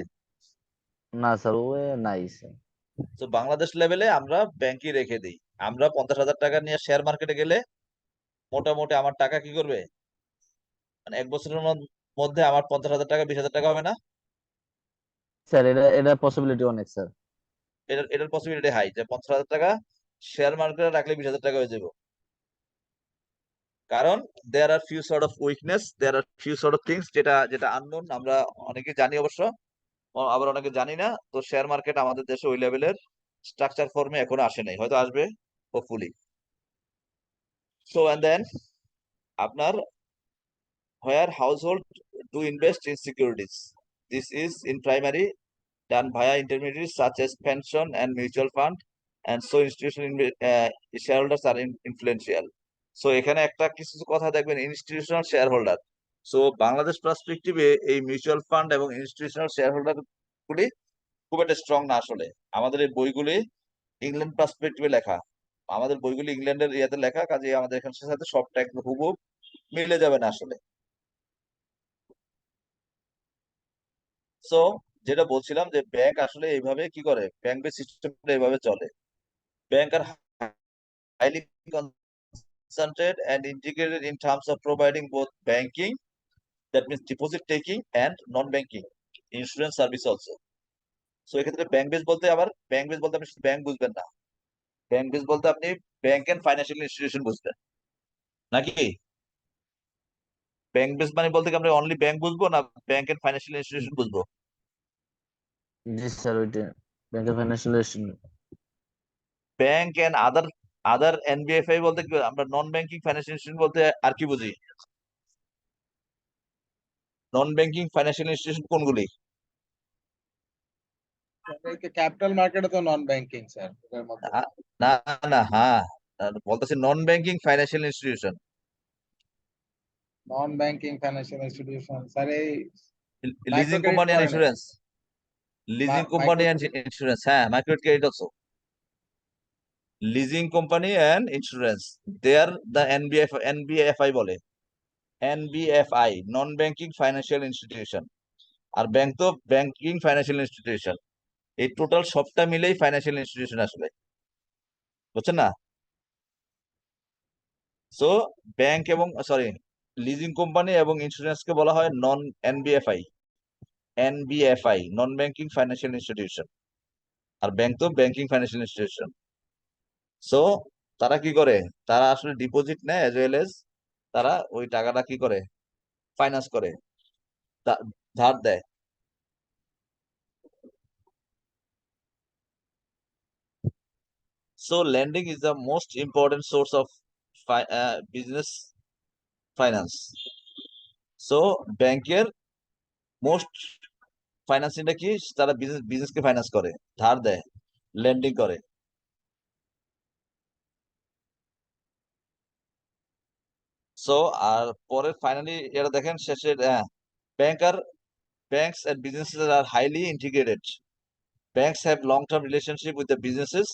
না স্যার, ওয়ে নাই স্যার। তো বাংলাদেশ লেভেলে আমরা ব্যাংকে রেখে দিই। আমরা 50,000 টাকা নিয়ে শেয়ার মার্কেটে গেলে মোটামুটি আমার টাকা কি করবে, মানে 1 বছরের মধ্যে আমার 50,000 টাকা 20,000 টাকা হবে না? স্যার এটা এটা পসিবিলিটি অনেক স্যার। এটার পসিবিলিটি হাই যে 50,000 টাকা শেয়ার মার্কেটে রাখলে 20,000 টাকা হয়ে যাবে। কারণ there are few sort of weakness, there are few sort of things যেটা যেটা আননোন, আমরা অনেকে জানি অবশ্য, আবার অনেকে জানি না। তো শেয়ার মার্কেট আমাদের দেশে ওই লেভেলের স্ট্রাকচার ফর্মে এখনো আসে নাই, হয়তো আসবে হোপফুলি। সো এন্ড দেন আপনার where household do invest in securities. This is in primary done via intermediaries such as pension and mutual fund, and so institutional shareholders are influential. So এখানে একটা কিছু কথা দেখবেন, institutional shareholder. So Bangladesh পার্সপেক্টিভে এই mutual fund এবং institutional shareholder গুলি খুব একটা স্ট্রং না আসলে। আমাদের এই বইগুলি ইংল্যান্ড পার্সপেক্টিভে লেখা, আমাদের বইগুলি ইংল্যান্ডের ইয়াতে লেখা, কাজে আমাদের এখানের সাথে সবটা একদম হুবহু মিলে যাবে না আসলে। সো যেটা বলছিলাম যে ব্যাংক আসলে এইভাবে কি করে, ব্যাংক বেস সিস্টেমটা এইভাবে চলে। Bank are highly concentrated and integrated in terms of providing both banking, that means deposit taking, and non-banking insurance service also. So এক্ষেত্রে ব্যাংক বেস বলতে আপনি শুধু ব্যাংক বুঝবেন না, ব্যাংক বেস বলতে আপনি ব্যাংক এন্ড ফাইন্যান্সিয়াল ইনস্টিটিউশন বুঝবেন নাকি? ব্যাংক বেস মানে বলতে কি আমরা অনলি ব্যাংক বুঝবো না ব্যাংক এন্ড ফাইন্যান্সিয়াল ইনস্টিটিউশন বুঝবো? জি স্যার, ওইটা ব্যাংকের financial institution. Bank and other other NBFI বলতে কি আমরা নন ব্যাংকিং ফাইন্যান্সিয়াল ইনস্টিটিউশন বলতে আর কি বুঝি? নন ব্যাংকিং ফাইন্যান্সিয়াল ইনস্টিটিউশন কোনগুলি? ক্যাপিটাল মার্কেটে তো নন ব্যাংকিং স্যার এর মধ্যে। না না, হ্যাঁ বলতেছি non banking financial institution. Non banking financial institution sir এই leasing micro company credit and পড়ে নাই। Insurance, leasing company micro and insurance, হ্যাঁ micro credit also. Leasing company and insurance they are the NBFI বলে, NBFI non banking financial institution. আর bank তো banking financial institution. এই total সবটা মিলেই financial institution আসলে, বুঝছেন না? সো ব্যাংক এবং সরি লিজিং কোম্পানি এবং ইন্স্যুরেন্সকে বলা হয় নন NBFI, non banking financial institution. আর ব্যাংক তো ব্যাংকিং ফাইন্যান্সিয়াল ইনস্টিটিউশন। সো তারা কি করে, তারা আসলে ডিপোজিট নেয় এজ ওয়েল এজ তারা ওই টাকাটা কি করে, ফাইন্যান্স করে, ধার দেয়। So lending is the most important source of business finance. So ব্যাংকের মোস্ট ফাইন্যান্সিংটা কি, তারা বিজনেসকে ফাইন্যান্স করে, ধার দেয়, লেন্ডিং করে। সো আর পরে ফাইনালি এটা দেখেন শেষে ব্যাংকার banks and businesses are highly integrated. Banks have long-term relationship with the businesses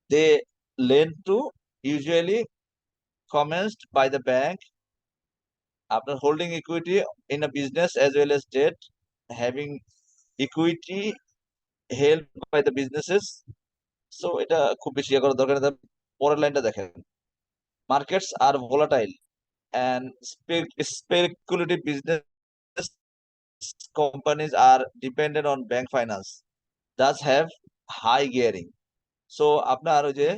they lend to, usually commenced by the bank after holding equity in a business as well as debt, having equity held by the businesses. So এটা খুব বেশি ইয়ে করার দরকার নেই। পরের লাইনটা দেখেন, markets are volatile and speculative business companies are dependent on bank finance, thus have high gearing. So আপনার ওই যে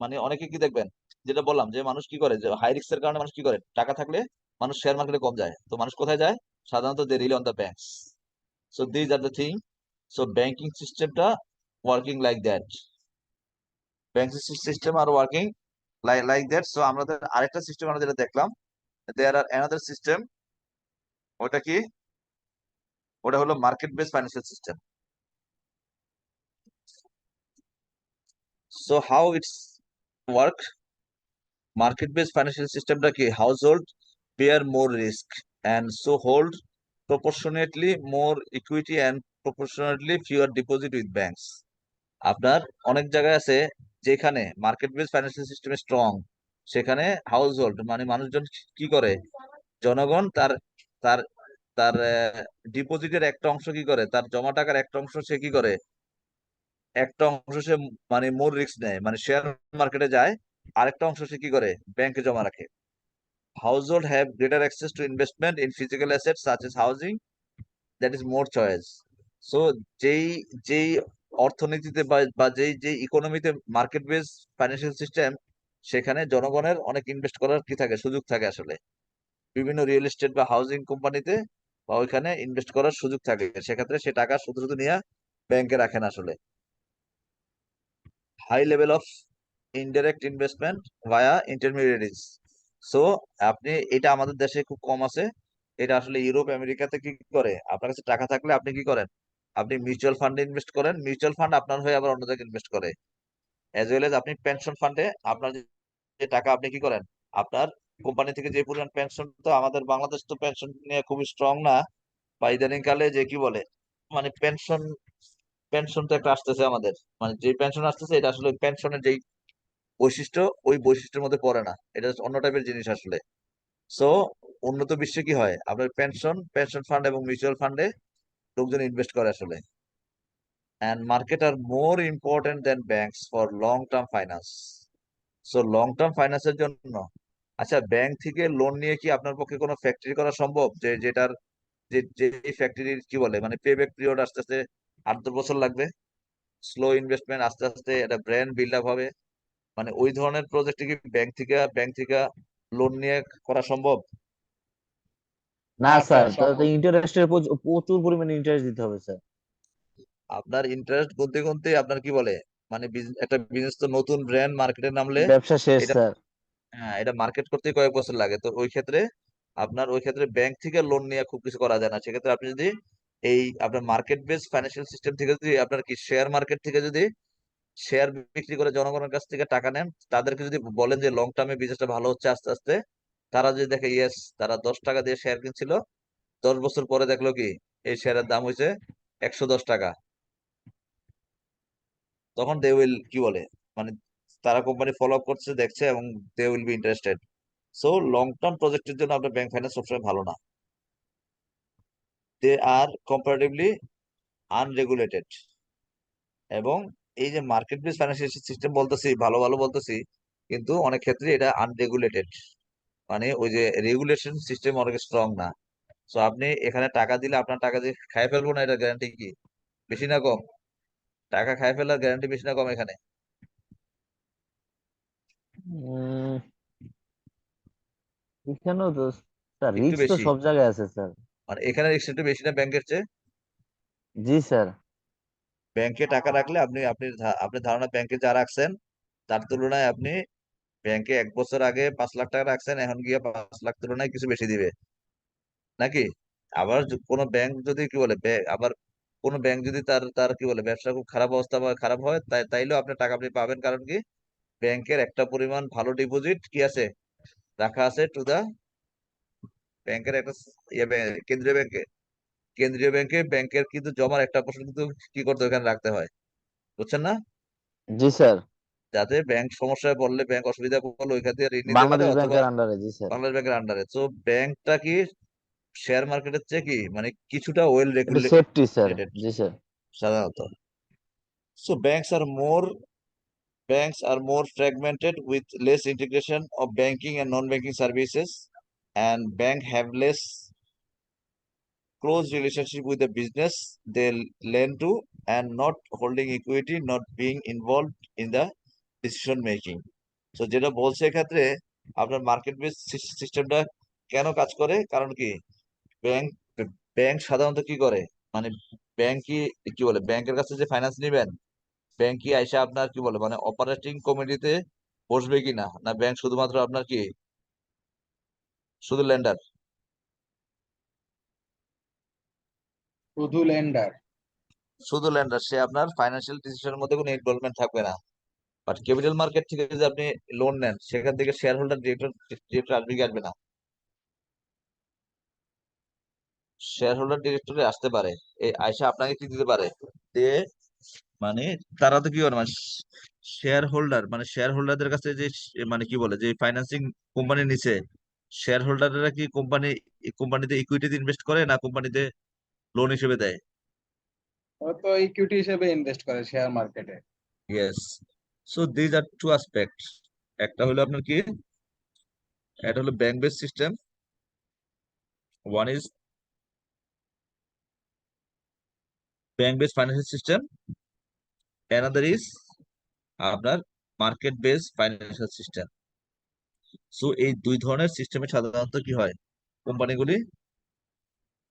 মানে অনেকে কি দেখবেন, যেটা বললাম যে মানুষ কি করে, যে হাই রিস্কের কারণে মানুষ কি করে, টাকা থাকলে মানুষ শেয়ার মার্কেটে কম যায়, তো মানুষ কোথায় যায়, সাধারণত they rely on the banks. So these are the thing. So banking সিস্টেমটা working like that, banking system are working like that. So আমাদের আরেকটা সিস্টেম আমরা যেটা দেখলাম, দেয়ার আর অ্যানাদার সিস্টেম, ওটা কি, ওটা হলো market base financial system. So how it's work, market based financial system টা কি, household bear more risk and so hold proportionately more equity and proportionately fewer deposit with banks. আপনার অনেক জায়গায় আছে যেখানে market base financial system strong, সেখানে house hold মানে মানুষজন কি করে, জনগণ তার তার তার ডিপোজিটের একটা অংশ কি করে, তার জমা টাকার একটা অংশ সে কি করে, একটা অংশ সে মানে মোর রিস্ক নেয়, মানে শেয়ার মার্কেটে যায়, আরেকটা অংশ সে কি করে, ব্যাংকে জমা রাখে। Household have greater access to investment in physical assets such as housing, that is more choice. So যেই যেই অর্থনীতিতে বা যেই যেই ইকোনমিতে মার্কেট বেস ফাইন্যান্সিয়াল সিস্টেম, সেখানে জনগণের অনেক ইনভেস্ট করার কি থাকে, সুযোগ থাকে আসলে, বিভিন্ন রিয়েল এস্টেট বা হাউজিং কোম্পানিতে বা ওইখানে ইনভেস্ট করার সুযোগ থাকে, সেক্ষেত্রে সে টাকা শুধু শুধু নিয়ে ব্যাংকে রাখেন আসলে। High level of indirect investment via intermediaries. So আপনি এটা আমাদের দেশে খুব কম আছে, এটা আসলে ইউরোপ আমেরিকাতে কি করে, আপনার কাছে টাকা থাকলে আপনি কি করেন, আপনি মিউচুয়াল ফান্ডে ইনভেস্ট করেন, মিউচুয়াল ফান্ড আপনার হয়ে আবার অন্য জায়গায় ইনভেস্ট করে, এজ ওয়েল এজ আপনি পেনশন ফান্ডে আপনার যে টাকা আপনি কি করেন, আপনার কোম্পানি থেকে যে পরিমাণ পেনশন, তো আমাদের বাংলাদেশ তো পেনশন নিয়ে খুবই স্ট্রং না, বা ইদানিং কালে যে কি বলে মানে পেনশন, পেনশন তো একটা আসতেছে আমাদের, মানে যে পেনশন আসতেছে এটা আসলে পেনশনের যেই বৈশিষ্ট্য, ওই বৈশিষ্ট্যের মধ্যে পড়ে না, এটা অন্য টাইপের জিনিস আসলে। সো উন্নত বিশ্বে কি হয়, আপনার পেনশন ফান্ড এবং মিউচুয়াল ফান্ডে লোকজন ইনভেস্ট করে আসলে। and market are more important than banks for long term finance. So long term ফাইন্যান্সের জন্য, আচ্ছা ব্যাংক থেকে লোন নিয়ে কি আপনার পক্ষে কোনো ফ্যাক্টরি করা সম্ভব, যে যেটার যে ফ্যাক্টরির কি বলে মানে পে ব্যাক পিরিয়ড আস্তে আস্তে 8-10 বছর লাগবে, স্লো ইনভেস্টমেন্ট, আস্তে আস্তে এটা ব্র্যান্ড বিল্ড আপ হবে, মানে ওই ধরনের প্রজেক্ট কি ব্যাংক থেকে লোন নিয়ে করা সম্ভব? না না স্যার, স্যার তাহলে তো সম্ভব না। ইন্টারেস্টের প্রচুর পরিমাণে ইন্টারেস্ট দিতে হবে স্যার। আপনার ইন্টারেস্ট গুনতে গুনতে আপনার কি বলে মানে একটা বিজনেস তো নতুন ব্র্যান্ড মার্কেটে নামলে ব্যবসা শেষ এটা, স্যার। হ্যাঁ এটা মার্কেট করতে কয়েক বছর লাগে, তো ওই ক্ষেত্রে ব্যাংক থেকে লোন নিয়ে খুব কিছু করা যায় না। সেক্ষেত্রে আপনি যদি এই আপনার মার্কেট বেস ফাইন্যান্সিয়াল সিস্টেম থেকে যদি আপনার কি শেয়ার মার্কেট থেকে যদি শেয়ার বিক্রি করে জনগণের কাছ থেকে টাকা নেন, তাদেরকে যদি বলেন যে লং টার্মে বিজনেসটা ভালো হচ্ছে আস্তে আস্তে, তারা যদি দেখে ইয়েস, তারা 10 টাকা দিয়ে শেয়ার কিনছিল, 10 বছর পরে দেখলো কি এই শেয়ারের দাম হয়েছে 110 টাকা, তখন দে উইল কি বলে মানে তারা কোম্পানি ফলো আপ করছে দেখছে এবং they will be interested. So long term প্রজেক্টের জন্য আপনার ব্যাংক ফাইন্যান্স সবসময় ভালো না, দে আর কম্পারেটিভলি আনরেগুলেটেড। এবং এই যে মার্কেট বেস ফাইন্যান্সিয়াল সিস্টেম বলতেছি, ভালো ভালো বলতেছি, কিন্তু অনেক ক্ষেত্রে এটা আনরেগুলেটেড, মানে ওই যে রেগুলেশন সিস্টেম অনেক স্ট্রং না। সো আপনি এখানে টাকা দিলে আপনার টাকা দিয়ে খাই ফেলবো না, এটা গ্যারান্টি কি বেশি না কম? টাকা খাই ফেলার গ্যারান্টি বেশি না কম এখানে? উম, এখানেও তো স্যার একটু রিস্ক তো বেশি, সব জায়গায় আছে স্যার। মানে এখানে রিস্ক একটু বেশি না ব্যাংকের চেয়ে? জি স্যার। ব্যাংকে টাকা রাখলে আপনি আপনি আপনি ধারণা ব্যাংকে যা রাখছেন তার তুলনায় আপনি ব্যাংকে 1 বছর আগে 5 লাখ টাকা রাখছেন, এখন গিয়ে 5 লাখ তুলনায় কিছু বেশি দিবে নাকি? আবার কোনো ব্যাংক যদি কি বলে আবার কোনো ব্যাংক যদি তার তার কি বলে ব্যবসা খুব খারাপ অবস্থা বা খারাপ হয়, তাইলেও আপনার টাকা আপনি পাবেন, কারণ কি ব্যাংকের একটা পরিমাণ ভালো ডিপোজিট কি আছে, রাখা আছে টু দা ব্যাংকের একটা কেন্দ্রীয় ব্যাংকে। কেন্দ্রীয় ব্যাংকে ব্যাংকের কিন্তু জমার একটা পোর্শন কিন্তু কি করতে হয়, ওখানে রাখতে হয়, বুঝছেন না? জি স্যার। যাতে ব্যাংক সমস্যায় পড়লে, ব্যাংক অসুবিধা পড়লে ওইখান থেকে ঋণ নিতে পারে, বাংলাদেশ অথবা ব্যাংকের আন্ডারে, জি স্যার। বাংলাদেশ ব্যাংকের আন্ডারে। তো ব্যাংকটা কি শেয়ার মার্কেটের চেয়ে কি মানে কিছুটা ওয়েল একটু সেফটি স্যার। রেগুলেটেড জি স্যার। সাধারণত। So banks are more fragmented with less integration of banking and non-banking services, and bank have less close relationship with the business they lend to, and not holding equity, not being involved in the decision making. So যেটা বলছে এক্ষেত্রে আপনার market base সিস্টেমটা কেন কাজ করে, কারণ কি ব্যাংক ব্যাংক সাধারণত কি করে, মানে ব্যাংক কি কি বলে ব্যাংকের কাছে যে ফাইন্যান্স নিবেন, ব্যাংক কি আইসা আপনার কি বলে মানে অপারেটিং কমিটিতে বসবে কি না, না ব্যাংক শুধুমাত্র আপনার কি শুধু লেন্ডার? শুধু লেন্ডার। শুধু লেন্ডার, সে আপনার ফাইন্যান্সিয়াল ডিসিশনের মধ্যে কোনো ইনভলভমেন্ট থাকবে না। বাট ক্যাপিটাল মার্কেট থেকে যদি আপনি লোন নেন, সেখান থেকে শেয়ার হোল্ডার ডিরেক্টর ডিরেক্টর আসবে কি আসবে না? শেয়ার হোল্ডার ডিরেক্টরে আসতে পারে, এই আইসা আপনাকে কি দিতে পারে, দিয়ে মানে তারা তো কি করে মানে শেয়ার হোল্ডার, মানে শেয়ার হোল্ডারদের কাছে যে মানে কি বলে যে ফাইন্যান্সিং কোম্পানি নিচে শেয়ার হোল্ডাররা কি কোম্পানিতে ইকুইটিতে ইনভেস্ট করে না কোম্পানিতে লোন হিসেবে দেয়? ও তো ইকুইটি হিসেবে ইনভেস্ট করে শেয়ার মার্কেটে। Yes. So these are two aspect. একটা হলো আপনার কি, এটা হলো bank base system, one is bank base financial system, another is আপনার market base financial system. So এই দুই ধরনের সিস্টেমে সাধারণত কি হয়, কোম্পানিগুলি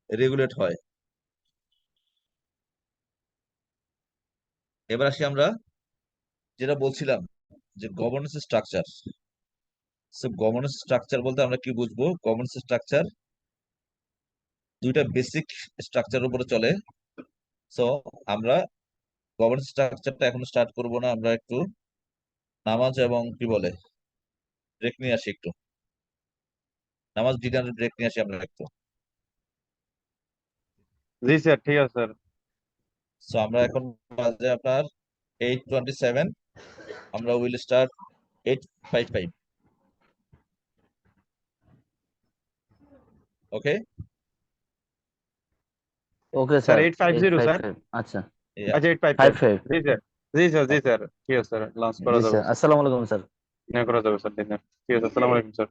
রেগুলেট হয়। এবার আসি আমরা যেটা বলছিলাম যে governance structure. So governance structure বলতে আমরা কি বুঝবো? গভর্নেন্স স্ট্রাকচার দুইটা বেসিক স্ট্রাকচার উপরে চলে। সো আমরা গভর্নেন্স স্ট্রাকচারটা এখন স্টার্ট করব না, আমরা একটু নামাজ এবং কি বলে ব্রেক নিয়ে আসি একটু, নামাজ ডিনারের ব্রেক নিয়ে আসি আমরা একটু। জি স্যার, ঠিক আছে স্যার। সো আমরা এখন বাজে আপনার 8:27, আমরা will start 8:55। Okay? Okay sir sir. 850 sir. 855। আচ্ছা। আচ্ছা 855 স্যার। 55। জি স্যার। জি স্যার, জি স্যার, ঠিক আছে স্যার, লঞ্চ করা জি যাবে স্যার, স্যার। আসসালামু আলাইকুম স্যার। করা যাবে স্যার ডিনার। ঠিক আছে, আসসালামু আলাইকুম স্যার।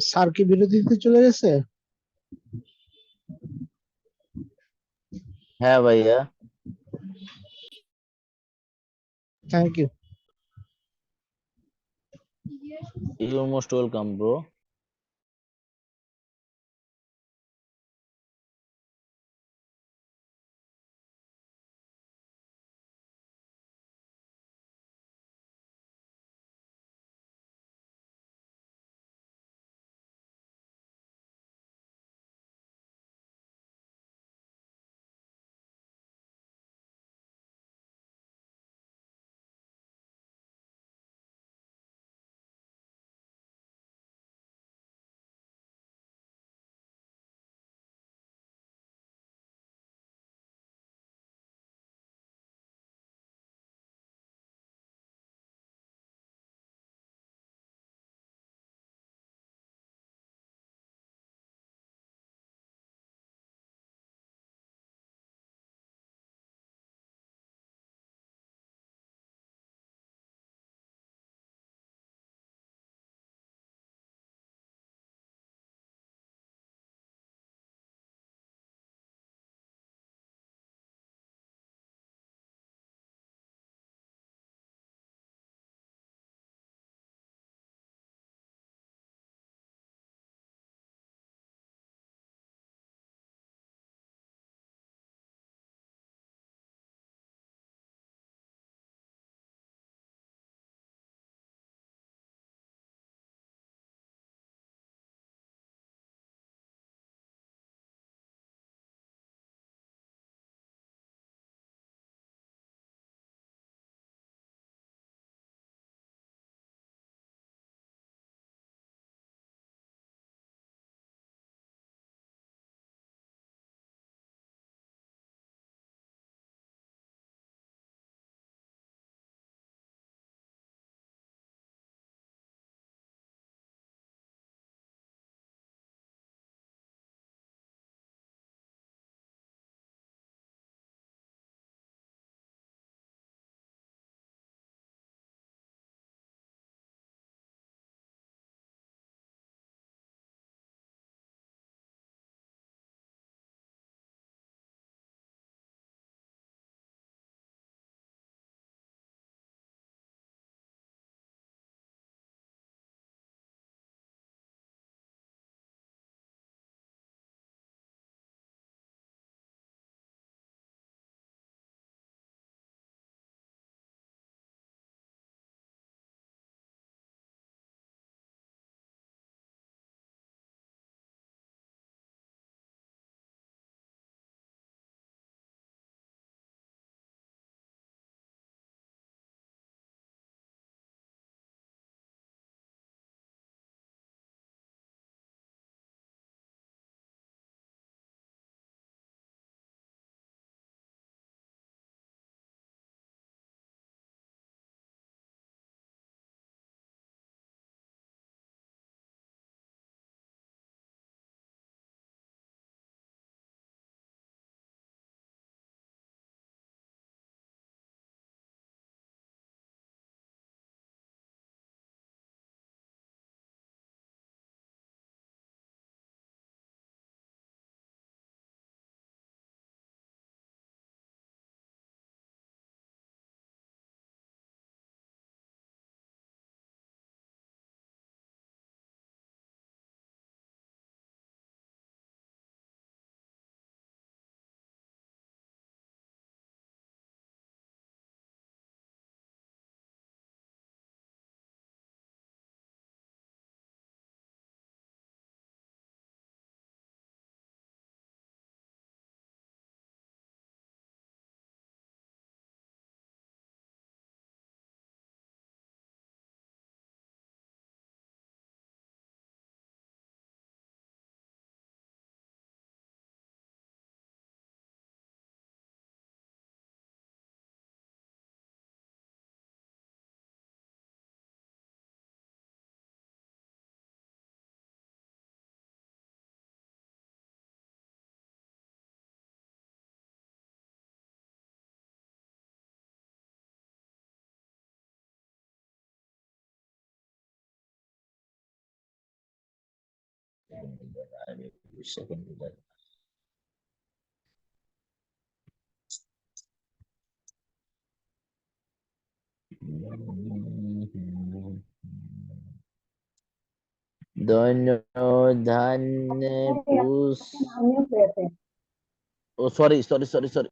স্যার কি বিরতিতে চলে গেছে? হ্যাঁ ভাইয়া, thank you. You most welcome bro. ধন্য ধান্যে পুষ আমিও পেয়েছে ও সরি সরি সরি সরি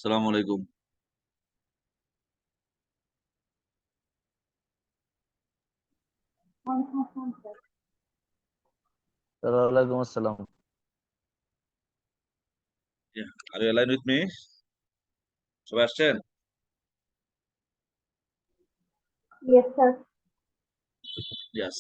আসসালামু আলাইকুম। ওয়ালাইকুম আসসালাম। Are you align with me? সবাই আসছেন? Yes, sir. Yes.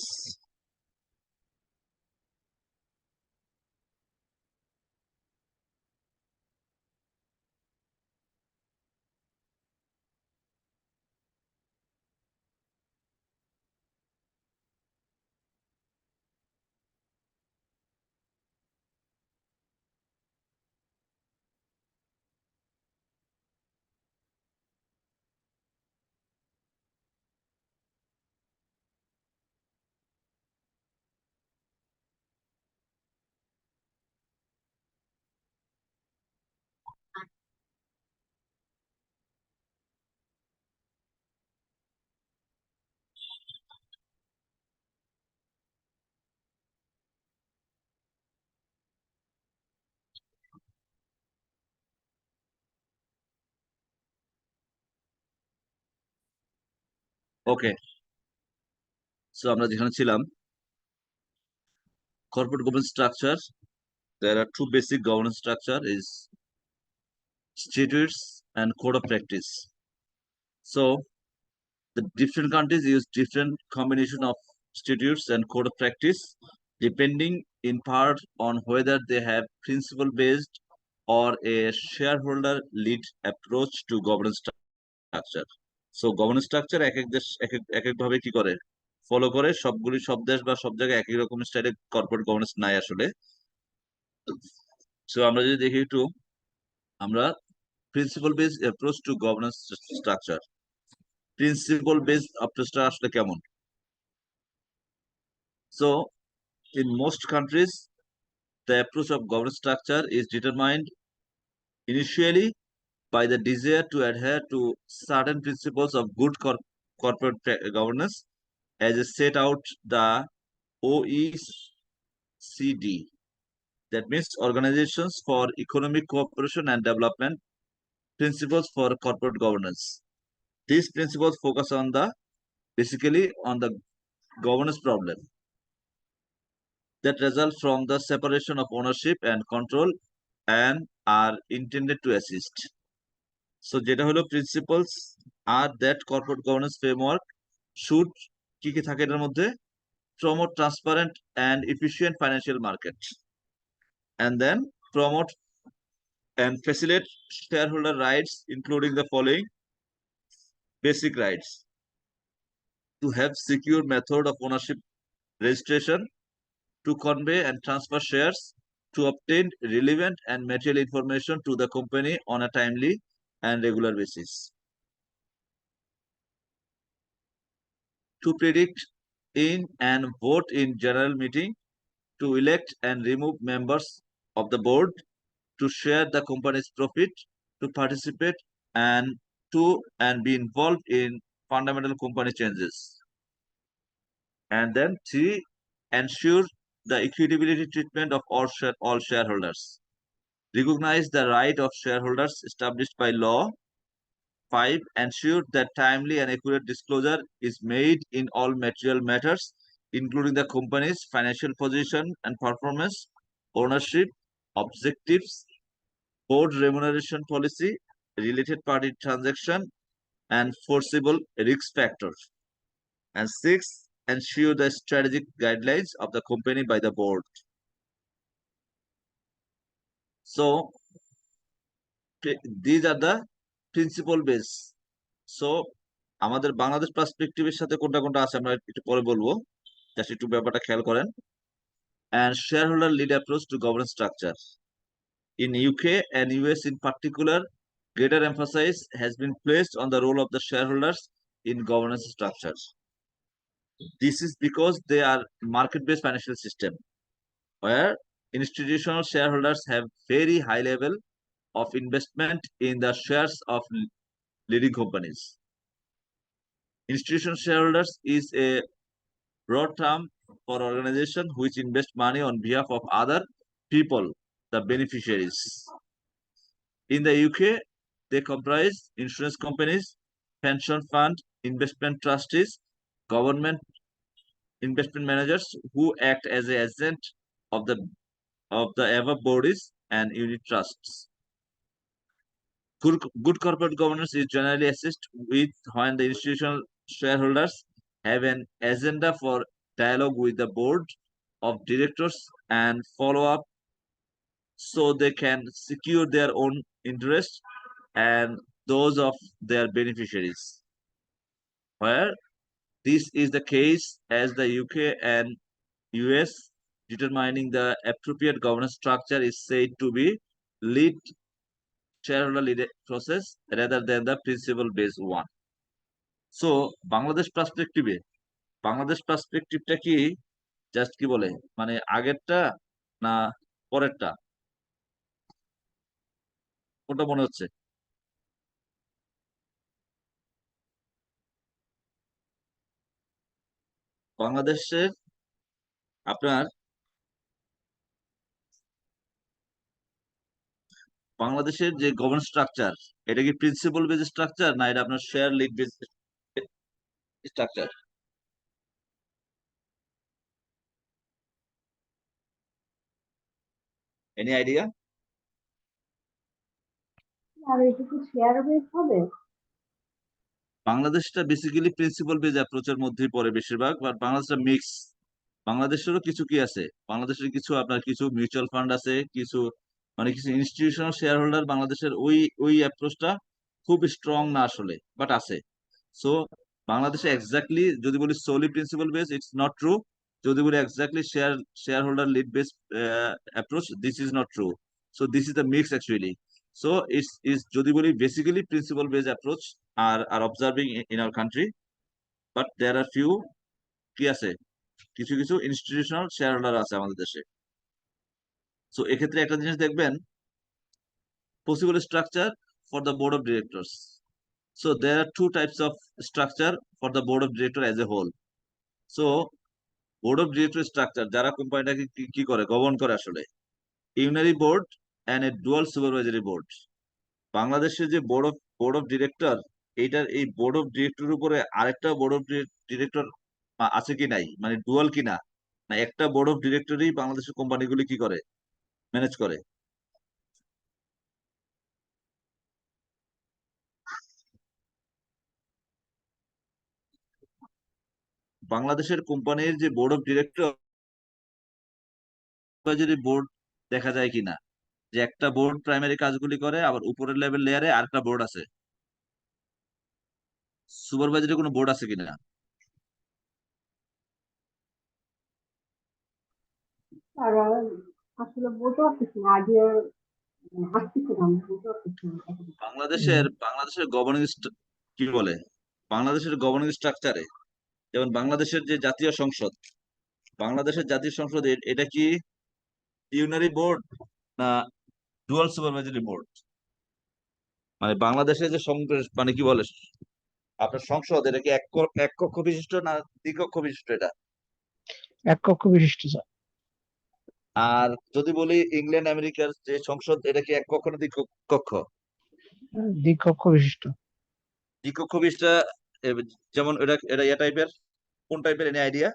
Okay, so আমরা যেখানে ছিলাম, corporate governance structure, there are two basic governance structure is statutes and code of practice. So the different countries use different combination of statutes and code of practice depending in part on whether they have principle based or a shareholder lead approach to governance structure. So governance structure এক এক দেশ এক এক ভাবে কি করে follow করে, সব দেশ বা সব জায়গায় একই রকম স্টাইলে কর্পোরেট গভর্নেন্স নাই আসলে। সো আমরা যদি দেখি একটু, আমরা principle base approach to governance structure, principle base অ্যাপ্রোচটা আসলে কেমন? So in most countries the approach of governance structure is determined initially by the desire to adhere to certain principles of good corporate governance as set out the OECD, that means Organizations for Economic Cooperation and Development principles for corporate governance. These principles focus on basically on the governance problem that result from the separation of ownership and control and are intended to assist. So যেটা হলো principles are that corporate governance framework should কি কি থাকে এটার মধ্যে, promote transparent and efficient financial market, and then promote and facilitate shareholder rights, including the following basic rights: to have secure method of ownership registration, to convey and transfer shares, to obtain relevant and material information to the company on a timely and regular basis, to predict in and vote in general meeting, to elect and remove members of the board, to share the company's profit, to participate and be involved in fundamental company changes. And then three, ensure the equitability treatment of all shareholders. Recognize the right of shareholders established by law. 5, ensure that timely and accurate disclosure is made in all material matters, including the company's financial position and performance, ownership, objectives, board remuneration policy, related party transaction, and foreseeable risk factors. And 6, ensure the strategic guidelines of the company by the board. So these are the principle base. So আমাদের বাংলাদেশ পার্সপেক্টিভের সাথে কোনটা কোনটা আছে আমরা একটু পরে বলবো, just একটু ব্যাপারটা খেয়াল করেন। And shareholder lead approach to governance structure. In UK and US in particular, greater emphasis has been placed on the role of the shareholders in governance structures. This is because they are market-based financial system where institutional shareholders have very high level of investment in the shares of leading companies. Institutional shareholders is a broad term for organization which invest money on behalf of other people, the beneficiaries. In the UK, they comprise insurance companies, pension fund, investment trustees, government investment managers who act as an agent of the above bodies and unit trusts. Good corporate governance is generally assessed with when the institutional shareholders have an agenda for dialogue with the board of directors and follow up so they can secure their own interests and those of their beneficiaries. Where this is the case as the UK and US, determining the appropriate governance structure is said to be lead shareholder lead process rather than the principle based one. So Bangladesh পার্সপেক্টিভটা কি just কি বলে মানে আগেরটা না পরেরটা কোনটা মনে হচ্ছে? বাংলাদেশের আপনার বাংলাদেশের যে গভর্নেন্স স্ট্রাকচার এটা কি প্রিন্সিপাল বেস স্ট্রাকচার না এটা আপনার share lead base structure? Any idea? আর এটা কি শেয়ার বেস হবে? বাংলাদেশটা বেসিক্যালি প্রিন্সিপাল বেস অ্যাপ্রোচের মধ্যেই পড়ে বেশিরভাগ, বাট বাংলাদেশটা মিক্স। বাংলাদেশেরও কিছু কি আছে, বাংলাদেশের কিছু আপনার কিছু মিউচুয়াল ফান্ড আছে, কিছু মানে কিছু ইনস্টিটিউশনাল শেয়ার হোল্ডার বাংলাদেশের ওই অ্যাপ্রোচটা খুব স্ট্রং না আসলে, বাট আছে। সো বাংলাদেশে এক্স্যাক্টলি যদি বলি solely principle base, it's not true. যদি বলি exactly shareholder lead base approach, this is not true. So this is the mix actually. So it's যদি বলি basically principle base approach are observing in our country, but there are few কি আছে কিছু কিছু institutional share holder আছে আমাদের দেশে। So এক্ষেত্রে একটা জিনিস দেখবেন, possible structure for the board of directors. So there are two types of structure for the board of director as a whole. So board of director structure যারা কোম্পানিটাকে কি করে গভর্ন করে আসলে, unary board and a dual supervisory board. বাংলাদেশের যে board of director, এই board of director উপরে আরেকটা বোর্ড অফ ডিরেক্টর আছে কি নাই, মানে ডুয়াল কিনা, না একটা বোর্ড অফ ডিরেক্টরই বাংলাদেশের কোম্পানিগুলি কি করে ম্যানেজ করে? বাংলাদেশের কোম্পানির যে বোর্ড অফ ডিরেক্টর যদি বোর্ড দেখা যায় কিনা, যে একটা বোর্ড প্রাইমারি কাজগুলি করে আবার উপরের লেভেল লেয়ারে আরেকটা বোর্ড আছে, সুপারভাইজারি কোনো বোর্ড আছে কিনা? আর আসলে বলতে পারতেছি না, আগে আসতেছি না, আমি বলতে পারতেছি না। বাংলাদেশের গভর্নিং কি বলে, বাংলাদেশের গভর্নিং স্ট্রাকচারে যেমন বাংলাদেশের যে জাতীয় সংসদ, বাংলাদেশের জাতীয় সংসদ এটা কি ইউনারি বোর্ড না ডুয়াল সুপারভাইজারি বোর্ড? মানে বাংলাদেশের যে মানে কি বলে আপনার সংসদ, এটা কি এক কক্ষ বিশিষ্ট না দ্বিকক্ষ বিশিষ্ট? এটা এক কক্ষ বিশিষ্ট স্যার। আর যদি বলি ইংল্যান্ড আমেরিকার যে সংসদ, এটা কি এক কক্ষ না দ্বিকক্ষ? দ্বিকক্ষ বিশিষ্ট। দ্বিকক্ষ বিশিষ্ট। যেমন এটা এটা ইয়া টাইপের, কোন টাইপের এনে আইডিয়া?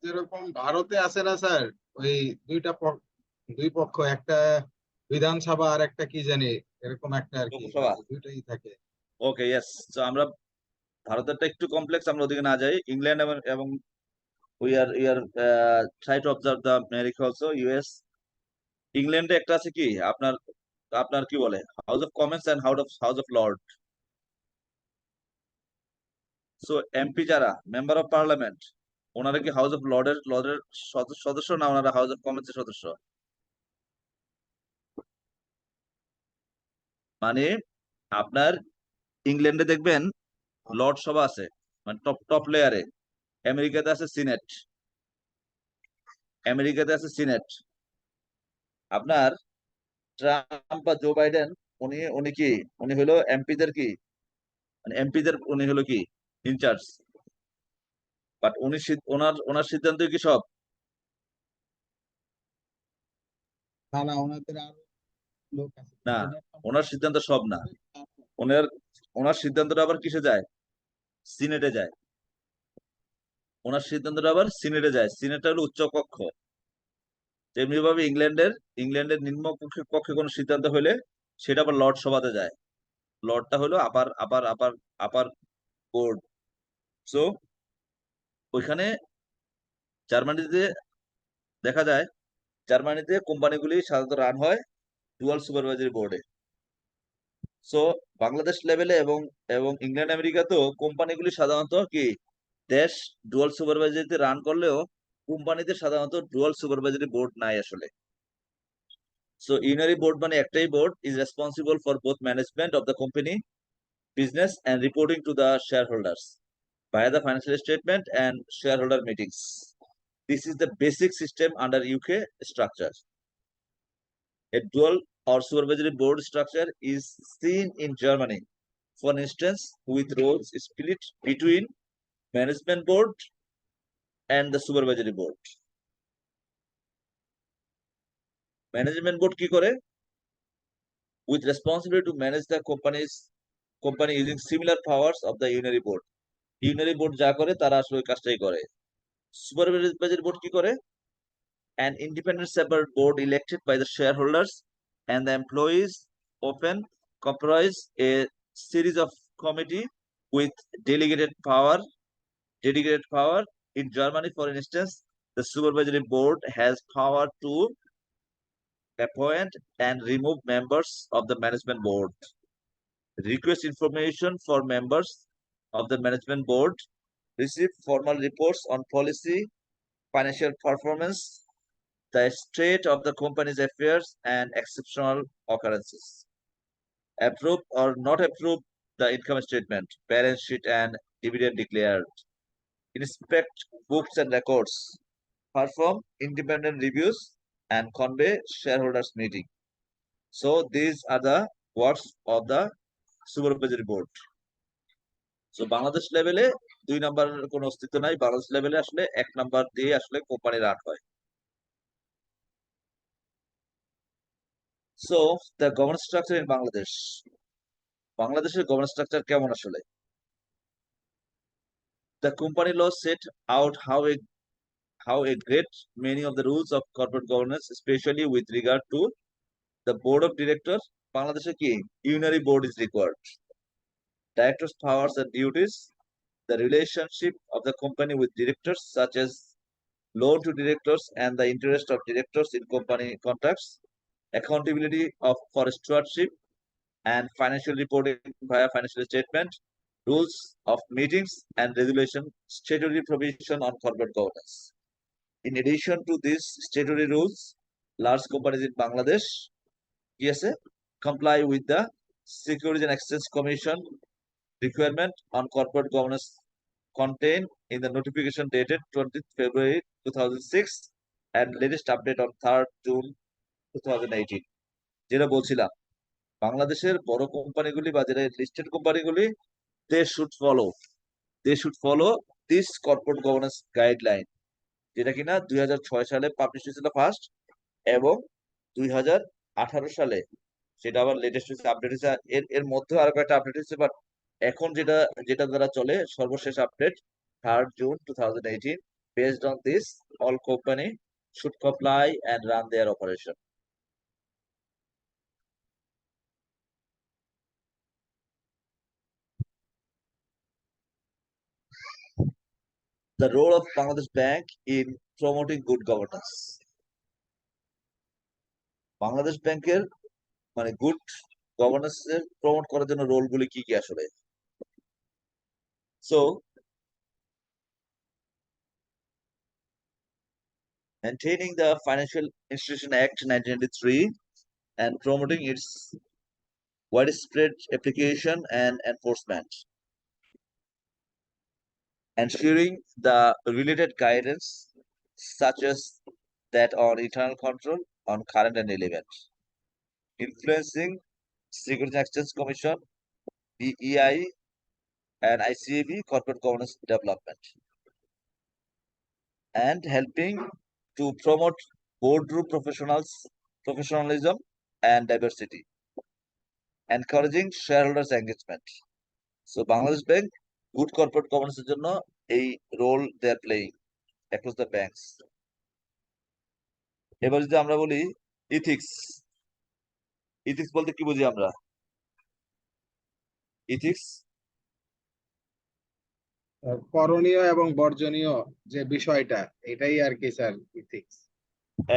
যেরকম ভারতে আছে না স্যার, ওই দুই পক্ষ, একটা বিধানসভা আর একটা কি জানি, এরকম একটা আর কি, লোকসভা। দুইটাই থাকে। ওকে, ইয়েস। তো আমরা ভারতেরটা একটু কমপ্লেক্স, আমরা ওদিকে না যাই। ইংল্যান্ড এবং we are try to observe the America also, US. ইংল্যান্ডে একটা আছে কি আপনার আপনার কি বলে house of commons and house of lord. So MP যারা মেম্বার অফ পার্লামেন্ট, ওনারা কি হাউস অফ লর্ডের সদস্য না ওনারা হাউস অফ কমন্সের সদস্য? মানে আপনার ইংল্যান্ডে দেখবেন লর্ড সভা আছে, মানে টপ টপ লেয়ারে। আমেরিকাতে আছে সিনেট, আপনার ট্রাম্প বা জো বাইডেন, উনি হলো এমপিদের কি, মানে এমপিদের উনি হলো কি ইনচার্জ, বাট ওনার সিদ্ধান্ত কি সব? না না, ওনাদের আরো লোক আছে না, প্রেসিডেন্ট ওনার সিদ্ধান্ত সব না। ওনার ওনার সিদ্ধান্তটা আবার কিসে যায়? সিনেটে যায়। ওনার সিদ্ধান্তটা আবার সিনেটে যায়। সিনেটটা হলো উচ্চ কক্ষ। তেমনি ভাবে ইংল্যান্ডের নিম্ন কক্ষে পক্ষে কোনো সিদ্ধান্ত হলে সেটা আবার লর্ড সভাতে যায়। লর্ডটা হলো আপার আপার আপার আপার কোর্ট। সো ওইখানে জার্মানিতে দেখা যায়, জার্মানিতে কোম্পানিগুলি সাধারণত রান হয় ডুয়াল সুপারভাইজারি বোর্ডে। সো বাংলাদেশ লেভেলে এবং এবং ইংল্যান্ড আমেরিকাতেও কোম্পানিগুলি সাধারণত কি দেশ ডুয়াল সুপারভাইজারিতে রান করলেও কোম্পানিতে সাধারণত ডুয়াল সুপারভাইজারি বোর্ড নাই আসলে। সো ইউনারি বোর্ড মানে একটাই board, is responsible for both management of the company business and reporting to the shareholders via the financial statement and shareholder meetings. This is the basic system under UK structure. A dual or supervisory board structure is seen in Germany, for instance, with roles split between management board and the supervisory board. Management board কি করে? With responsibility to manage the company using similar powers of the unary board. Unary board যা করে তারা আসলে ওই কাজটাই করে। Supervisory board কি করে? An independent separate board elected by the shareholders and the employees often comprise a series of committee with delegated power. In Germany, for instance, the supervisory board has power to appoint and remove members of the management board, request information for members of the management board, receive formal reports on policy, financial performance, the state of the company's affairs and exceptional occurrences. Approve or not approve the income statement, balance sheet and dividend declared. Inspect books and records. Perform independent reviews and convey shareholders meeting. So these are the works of the supervisory board. So Bangladesh লেভেলে 2 নাম্বারের কোনো অস্তিত্ব নাই। বাংলাদেশ লেভেলে আসলে 1 number দিয়ে আসলে company run হয়। So the governance structure in Bangladesh. বাংলাদেশের গভর্নেন্স স্ট্রাকচার কেমন আসলে? The company law set out how a great many of the rules of corporate governance, especially with regard to the board of directors, বাংলাদেশে কি unary board is required. Directors' powers and duties, the relationship of the company with directors, such as loan to directors and the interest of directors in company contracts, accountability for stewardship and financial reporting via financial statement, rules of meetings and regulation, statutory provision on corporate governance. In addition to these statutory rules, large companies in Bangladesh, yes, comply with the Securities and Exchange Commission requirement on corporate governance contained in the notification dated 20th February 2006 and latest update on 3rd June 2018. যেটা বলছিলাম, বাংলাদেশের বড় কোম্পানিগুলি বা যেটা listed কোম্পানিগুলি they should follow this corporate governance guideline, যেটা কিনা 2006 সালে publish হয়েছিল ফার্স্ট এবং 2018 সালে সেটা আবার লেটেস্ট হয়েছে, আপডেট হয়েছে। এর মধ্যে আরো কয়েকটা আপডেট হয়েছে, বাট এখন যেটা দ্বারা চলে সর্বশেষ update 3rd June 2018. Based on this, all company should comply and run their operation. The role of Bangladesh Bank in promoting good governance. Bangladesh ব্যাংকের মানে গুড গভর্নেন্স এর প্রমোট করার জন্য রোলগুলি কি কি আসলে? So maintaining the Financial Institution Act 1993 and promoting its widespread application and enforcement, ensuring the related guidance such as that on internal control on current and relevant, influencing Securities and Exchange Commission, BEI and ICAB corporate governance development, and helping to promote boardroom professionalism and diversity, encouraging shareholders engagement. So Bangladesh Bank good corporate governance এর জন্য এই role they are playing across the banks. এবার যদি আমরা বলি ethics, ethics বলতে কি বুঝি আমরা? ইথিক্স করণীয় এবং বর্জনীয় যে বিষয়টা, এটাই আর কি স্যার ইথিক্স।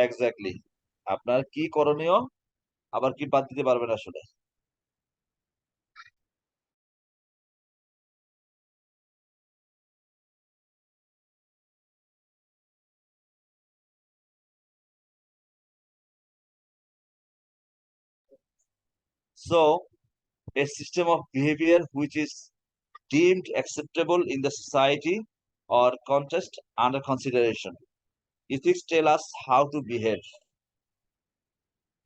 এক্স্যাক্টলি, আপনার কি করণীয় আবার কি বাদ দিতে পারবেন আসলে। So a system of behavior which is deemed acceptable in the society or context under consideration. Ethics tell us how to behave.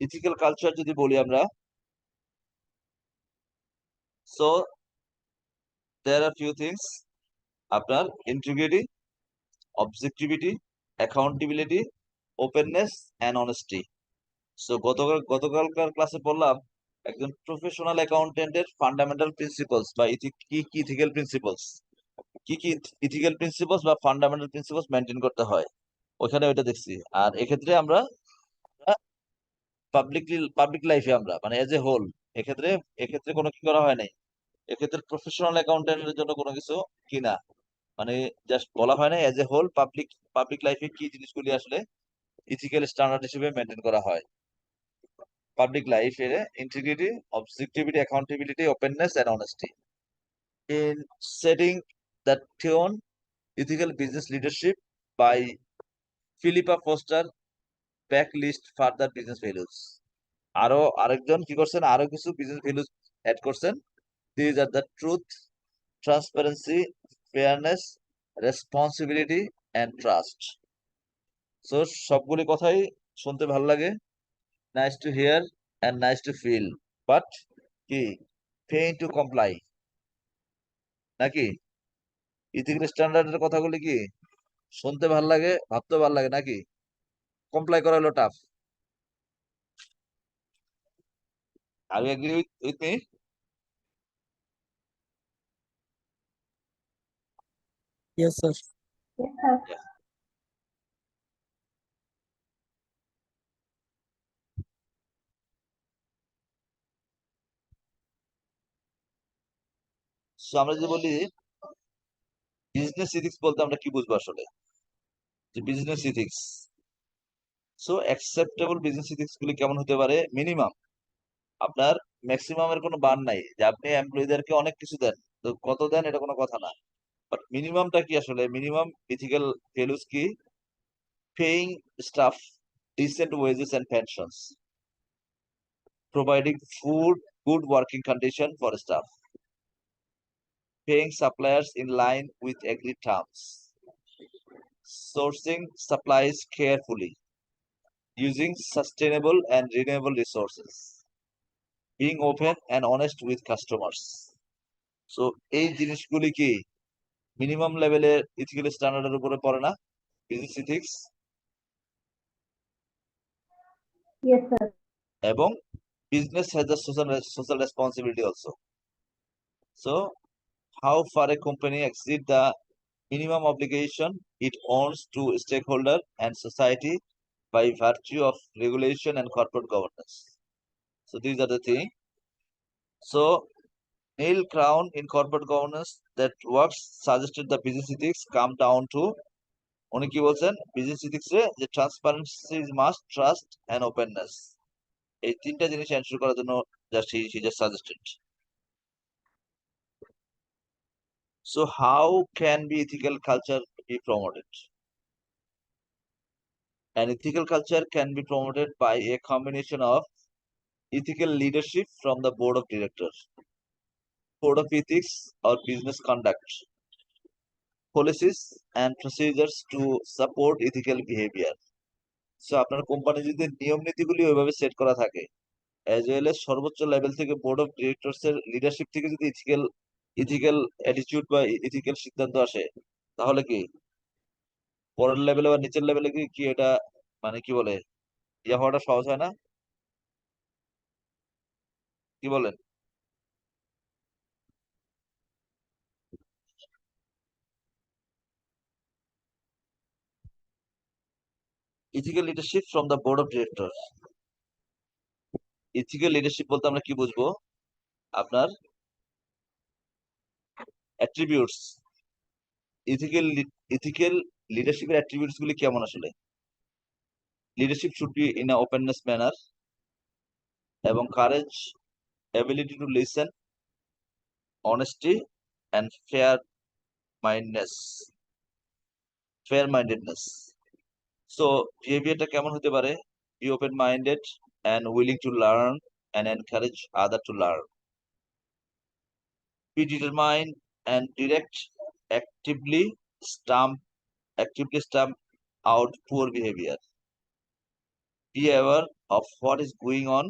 Ethical culture যদি বলি আমরা, so there are few things, আপনার integrity, objectivity, accountability, openness and honesty. So গতকালকার ক্লাসে বললাম একজন professional অ্যাকাউন্টেন্টের fundamental principles বা কি কি ইথিক্যাল প্রিন্সিপালস, কি কি ইথিক্যাল প্রিন্সিপালস বা ফান্ডামেন্টাল প্রিন্সিপালস মেনটেন করতে হয়, ওখানে ওইটা দেখছি। আর এক্ষেত্রে আমরা পাবলিক লাইফে আমরা মানে এজ এ হোল এক্ষেত্রে কোনো কি করা হয় নাই, এক্ষেত্রে প্রফেশনাল অ্যাকাউন্টেন্টের জন্য কোনো কিছু কিনা মানে জাস্ট বলা হয় না, এজ এ হোল পাবলিক লাইফে কি জিনিসগুলি আসলে ইথিক্যাল স্ট্যান্ডার্ড হিসেবে মেনটেন করা হয়। পাবলিক লাইফে integrity, objectivity, accountability, openness and honesty. In setting the tone, ethical business leadership by Philippa Foster backlist further business values. আরো আরেকজন কি করছেন, আরো কিছু বিজনেস ভ্যালুস অ্যাড করছেন। These are the truth, transparency, fairness, responsibility and trust. So সবগুলি কথাই শুনতে ভালো লাগে, nice to hear and nice to feel, but কি পেইন টু কমপ্লাই নাকি? ইথিক্যাল স্ট্যান্ডার্ডের কথাগুলি কি শুনতে ভাল লাগে, ভাবতে ভাল লাগে নাকি? কমপ্লাই করা হলো tough. Are you agree with me? Yes, sir. Yes, sir. So আমরা যদি বলি বিজনেস ইথিক্স বলতে আমরা কি বুঝবো আসলে, যে business ethics, so acceptable business ethics গুলি কেমন হতে পারে? মিনিমাম, আপনার ম্যাক্সিমামের কোনো বার নাই যে আপনি এমপ্লয়ীদেরকে অনেক কিছু দেন, তো কত দেন এটা কোনো কথা না, বাট মিনিমামটা কি আসলে? মিনিমাম ইথিক্যাল ভ্যালুস কি? Paying staff decent wages and pensions, providing food, good working condition for staff, paying suppliers in line with agreed terms, sourcing supplies carefully, using sustainable and renewable resources, being open and honest with customers. So এই জিনিসগুলি কি minimum লেভেলের ethical স্ট্যান্ডার্ডের উপরে পড়ে না business ethics? Yes, sir. এবং business has a social responsibility also. So how far a company exceed the minimum obligation it owns to stakeholder and society by virtue of regulation and corporate governance. So these are the things. So Neil Crown in corporate governance that works suggested the business ethics come down to উনি কি বলছেন business ethics এ যে transparency must, trust and openness, এই তিনটা জিনিস ensure করার জন্য just he just suggested. So how can be ethical culture be promoted? An ethical culture can be promoted by a combination of ethical leadership from the board of directors, code of ethics or business conduct, policies and procedures to support ethical behavior. So আপনার company যদি নিয়ম নীতিগুলি ওইভাবে set করা থাকে, as well age সর্বোচ্চ level থেকে board of directors এর লিডারশিপ থেকে যদি ইথিক্যাল অ্যাটিটিউড বা ইথিক্যাল সিদ্ধান্ত আসে, তাহলে কি পরের লেভেলে বা নিচের লেভেলে কি কি এটা মানে কি বলে ইয়া হওয়াটা সহজ হয় না? কি বলেন? Ethical leadership from the board of director. Ethical leadership বলতে আমরা কি বুঝবো? আপনার অ্যাট্রিবিউটস, ইথিক্যাল লিডারশিপের অ্যাট্রিবিউটস গুলি কেমন আসলে? Leadership should be in a openness manner, এবং courage, ability to listen, honesty and fair-mindedness. So বিহেভিয়ারটা কেমন হতে পারে? Be open-minded and willing to learn and encourage other to learn. Be determined and direct, actively stamp out poor behavior. Be aware of what is going on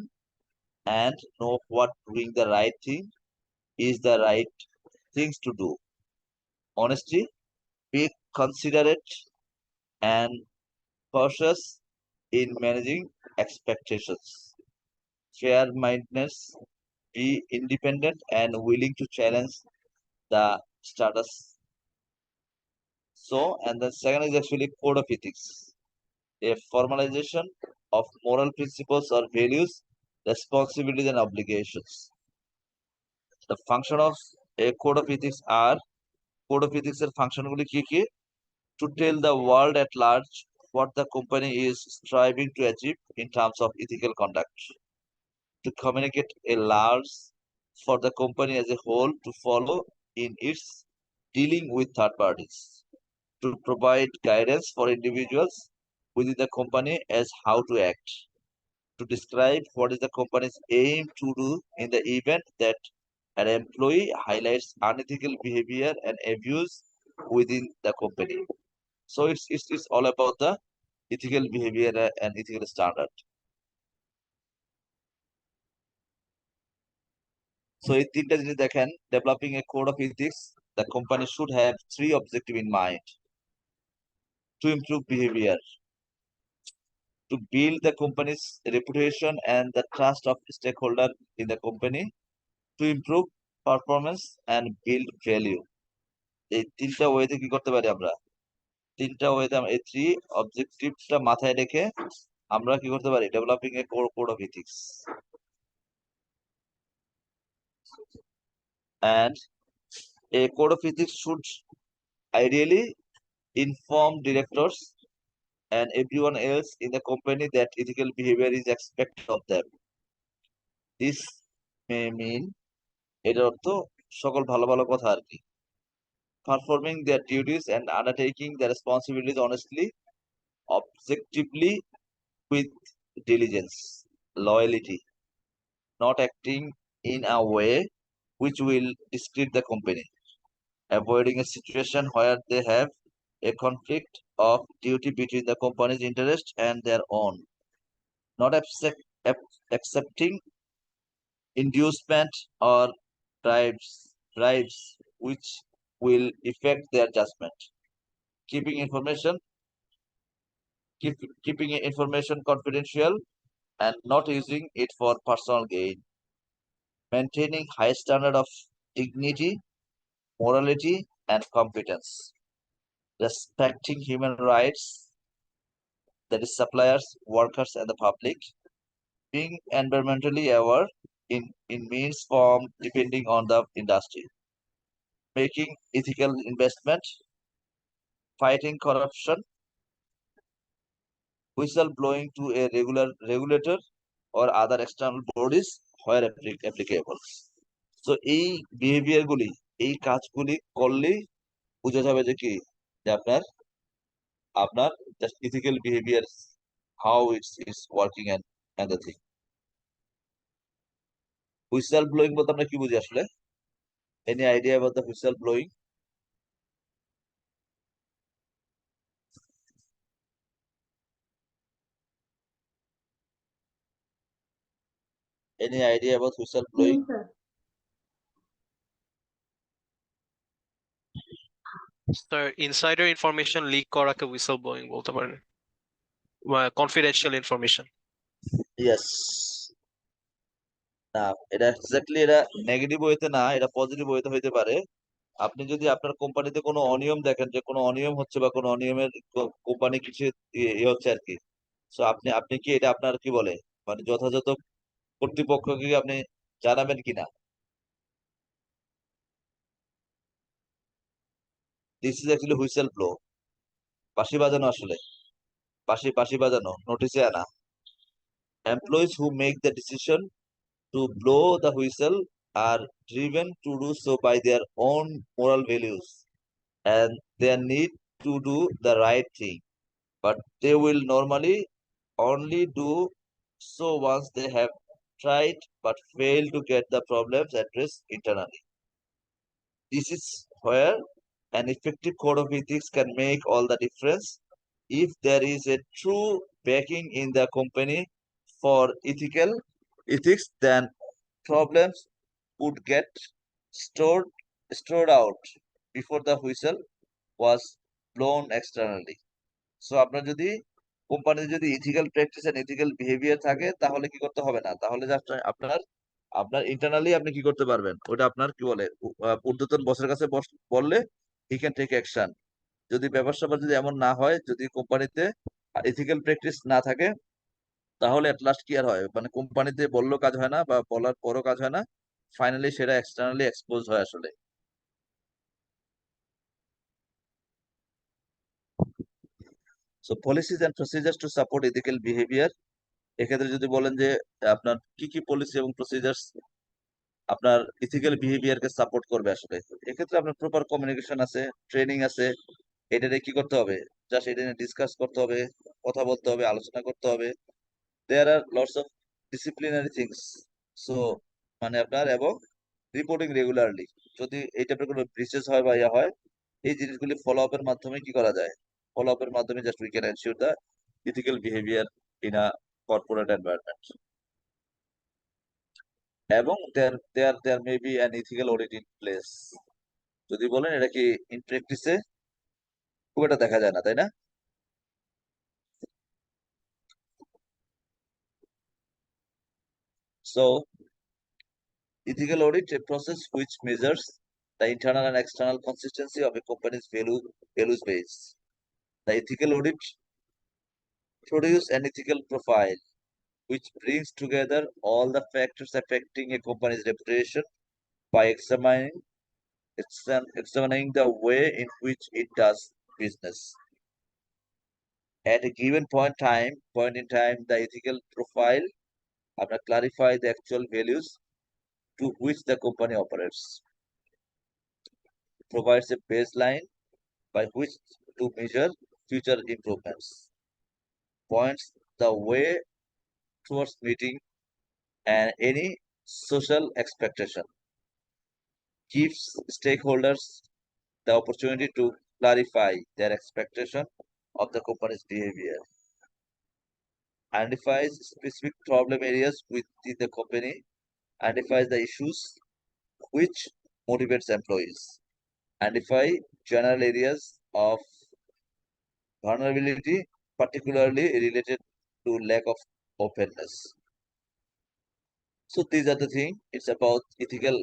and know what doing the right thing is the right things to do. Honesty, be considerate and cautious in managing expectations. Fair-mindedness, be independent and willing to challenge the status. So, and the second is actually code of ethics, a formalization of moral principles or values, responsibilities and obligations. The function of a code of ethics are, code of ethics এর function গুলি কি কি? To tell the world at large what the company is striving to achieve in terms of ethical conduct. To communicate a large for the company as a whole to follow in its dealing with third parties. To provide guidance for individuals within the company as how to act. To describe what is the company's aim to do in the event that an employee highlights unethical behavior and abuse within the company. So it's all about the ethical behavior and ethical standard. So এই তিনটা জিনিস দেখেন, developing a code of ethics, the company should have 3 objectives in mind. To improve behavior, to build the company's reputation and the trust of stakeholder in the company, to improve performance and build value. এই তিনটা ওয়েতে কি করতে পারি আমরা? তিনটা ওয়েতে এই 3 অবজেক্টিভসটা মাথায় রেখে আমরা কি করতে পারি? Developing A code of ethics. And a code of ethics should ideally inform directors and everyone else in the company that ethical behavior is expected of them. This may mean, এর অর্থ সকল ভালো ভালো কথা আর কি, performing their duties and undertaking their responsibilities honestly, objectively, with diligence, loyalty, not acting in a way which will discredit the company, avoiding a situation where they have a conflict of duty between the company's interest and their own, not accepting inducement or bribes which will affect their judgment, keeping information confidential and not using it for personal gain, maintaining high standard of dignity, morality and competence, respecting human rights, that is suppliers, workers and the public, being environmentally aware in means form depending on the industry, making ethical investment, fighting corruption, whistleblowing to a regulator or other external bodies where applicable. So এই behaviour গুলি, এই কাজগুলি করলেই বোঝা যাবে যে কি, যে আপনার just ethical behavior, how it's working and the thing. Whistle blowing বলতে আমরা কি বুঝি আসলে? Any idea about the whistle blowing? Any idea about whistle blowing? Sir insider information leak করাকে হুইসল ব্লোয়িং বলতে পারেন, কনফিডেন্সিয়াল ইনফরমেশন। Yes, না, এটা এক্স্যাক্টলি এটা নেগেটিভ ওয়েতে না, এটা পজিটিভ ওয়েতে হইতে পারে। আপনি যদি আপনার কোম্পানিতে কোনো অনিয়ম দেখেন যে কোনো অনিয়ম হচ্ছে বা কোনো অনিয়মের কোম্পানি কিছু ইয়ে হচ্ছে আর কি, সো আপনি আপনি কি এটা আপনার কি বলে মানে যথাযথ কর্তৃপক্ষকে আপনি জানাবেন কিনা? This is actually whistle blow, বাঁশি বাজানো আসলে, বাঁশি বাঁশি বাজানো, নোটিশে আনা। Employees who make the decision to blow the whistle are driven to do so by their own moral values and their need to do the right thing. But they will normally only do so once they have tried but fail to get the problems addressed internally. This is where an effective code of ethics can make all the difference. If there is a true backing in the company for ethical ethics, then problems would get stored stored out before the whistle was blown externally. So আপনার যদি কোম্পানিতে যদি ethical practice and ethical behaviour থাকে তাহলে কি করতে হবে না, তাহলে just আপনার আপনার ইন্টারনালি আপনি কি করতে পারবেন, ওটা আপনার কি বলে ঊর্ধ্বতন বসের কাছে বললে হি ক্যান টেক অ্যাকশন। যদি ব্যাপার স্যাপার যদি এমন না হয়, যদি কোম্পানিতে ইথিক্যাল প্র্যাকটিস না থাকে, তাহলে এট লাস্ট কি আর হয়, মানে কোম্পানিতে বললেও কাজ হয় না বা বলার পরও কাজ হয় না, ফাইনালি সেটা এক্সটার্নালি এক্সপোজ হয় আসলে। So policies and procedures to support ethical behaviour, এক্ষেত্রে যদি বলেন যে আপনার কি কি পলিসি এবং প্রসিজার্স আপনার ইথিক্যাল বিহেভিয়ারকে সাপোর্ট করবে আসলে, এক্ষেত্রে আপনার প্রপার কমিউনিকেশন আছে, ট্রেনিং আছে, এটা কি করতে হবে, জাস্ট এটা নিয়ে ডিসকাস করতে হবে, কথা বলতে হবে, আলোচনা করতে হবে। There are lots of disciplinary things. So মানে আপনার এবং রিপোর্টিং রেগুলারলি, যদি এই টাইপের কোনো ব্রিচেস হয় বা ইয়া হয়, এই জিনিসগুলি ফলো আপের মাধ্যমে কি করা যায়, ফলো আপের মাধ্যমে just we can ensure the ethical behaviour in a corporate environment. এবং there may be an ethical audit in place. যদি বলেন এটা কি ইন প্র্যাকটিসে খুব একটা দেখা যায় না, তাই না? So ethical audit, a process which measures the internal and external consistency of a company's values base. The ethical audit produces an ethical profile which brings together all the factors affecting a company's reputation by examining the way in which it does business. At a given point in time, the ethical profile clarify the actual values to which the company operates, provides a baseline by which to measure future improvements, points the way towards meeting and any social expectation, gives stakeholders the opportunity to clarify their expectation of the company's behavior, identifies specific problem areas within the company, identifies the issues which motivates employees, identify general areas of vulnerability, particularly related to lack of openness. So these are the thing. It's about ethical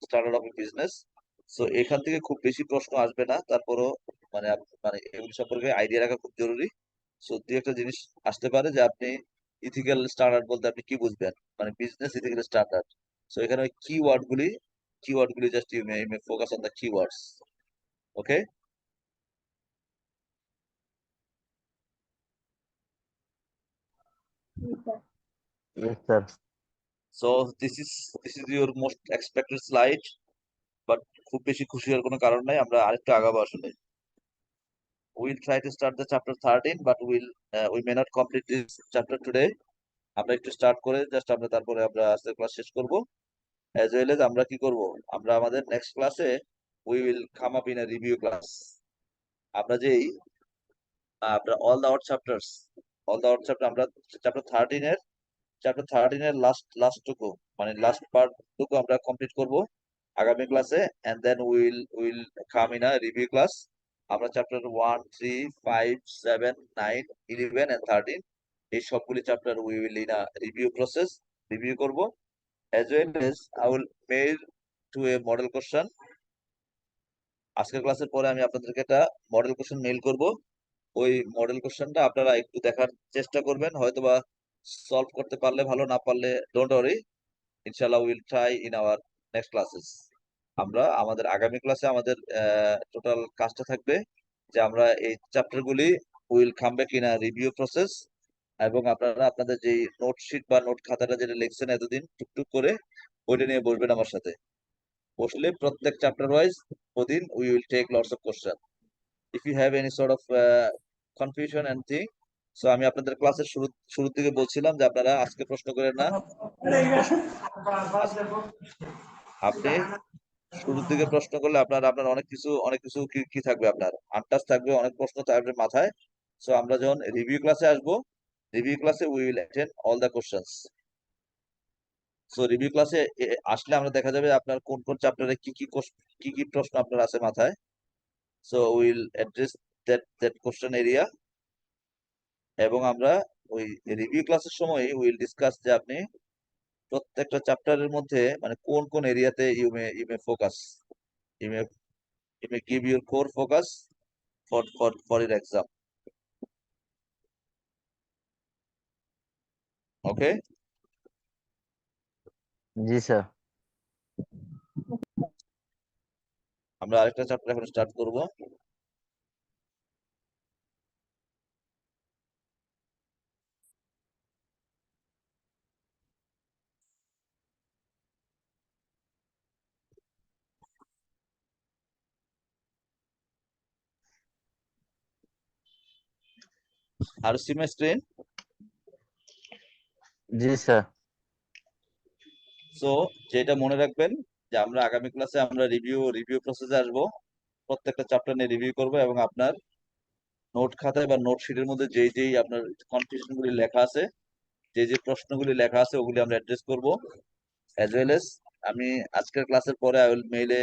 standard of a business. So এখান থেকে খুব বেশি প্রশ্ন আসবে না, তারপরও মানে মানে এগুলো সম্পর্কে আইডিয়া রাখা খুব জরুরি। সো দুই একটা জিনিস আসতে পারে যে আপনি ইথিক্যাল স্ট্যান্ডার্ড বলতে আপনি কি বুঝবেন, মানে বিজনেস ইথিক্যাল স্ট্যান্ডার্ড। সো এখানে ওই কিওয়ার্ড গুলি just you may focus on the keywords. Okay, Yes, sir. So this is your most expected slide, but খুব বেশি খুশি হওয়ার কোনো কারণ নাই, আমরা আরেকটু আগাবো আসলে। We'll try to start the chapter 13, but we may not complete this chapter today. আমরা একটু স্টার্ট করে জাস্ট আমরা তারপরে আমরা আজকের ক্লাস শেষ করব। অ্যাজ ওয়েল এজ আমরা কি করব, আমরা আমাদের নেক্সট ক্লাসে we will come up in a review class. আমরা যেই আমরা অল দ্য চ্যাপ্টার আমরা চ্যাপ্টার 13 এর লাস্টটুকু মানে লাস্ট পার্টটুকু আমরা কমপ্লিট করব আগামী ক্লাসে, and then will come in a review class. আমরা চ্যাপ্টার 1, 3, 5, 7, 9, 11 and 13 এই সবগুলি chapter we will in a review করব। as well as I will mail to a model question. আজকের ক্লাসের পরে আমি আপনাদেরকে একটা মডেল কোশ্চেন মেইল করব। ওই মডেল কোশ্চেনটা আপনারা একটু দেখার চেষ্টা করবেন, হয়তোবা সলভ করতে পারলে ভালো, না পারলে ডোন্ট ওয়ারি, ইনশাআল্লাহ will try in our next classes. আমরা আমাদের আগামী ক্লাসে আমাদের টোটাল কাজটা থাকবে যে আমরা এই চ্যাপ্টারগুলি will come back in a review process, এবং আপনারা আপনাদের যে নোট শিট বা নোট খাতাটা যেটা লিখছেন এতদিন টুকটুক করে ওইটা নিয়ে বসবেন আমার সাথে। বসলে প্রত্যেক চ্যাপ্টার ওয়াইজ প্রতিদিন we will take lots of question. If you have any sort of confusion and thing, so আমি আপনাদের ক্লাসের শুরুর দিকে বলছিলাম যে আপনারা আজকে প্রশ্ন করেন না, আপনি শুরুর দিকে প্রশ্ন করলে আপনার আপনার অনেক কিছু কি থাকবে, আপনার আন্দাজ থাকবে, অনেক প্রশ্ন থাকবে মাথায়। সো আমরা যখন রিভিউ ক্লাসে আসবো, রিভিউ ক্লাসে we will attend all the questions. So review ক্লাসে আসলে আমরা দেখা যাবে আপনার কোন কোন চ্যাপ্টারে কি কি প্রশ্ন আপনার আছে মাথায়। So will address that question area, এবং আমরা ওই রিভিউ ক্লাসের সময় উইল ডিসকাস যে আপনি প্রত্যেকটা চ্যাপ্টারের মধ্যে মানে কোন কোন এরিয়াতে you may focus, you may you may give your core focus for your exam. Okay, G sir. আমরা আরেকটা চ্যাপ্টার এখন স্টার্ট করব। আর see my screen? G sir. So যেটা মনে রাখবেন যে আমরা আগামী ক্লাসে আমরা রিভিউ প্রসেসে আসবো, প্রত্যেকটা চ্যাপ্টার নিয়ে রিভিউ করব, এবং আপনার নোট খাতায় বা নোট শিটের মধ্যে যেই আপনার কনফিউশন গুলি লেখা আছে, যে প্রশ্নগুলি লেখা আছে ওগুলি আমরা অ্যাড্রেস করব। অ্যাজ ওয়েল এস আমি আজকের ক্লাসের পরে আই উইল মেইলে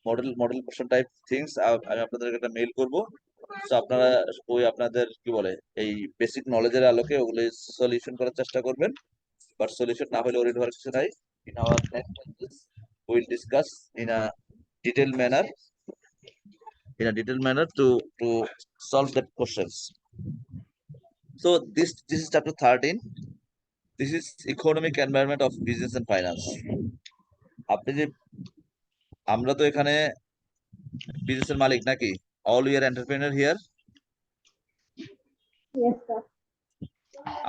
মডেল কোশ্চেন টাইপ থিংস আমি আপনাদেরকে একটা মেইল করব। সো আপনারা ওই আপনাদের কি বলে এই বেসিক নলেজের আলোকে ওগুলি সলিউশন করার চেষ্টা করবেন, বাট সলিউশন না হলে ওরিড হওয়ার কিছু নাই। In our next classes will discuss in a detail manner to solve that questions. So this is chapter 13. This is economic environment of business and finance. আপনি যে আমরা তো এখানে বিজনেসের মালিক নাকি? All we are entrepreneur here. Yes, sir.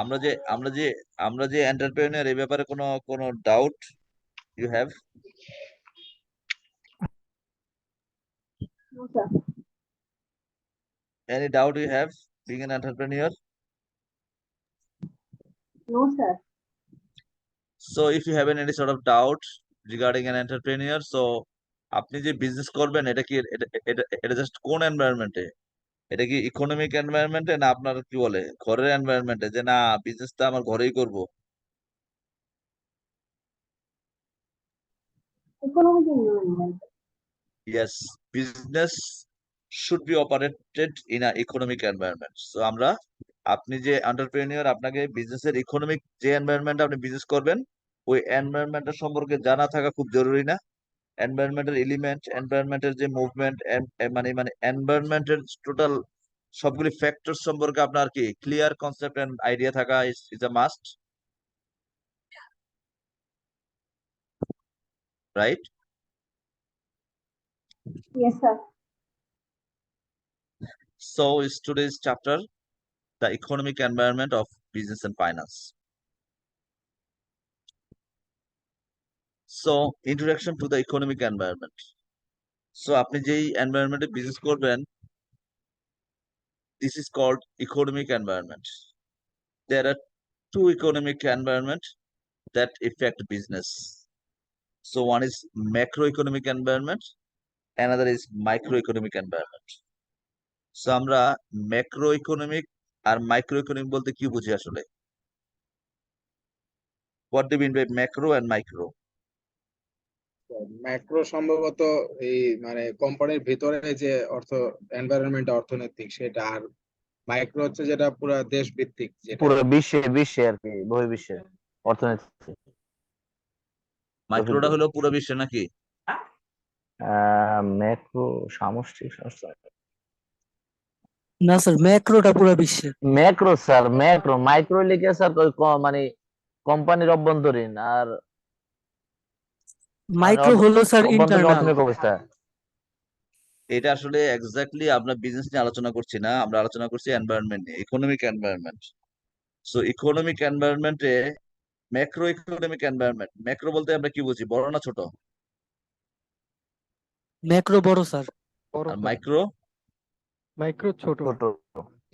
আমরা যে এন্টারপ্রেনার, এই ব্যাপারে কোনো doubt you have? No, sir. Any doubt you have being an entrepreneur? No, sir. So if you have any sort of doubt regarding an entrepreneur, so আপনি যে business করবেন এটা কি এটা জাস্ট কোন এনভায়রনমেন্টে? এটা কি ইকোনমিক এনভায়রনমেন্টে, না আপনার কি বলে ঘরের এনভায়রনমেন্টে, যে না বিজনেসটা আমার ঘরেই করব? Economic environment. Yes, business should be operated in a economic environment. So আপনি যে এন্টারপ্রেনিয়র, আপনাকে বিজনেসের ইকোনমিক যে এনভায়রনমেন্ট আপনি বিজনেস করবেন ওই এনভায়রনমেন্টের সম্পর্কে জানা থাকা খুব জরুরি না? এনভায়রনমেন্টের এলিমেন্ট, এনভায়রনমেন্টের যে মুভমেন্ট, মানে এনভায়রনমেন্টের টোটাল সবগুলি ফ্যাক্টর সম্পর্কে আপনার কি ক্লিয়ার কনসেপ্ট এন্ড আইডিয়া থাকা is a must, right? Yes, sir. So is today's chapter the economic environment of business and finance. So introduction to the economic environment. So আপনি যেই এনভায়রনমেন্টে business করবেন, this is called economic environment. There are two economic environment that affect business. So one is macroeconomic environment, another is microeconomic environment. So আমরা macroeconomic আর microeconomic বলতে কি বুঝি আসলে? What do you mean by macro and micro? Macro সম্ভবত এই মানে কোম্পানির ভিতরে যে এনভায়রনমেন্ট অর্থনৈতিক সেটা, আর মাইক্রো হচ্ছে যেটা পুরো দেশ ভিত্তিক, যেটা পুরো বিশ্বে আর কি, বহির্বিশ্বে অর্থনীতি। মাইক্রোটা হলো পুরো বিশ্বে নাকি? ম্যাক্রো সামষ্টিক সংস্থা। না স্যার, ম্যাক্রোটা পুরো বিশ্বের। Macro sir, macro. মাইক্রো লিখে স্যার ওই মানে কোম্পানির অভ্যন্তরীণ, আর মানে মাইক্রো হলো স্যার অভ্যন্তরীণ ইন্টারনাল। অর্থনৈতিক অবস্থা। এটা আসলে এক্স্যাক্টলি আমরা বিজনেস নিয়ে আলোচনা করছি না, আমরা আলোচনা করছি এনভায়রনমেন্ট নিয়ে, ইকোনমিক এনভায়রনমেন্ট। সো ইকোনমিক এনভায়রনমেন্টে ম্যাক্রো ইকোনমিক এনভায়রনমেন্ট, ম্যাক্রো বলতে আমরা কি বুঝি, বড় না ছোট? ম্যাক্রো বড় স্যার। বড় আর স্যার, মাইক্রো? মাইক্রো ছোট। ছোট।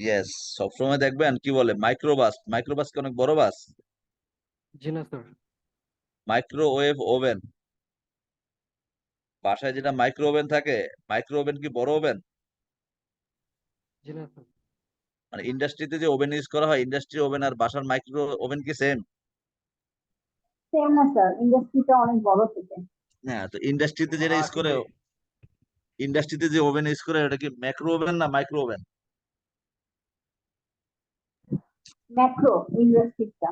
ইয়েস, সবসময় দেখবেন কি বলে মাইক্রোবাস, মাইক্রোবাস কি অনেক বড় বাস? জি না স্যার। মাইক্রোওয়েভ ওভেন, বাসায় যেটা মাইক্রো ওভেন থাকে, মাইক্রো ওভেন কি বড় ওভেন? জি না স্যার। মানে ইন্ডাস্ট্রিতে যে ওভেন ইউজ করা হয়, ইন্ডাস্ট্রি ওভেন আর বাসার মাইক্রো ওভেন কি সেম? সেম না স্যার, ইন্ডাস্ট্রিটা অনেক বড় থেকে। হ্যাঁ, তো ইন্ডাস্ট্রিতে যেটা ইউজ করে, ইন্ডাস্ট্রিতে যে ওভেন ইউজ করে ওটা কি ম্যাক্রো ওভেন না মাইক্রো ওভেন? ম্যাক্রো ইন্ডাস্ট্রিটা।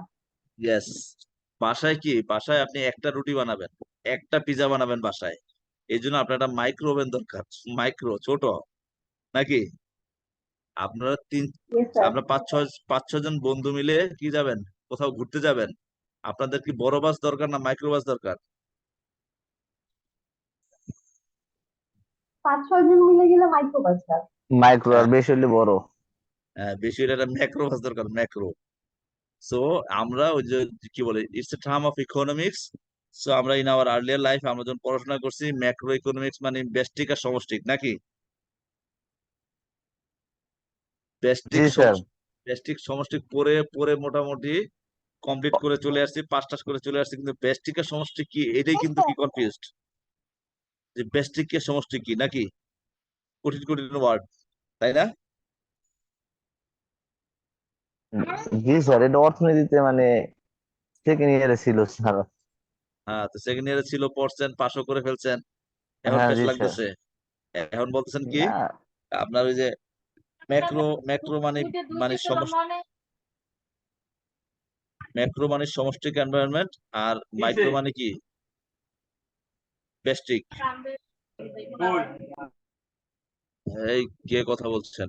ইয়েস। বাসায় কি, বাসায় আপনি একটা রুটি বানাবেন, একটা পিজা বানাবেন বাসায়, এই জন্য আপনার একটা মাইক্রো ওভেন দরকার। মাইক্রো ছোট নাকি? আপনারা ইয়েস স্যার। আমরা পাঁচ ছয় জন বন্ধু মিলে কি যাবেন, কোথাও ঘুরতে যাবেন, আপনাদের কি বড় বাস দরকার না মাইক্রো বাস দরকার? 5-6 জন মিলে গেলে মাইক্রোবাস স্যার। মাইক্রো, আর বেশি হলে বড়। বেশি হলে একটা ম্যাক্রো বাস দরকার, ম্যাক্রো। সো আমরা ওই যে কি বলে, it's a term of economics. So আমরা ইন আওয়ার আর্লিয়ার লাইফ আমরা যখন পড়াশোনা করছি, ম্যাক্রো ইকোনমিক্স মানে ব্যষ্টিক আর সমষ্টিক নাকি? জি ব্যষ্টিক স্যার। ব্যষ্টিক সমষ্টিক পরে পরে মোটামুটি কমপ্লিট করে চলে আসছি, 5টা করে চলে আসছি, কিন্তু ব্যষ্টিক আর সমষ্টিক কি এটাই কিন্তু কি কনফিউজড, যে ব্যষ্টিক কে সমষ্টিক কি নাকি? কঠিন কঠিন ওয়ার্ড, তাই না? জি স্যার, এটা অর্থনীতিতে মানে সেকেন্ড ইয়ারে ছিল স্যার। হ্যাঁ, তো সেকেন্ড ইয়ারে ছিল, পড়ছেন, পাশও করে ফেলছেন, এখন হ্যাঁ বেশ জি স্যার। লাগতেছে। এখন বলতেছেন কি, না আপনার ওই যে ম্যাক্রো, ম্যাক্রো মানে মানে ম্যাক্রো মানে সমষ্টিক এনভায়রনমেন্ট, আর মাইক্রো মানে কি ব্যষ্টিক। এই কে কথা বলছেন?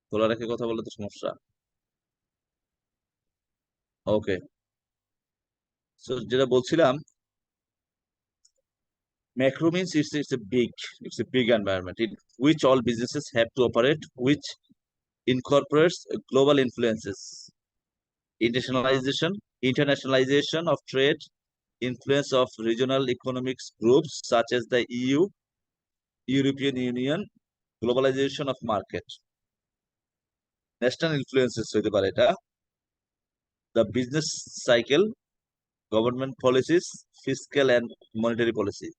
খোলা রেখে কথা বললে তো সমস্যা। ওকে, সো যেটা বলছিলাম, macro means it's a big environment in which all businesses have to operate, which incorporates global influences, internationalization of trade, influence of regional economic groups such as the EU, European Union, globalization of market, national influences হইতে পারে এটা, the business cycle, government policies, fiscal and monetary policy.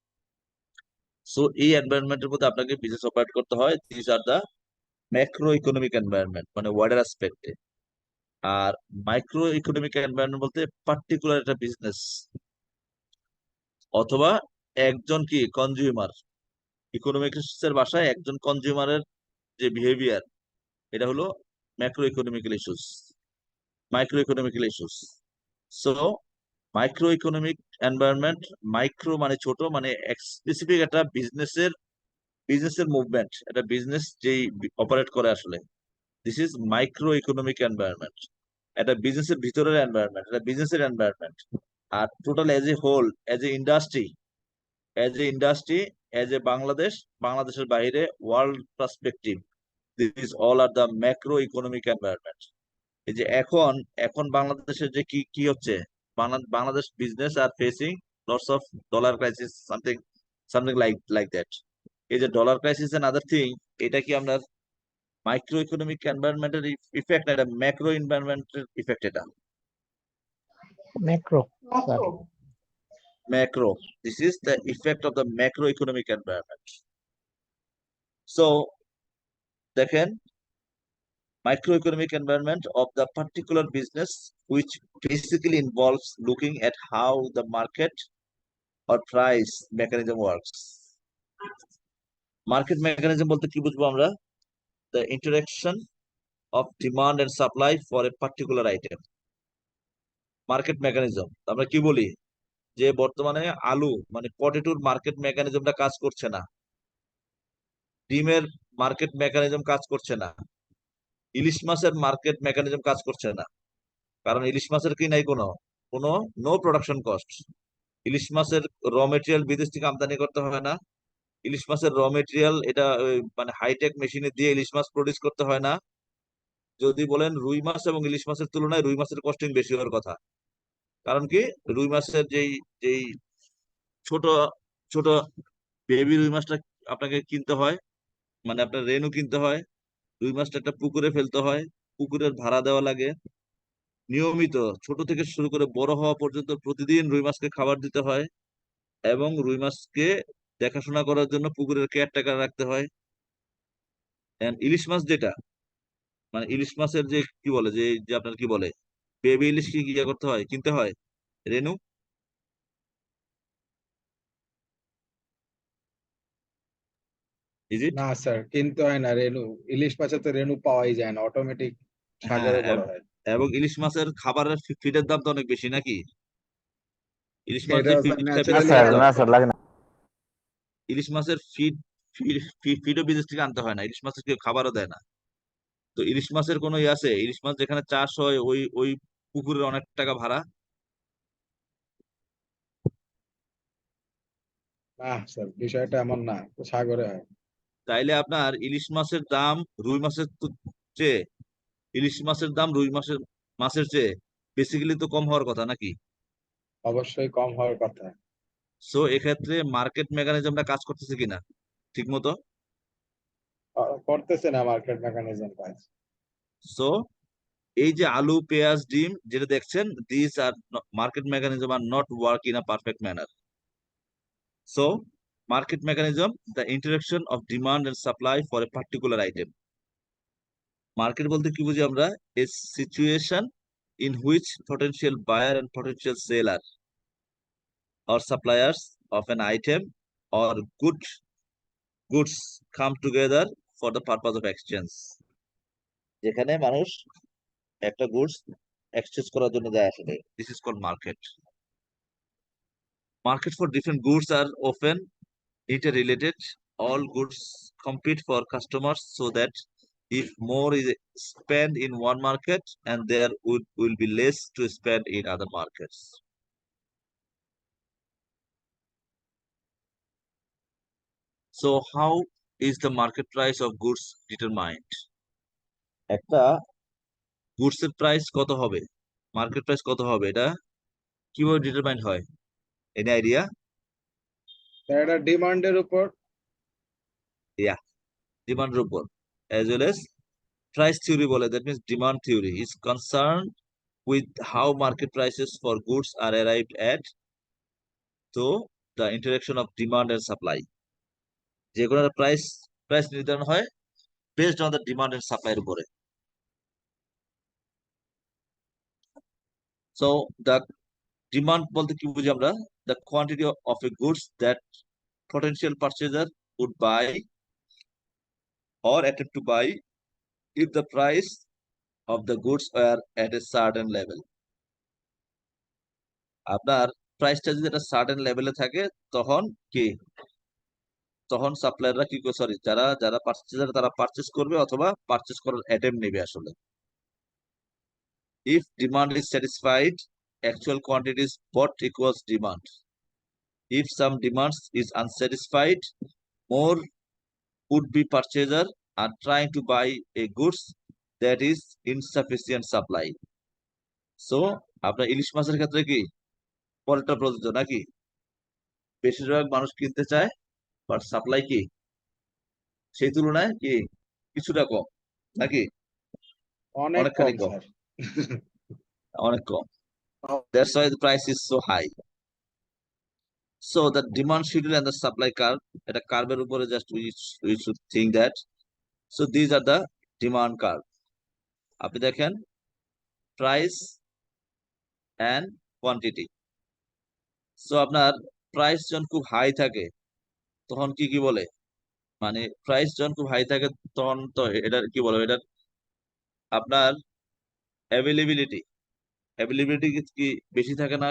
So এই এনভায়রনমেন্টের মধ্যে আপনাকে business operate করতে হয়। This are the macro economic environment, মানে ওয়াইডার অ্যাসপেক্টে। আর মাইক্রো ইকোনমিক এনভায়রনমেন্ট বলতে পার্টিকুলার একটা বিজনেস অথবা একজন কি কনজিউমার, ইকোনমিক্স এর ভাষায় একজন কনজিউমারের যে বিহেভিয়ার, এটা হলো macro economical issues, micro economical issues. So micro economic environment, micro মানে ছোট, মানে স্পেসিফিক একটা বিজনেসের মুভমেন্ট, একটা বিজনেস যেই অপারেট করে আসলে, this is micro economic environment. একটা বিজনেসের ভিতরের এনভায়রনমেন্ট, একটা বিজনেসের এনভায়রনমেন্ট। আর total as a whole, as a industry, as a বাংলাদেশের বাইরে, world perspective, this all are the macro economic environment. এই যে এখন এখন বাংলাদেশের যে কি কি হচ্ছে, Bangladesh business are facing lots of dollar crisis, something something like that. এই যে dollar crisis and other thing, এটা কি আমরা মাইক্রো ইকোনমিক এনভায়রনমেন্টের ইফেক্ট না এটা ম্যাক্রো এনভায়রনমেন্টের ইফেক্ট? এটা macro sir. Macro. Macro, this is the effect of the macro economic environment. So দেখেন, microeconomic environment of the particular business, which basically involves looking at how the market or price mechanism works. Market mechanism বলতে কি বুঝবো আমরা? The interaction of demand and supply for a particular item. Market mechanism আমরা কি বলি? যে বর্তমানে আলু মানে পটেটোর মার্কেট মেকানিজমটা কাজ করছে না, ডিমের মার্কেট মেকানিজম কাজ করছে না, ইলিশ মাছের মার্কেট মেকানিজম কাজ করছে না। কারণ ইলিশ মাছের কি নাই কোনো কোনো নো প্রোডাকশন কস্ট। ইলিশ মাছের র মেটেরিয়াল বিদেশ থেকে আমদানি করতে হয় না। ইলিশ মাছের র মেটেরিয়াল এটা মানে হাইটেক মেশিনে দিয়ে ইলিশ মাছ প্রডিউস করতে হয় না। যদি বলেন রুই মাছ এবং ইলিশ মাছের তুলনায় রুই মাছের কস্টিং বেশি হওয়ার কথা। কারণ কি, রুই মাছের যেই যেই ছোট ছোট বেবি রুই মাছটা আপনাকে কিনতে হয়, মানে আপনার রেনু কিনতে হয়, রুই মাছটা একটা পুকুরে ফেলতে হয়, পুকুরের ভাড়া দেওয়া লাগে, নিয়মিত ছোট থেকে শুরু করে বড় হওয়া পর্যন্ত প্রতিদিন রুই মাছকে খাবার দিতে হয়, এবং রুই মাছকে দেখাশোনা করার জন্য পুকুরের কেয়ারটেকার রাখতে হয়। And ইলিশ মাছ যেটা মানে ইলিশ মাছের যে কি বলে যে যে আপনার কি বলে বেবি ইলিশ কি ইয়ে করতে হয়, কিনতে হয় রেনু। Is it? না স্যার, কিনতে হয় না রেনু। ইলিশ মাছে তো রেনু পাওয়াই যায় না, অটোমেটিক হ্যাঁ, সাগরে বড় হয়। এবং ইলিশ মাছের খাবারের ফিডের দাম তো অনেক বেশি নাকি? ইলিশ মাছ যে এটাও স্যার ফিড খায় না বিদেশ ন্যাচারালি থেকে স্যার, আলাদা। না স্যার, লাগে না। ইলিশ মাছের ফিডও বিদেশ থেকে আনতে হয় না, ইলিশ মাছের কেউ খাবারও দেয় না। তো ইলিশ মাছের কোনো ইয়ে আছে? ইলিশ মাছ যেখানে চাষ হয় ওই ওই পুকুরের অনেক টাকা ভাড়া। না স্যার, বিষয়টা এমন না, তো সাগরে হয়। তাইলে আপনার ইলিশ মাছের দাম রুই মাছের চেয়ে ইলিশ মাছের দাম রুই মাছের মাছের চেয়ে বেসিক্যালি তো কম হওয়ার কথা নাকি? অবশ্যই কম হওয়ার কথা। সো এক্ষেত্রে মার্কেট মেকানিজমটা কাজ করতেছে কিনা ঠিক মতো? করতেছে না মার্কেট মেকানিজম কাজ। সো এই যে আলু পেঁয়াজ ডিম যেটা দেখছেন, this are market mechanism are not work in a perfect manner. So market mechanism the interaction of demand and supply for a particular item. Market বলতে কি বুঝি আমরা? A situation in which potential buyer and potential seller or suppliers of an item or goods come together for the purpose of exchange. যেখানে মানুষ একটা goods exchange করার জন্য যায় আসলে, this is called market. Market for different goods are often interrelated. All goods compete for customers so that if more is spent in one market and there will be less to spend in other markets. So how is the market price of goods determined? একটা goods এর price কত হবে, market price কত হবে, এটা কিভাবে determined হয়? Any idea? Sir এটা ডিমান্ডের উপর। ইয়া, ডিমান্ডের উপর, as well as price theory বলে, that means demand theory is concerned with how market prices for goods are arrived at, so the interaction of demand and supply। যে কোনো price price নির্ধারণ হয় based on the demand and supply এর উপরে। So the demand বলতে কি বুঝি আমরা? The quantity of a goods that potential purchaser would buy or attempt to buy if the price of the goods were at a certain level। আপনার প্রাইসটা যদি একটা সার্টেন লেভেলে থাকে তখন কি, তখন সাপ্লায়াররা কি করে, সরি যারা যারা পারচেজার তারা পারচেজ করবে অথবা পারচেজ করার অ্যাটেম্প নেবে আসলে। If demand is satisfied, actual quantities bought equals demand. If some demands is unsatisfied, more would be purchaser are trying to buy a goods that is insufficient supply। So আপনার ইলিশ মাছের ক্ষেত্রে কি পরেরটা প্রযোজ্য নাকি? বেশিরভাগ মানুষ কিনতে চায়, বাট সাপ্লাই কি সেই তুলনায় কি কিছুটা কম নাকি? অনেক অনেকখানি কম কম, স্যার। অনেক কম। That's why the price is so high. So the demand schedule and the supply curve, এটা কার্ভের উপরে just we should think that. So these are the demand curve। আপনি দেখেন প্রাইস and কোয়ান্টিটি। সো আপনার price যখন খুব high থাকে তখন কি কি বলে, মানে প্রাইস যখন খুব হাই থাকে তখন তো এটার কি বলে, এটার আপনার অ্যাভেলেবিলিটি কি বেশি থাকে না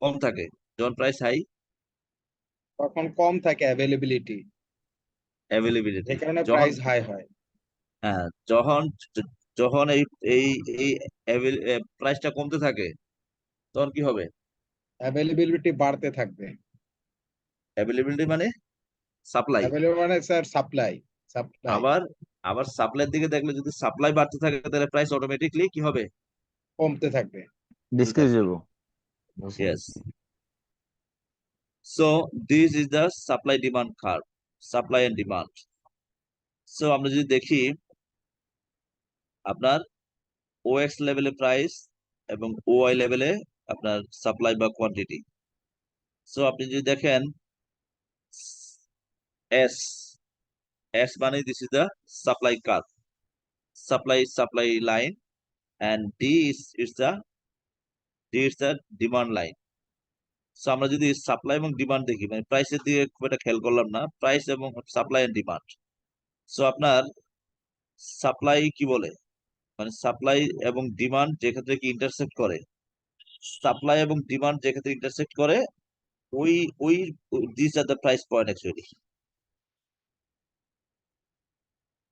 কম থাকে? যখন প্রাইস হাই, তখন কম থাকে অ্যাভেলেবিলিটি, অ্যাভেলেবিলিটি, এই কারণে যখন প্রাইস হাই হয়। হ্যাঁ যখন যখন এই এই এই প্রাইসটা কমতে থাকে তখন কি হবে? অ্যাভেলেবিলিটি বাড়তে থাকবে। অ্যাভেলেবিলিটি মানে সাপ্লাই। অ্যাভেলেবল মানে স্যার সাপ্লাই, সাপ্লাই আবার আবার সাপ্লাইয়ের দিকে দেখলে যদি সাপ্লাই বাড়তে থাকে তাহলে প্রাইস অটোমেটিকলি কি হবে? কমতে থাকবে। ডিসক্রিজ হইব। Yes. So this is the supply demand curve, supply and demand. So আমরা যদি দেখি আপনার OX লেভেলে প্রাইস এবং OY লেভেলে আপনার সাপ্লাই বা কোয়ান্টিটি। সো আপনি যদি দেখেন S, S মানে this is the supply curve, supply line, and D is the demand line. So আমরা যদি সাপ্লাই এবং ডিমান্ড দেখি, মানে প্রাইসের দিকে খুব একটা খেয়াল করলাম না, প্রাইস এবং সাপ্লাই এন্ড ডিমান্ড। সো আপনার সাপ্লাই কি বলে, মানে সাপ্লাই এবং ডিমান্ড যে ক্ষেত্রে কি ইন্টারসেক্ট করে, সাপ্লাই এবং ডিমান্ড যে ক্ষেত্রে ইন্টারসেক্ট করে ওই ওই this are the price point actually,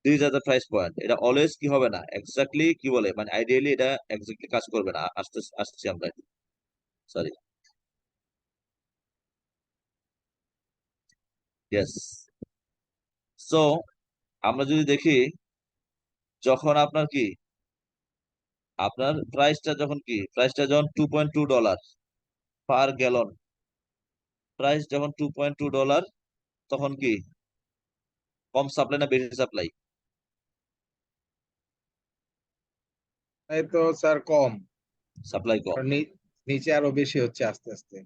this are the price point. এটা অলওয়েজ কি হবে না এক্স্যাক্টলি কি বলে, মানে আইডিয়ালি এটা এক্স্যাক্টলি কাজ করবে না। আসছি আমরা, সরি, ইয়েস। সো আমরা যদি দেখি যখন আপনার কি আপনার প্রাইসটা যখন $2.2 পার গ্যালন, প্রাইস যখন $2.2 তখন কি কম সাপ্লাই না বেশি সাপ্লাই? তাই তো স্যার কম, সাপ্লাই কম। কারণ নিচে আরো বেশি হচ্ছে আস্তে আস্তে।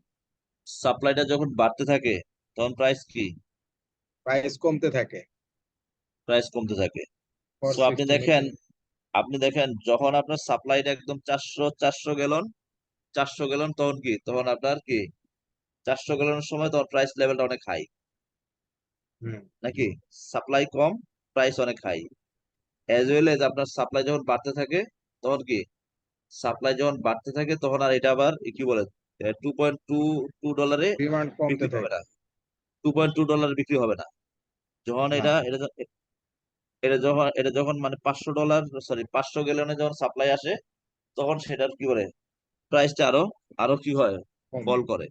সাপ্লাইটা যখন বাড়তে থাকে তখন প্রাইস কি? প্রাইস কমতে থাকে। প্রাইস কমতে থাকে। সো আপনি 460 দেখেন যখন আপনার সাপ্লাইটা একদম 400 গ্যালন তখন কি, তখন আপনার কি 400 গ্যালনের সময় তখন প্রাইস লেভেলটা অনেক হাই, নাকি? সাপ্লাই কম, প্রাইস অনেক হাই। অ্যাজ ওয়েল এজ আপনার সাপ্লাই যখন বাড়তে থাকে তখন কি, সাপ্লাই যখন বাড়তে থাকে তখন আর এটা আবার কি বলে $2.2 ডিমান্ড কমতে বিক্রি হবে থাকে। না, $2.2 বিক্রি হবে না। যখন না। এটা যখন মানে $500 গ্যালনে যখন সাপ্লাই আসে তখন সেটার কি করে প্রাইসটা আরো আরো কি হয়, কমে। ফল করে।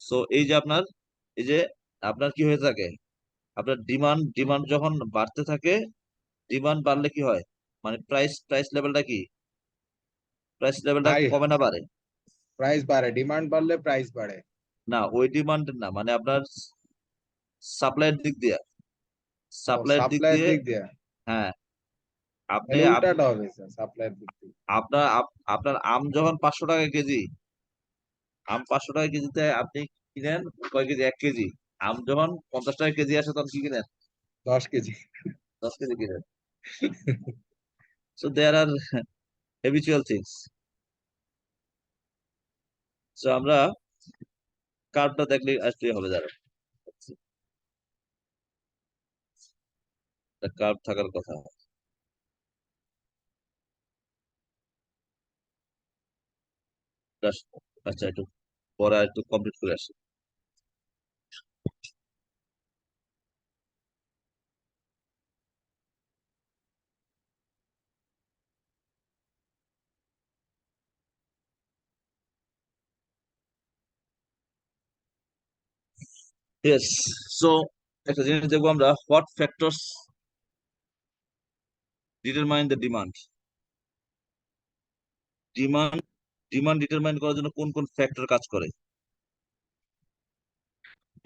সো এই যে আপনার কি হয়ে থাকে, আপনার ডিমান্ড যখন বাড়তে থাকে, ডিমান্ড বাড়লে কি হয়, মানে প্রাইস লেভেলটা কি, প্রাইস লেভেলটা হাই, কমে না বাড়ে? প্রাইস বাড়ে, ডিমান্ড বাড়লে প্রাইস বাড়ে। না, ওই ডিমান্ড না, মানে আপনার সাপ্লাইয়ের দিক দিয়ে, সাপ্লাইয়ের দিক সাপ্লাইয়ের দিয়ে, দিক দিয়ে হ্যাঁ। আপনি তাহলে উল্টাটা হবে স্যার, সাপ্লাইয়ের দিক দিয়ে। আপনার আম যখন 500 টাকা কেজি, আম 500 টাকা কেজিতে আপনি কিনেন কয় কেজি? 1 কেজি। আম যখন 50 টাকা কেজি আসে তখন কি কিনেন? 10 কেজি। 10 কেজি কিনেন। So there are habitual things. So আমরা কার্ভটা দেখলে আসলে হবে, দাঁড়া, কার্ভ থাকার কথা। আচ্ছা, একটু পরে একটু কমপ্লিট করে আসি। ইয়েস। সো একটা জিনিস দেখবো আমরা, what factors determine the demand. Demand demand determine করার জন্য কোন কোন ফ্যাক্টর কাজ করে?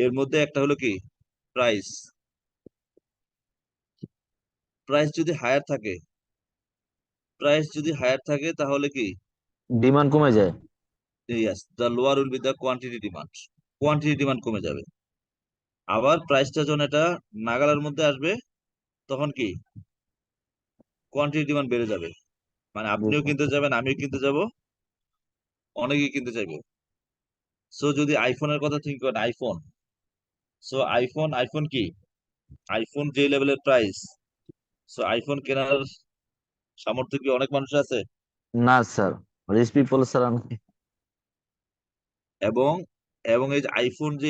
এর মধ্যে একটা হলো কি প্রাইস। প্রাইস যদি হায়ার থাকে তাহলে কি ডিমান্ড কমে যায়। Yes, the lower will be the quantity demand কমে যাবে। আবার প্রাইসটা যখন এটা নাগালের মধ্যে আসবে তখন কি কোয়ান্টিটি ডিমান্ড বেড়ে যাবে, মানে আপনিও কিনতে যাবেন, আমিও কিনতে যাব, অনেকেই কিনতে চাইবে। সো যদি আইফোনের কথা থিঙ্ক করেন, আইফোন কি, আইফোন যে লেভেলের প্রাইস, সো আইফোন কেনার সামর্থ্য কি অনেক মানুষ আছে? না স্যার, রিচ পিপল স্যার আমি। এবং এবং এই যে আইফোন যে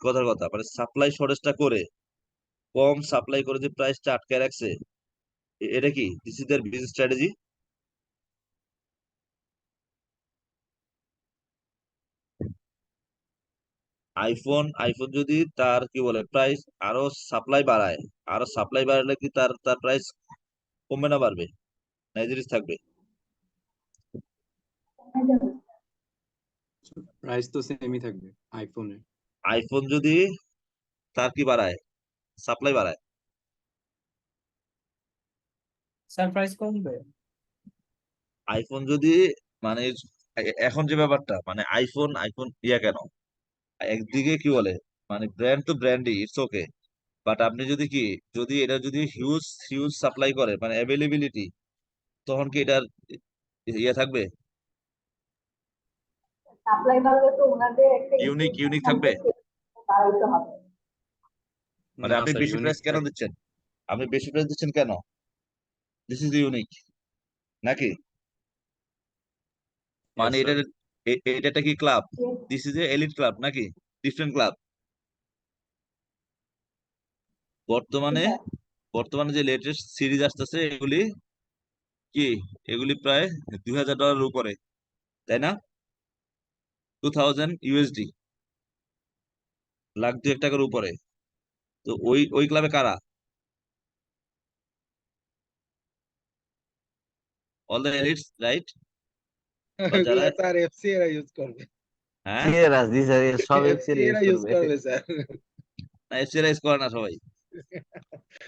কথার কথা মানে সাপ্লাই শর্টেজটা করে কম সাপ্লাই করে যে প্রাইসটা আটকে রাখছে, এটা কি this is there business strategy? IPhone iPhone যদি তার কি বলে প্রাইস আরো সাপ্লাই বাড়ায়, আরো সাপ্লাই বাড়ালে কি তার তার প্রাইস কমবে না বাড়বে, নাইজেরিস থাকবে? প্রাইস তো সেমই থাকবে আইফোনে। আইফোন যদি তার কি বাড়ায়, সাপ্লাই বাড়ায়, স্যার প্রাইস কমবে। আইফোন যদি মানে এখন যে ব্যাপারটা মানে আইফোন আইফোন কেন একদিকে কি বলে মানে ব্র্যান্ড তো ব্র্যান্ডই, ইটস ওকে, বাট আপনি যদি কি যদি এটা যদি হিউজ হিউজ সাপ্লাই করে মানে অ্যাভেলেবিলিটি, তখন কি এটার থাকবে, সাপ্লাই বাড়লে তো ওনাদের একটা ইউনিক ইকুইপমেন্ট থাকবে? বাড়াইতে হবে। মানে না আপনি স্যার, বেশি ইউনিক প্রাইস কেন দিচ্ছেন, আপনি বেশি প্রাইস দিচ্ছেন কেন? দিস ইজ ইউনিক নাকি? মানে এটা এটা একটা কি club? This is a elite club নাকি ডিফারেন্ট ক্লাব? বর্তমানে বর্তমানে যে লেটেস্ট সিরিজ আসতেছে এগুলি কি, এগুলি প্রায় $2000 উপরে, তাই না? 2000 USD, লাখ 2 টাকার উপরে। তো ওই ওই ক্লাবে কারা? All the elites, right? বা যারা ওগুলা স্যার এফসি এরা ইউজ করবে, হ্যাঁ সিরিয়াস জি স্যার, সব এফসি এফসি এরা ইউজ ইউজ করবে। করবে স্যার। না, এফসিরাইজ করে না সবাই।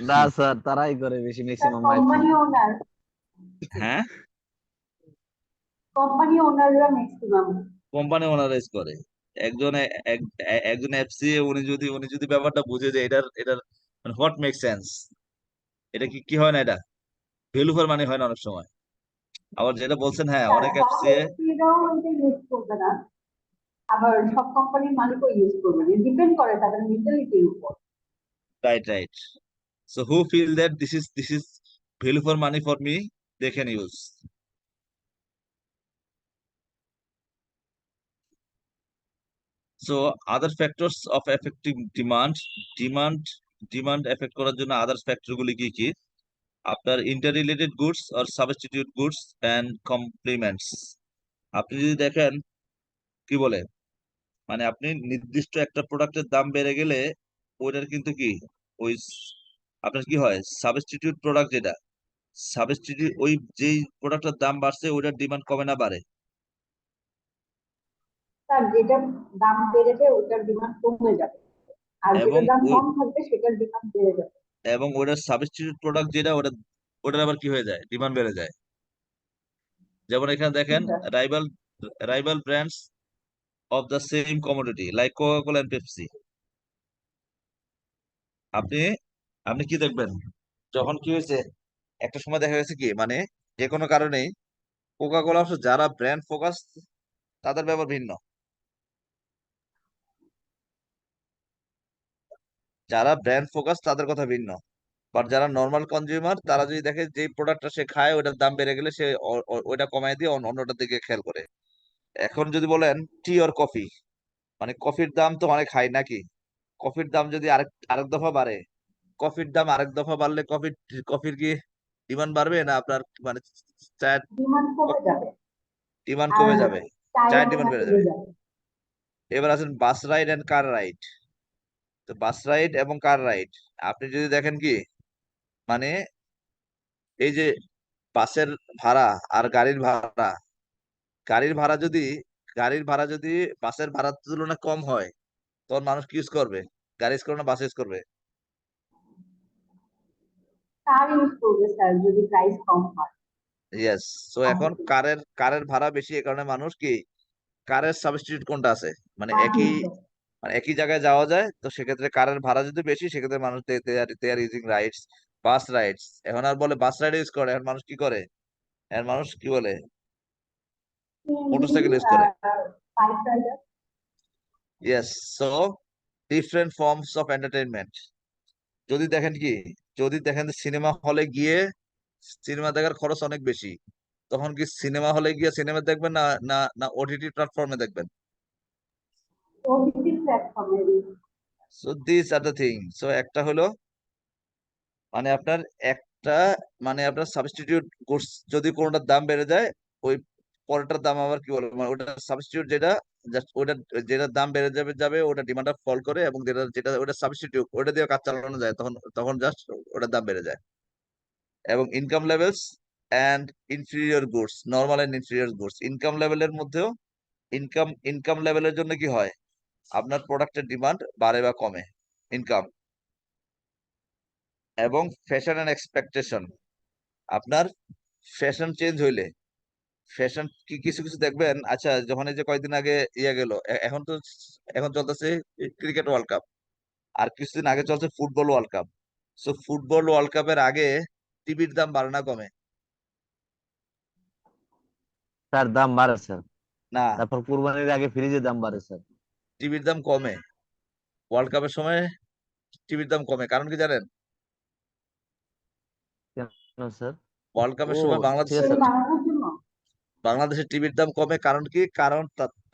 না স্যার, তারাই করে বেশি ম্যাক্সিমাম আইফোন। কোম্পানি ওনার হ্যাঁ, কোম্পানি ওনাররা ম্যাক্সিমাম। কোম্পানি ওনারাইজ করে। একজন একজন এফসি উনি যদি ব্যাপারটা বুঝে যে এটার এটার মানে হোয়াট মেক সেন্স, এটা কি কি হয় না, এটা ভ্যালু ফর মানি হয় না অনেক সময়। আবার যেটা বলছেন, হ্যাঁ অনেক সব এফসি, এফসিরাও এটা ইউজ করবে না, আবার সব কোম্পানির মালিকও ইউজ করবে না, ডিপেন্ড করে তাদের মেন্টালিটির উপর। Right right. So who feel that this is value for money for me, they can use. So other factors of effective demand, demand demand effect করার জন্য আদার ফ্যাক্টর গুলি কি কি? আপনার interrelated goods are substitute goods and complements. আপনি যদি দেখেন কি বলে মানে আপনি নির্দিষ্ট একটা প্রোডাক্টের দাম বেড়ে গেলে ওইটার কিন্তু কি ওই আপনার কি হয় সাবস্টিটিউট প্রোডাক্ট, যেটা সাবস্টিটিউট ওই যেই প্রোডাক্টের দাম বাড়ছে ওইটার ডিমান্ড কমে না বাড়ে? তার যেটার দাম বেড়ে যায় ওটার ডিমান্ড কমে যাবে, আর এবং যেটার দাম ওই কম থাকবে সেটার ডিমান্ড বেড়ে যাবে। এবং ওটার সাবস্টিটিউট প্রোডাক্ট যেটা ওটার আবার কি হয়ে যায়, ডিমান্ড বেড়ে যায়। যেমন এখানে দেখেন rival rival brands of the same commodity like Coca Cola and Pepsi. আপনি আপনি কি দেখবেন যখন কি হয়েছে, একটা সময় দেখা গেছে কি মানে যে কোনো কারণেই কোকা কোলা যারা ব্র্যান্ড ফোকাস তাদের ব্যাপার ভিন্ন, যারা ব্র্যান্ড ফোকাস তাদের কথা ভিন্ন, বাট যারা নর্মাল কনজিউমার তারা যদি দেখে যে প্রোডাক্টটা সে খায় ওটার দাম বেড়ে গেলে সে ওইটা কমায় দিয়ে অন্যটার দিকে খেয়াল করে। এখন যদি বলেন টি আর কফি, মানে কফির দাম তো অনেক হাই নাকি, কফির দাম যদি আরেক আরেক দফা বাড়ে, কফির দাম আরেক দফা বাড়লে কফির কফির কি ডিমান্ড বাড়বে না আপনার মানে চায়ের ডিমান্ড কমে যাবে ডিমান্ড আর কমে যাবে, চায়ের চায়ের ডিমান্ড ডিমান্ড বেড়ে বেড়ে যাবে? যাবে। এবার আছেন বাস রাইড এন্ড কার রাইড। তো বাস রাইড এবং কার রাইড আপনি যদি দেখেন কি মানে এই যে বাসের ভাড়া আর গাড়ির ভাড়া যদি গাড়ির ভাড়া যদি বাসের ভাড়ার তুলনায় কম হয়, তখন মানুষ কি ইউজ করবে, গাড়ি ইউজ করবে না বাস ইউজ করবে? কার ইউজ করবে স্যার যদি প্রাইস কম হয়? ইয়েস। সো এখন কারের ভাড়া বেশি, এই কারণে মানুষ কি কারের সাবস্টিটিউট কোনটা আছে, মানে বাস একই ইউজ করবে। মানে একই জায়গায় যাওয়া যায়, তো সেক্ষেত্রে কারের ভাড়া যদি বেশি সেক্ষেত্রে মানুষ they are using rides, bus rides. এখন আর বলে বাস রাইড ইউজ করে, এখন মানুষ কি করে, এখন মানুষ কি বলে সিএনজি, মোটরসাইকেল ইউজ করে। Bike rider. Yes. So different forms of entertainment. যদি দেখেন কি যদি দেখেন সিনেমা হলে গিয়ে সিনেমা দেখার খরচ অনেক বেশি, তখন কি সিনেমা হলে গিয়ে সিনেমা দেখবেন না না না ওটিটি প্ল্যাটফর্মে দেখবেন? ওটিটি প্ল্যাটফর্মের so this are the thing. So একটা হলো মানে আপনার একটা মানে আপনার সাবস্টিটিউট গুডস যদি কোনটার দাম বেড়ে যায়, ওই পরেরটার দাম আবার কি বলে মানে ওটা সাবস্টিটিউট যেটা জাস্ট ওটা যেটার দাম বেড়ে যাবে যাবে ওটা ডিমান্ডটা ফল করে, এবং যেটা যেটা ওটা সাবস্টিটিউট ওটা দিয়ে কাজ চালানো যায় তখন তখন জাস্ট ওটার দাম বেড়ে যায়। এবং income levels and inferior goods, normal and inferior goods, income লেভেলের মধ্যেও ইনকাম লেভেলের জন্য কি হয়, আপনার প্রোডাক্টের ডিমান্ড বাড়ে বা কমে, ইনকাম। এবং ফ্যাশন অ্যান্ড এক্সপেকটেশন, আপনার ফ্যাশন চেঞ্জ হইলে, ফ্যাশন কি কিছু কিছু দেখবেন, আচ্ছা যখন এই যে কয়েকদিন আগে ইয়ে গেল, এখন তো এখন চলতেছে ক্রিকেট ওয়ার্ল্ড কাপ, আর কিছুদিন আগে চলছে football world cup. So football world কাপের আগে টিভির দাম বাড়ে না কমে? স্যার দাম বাড়ে স্যার। না, তারপর কুরবানির আগে ফ্রিজের দাম বাড়ে স্যার। টিভির দাম কমে। ওয়ার্ল্ড কাপের সময় টিভির দাম কমে, কারণ কি জানেন? কেন স্যার? ওয়ার্ল্ড ও কাপের সময় ঠিক আছে স্যার। বাংলাদেশের টিভির দাম কমে, কারণ কি? কারণ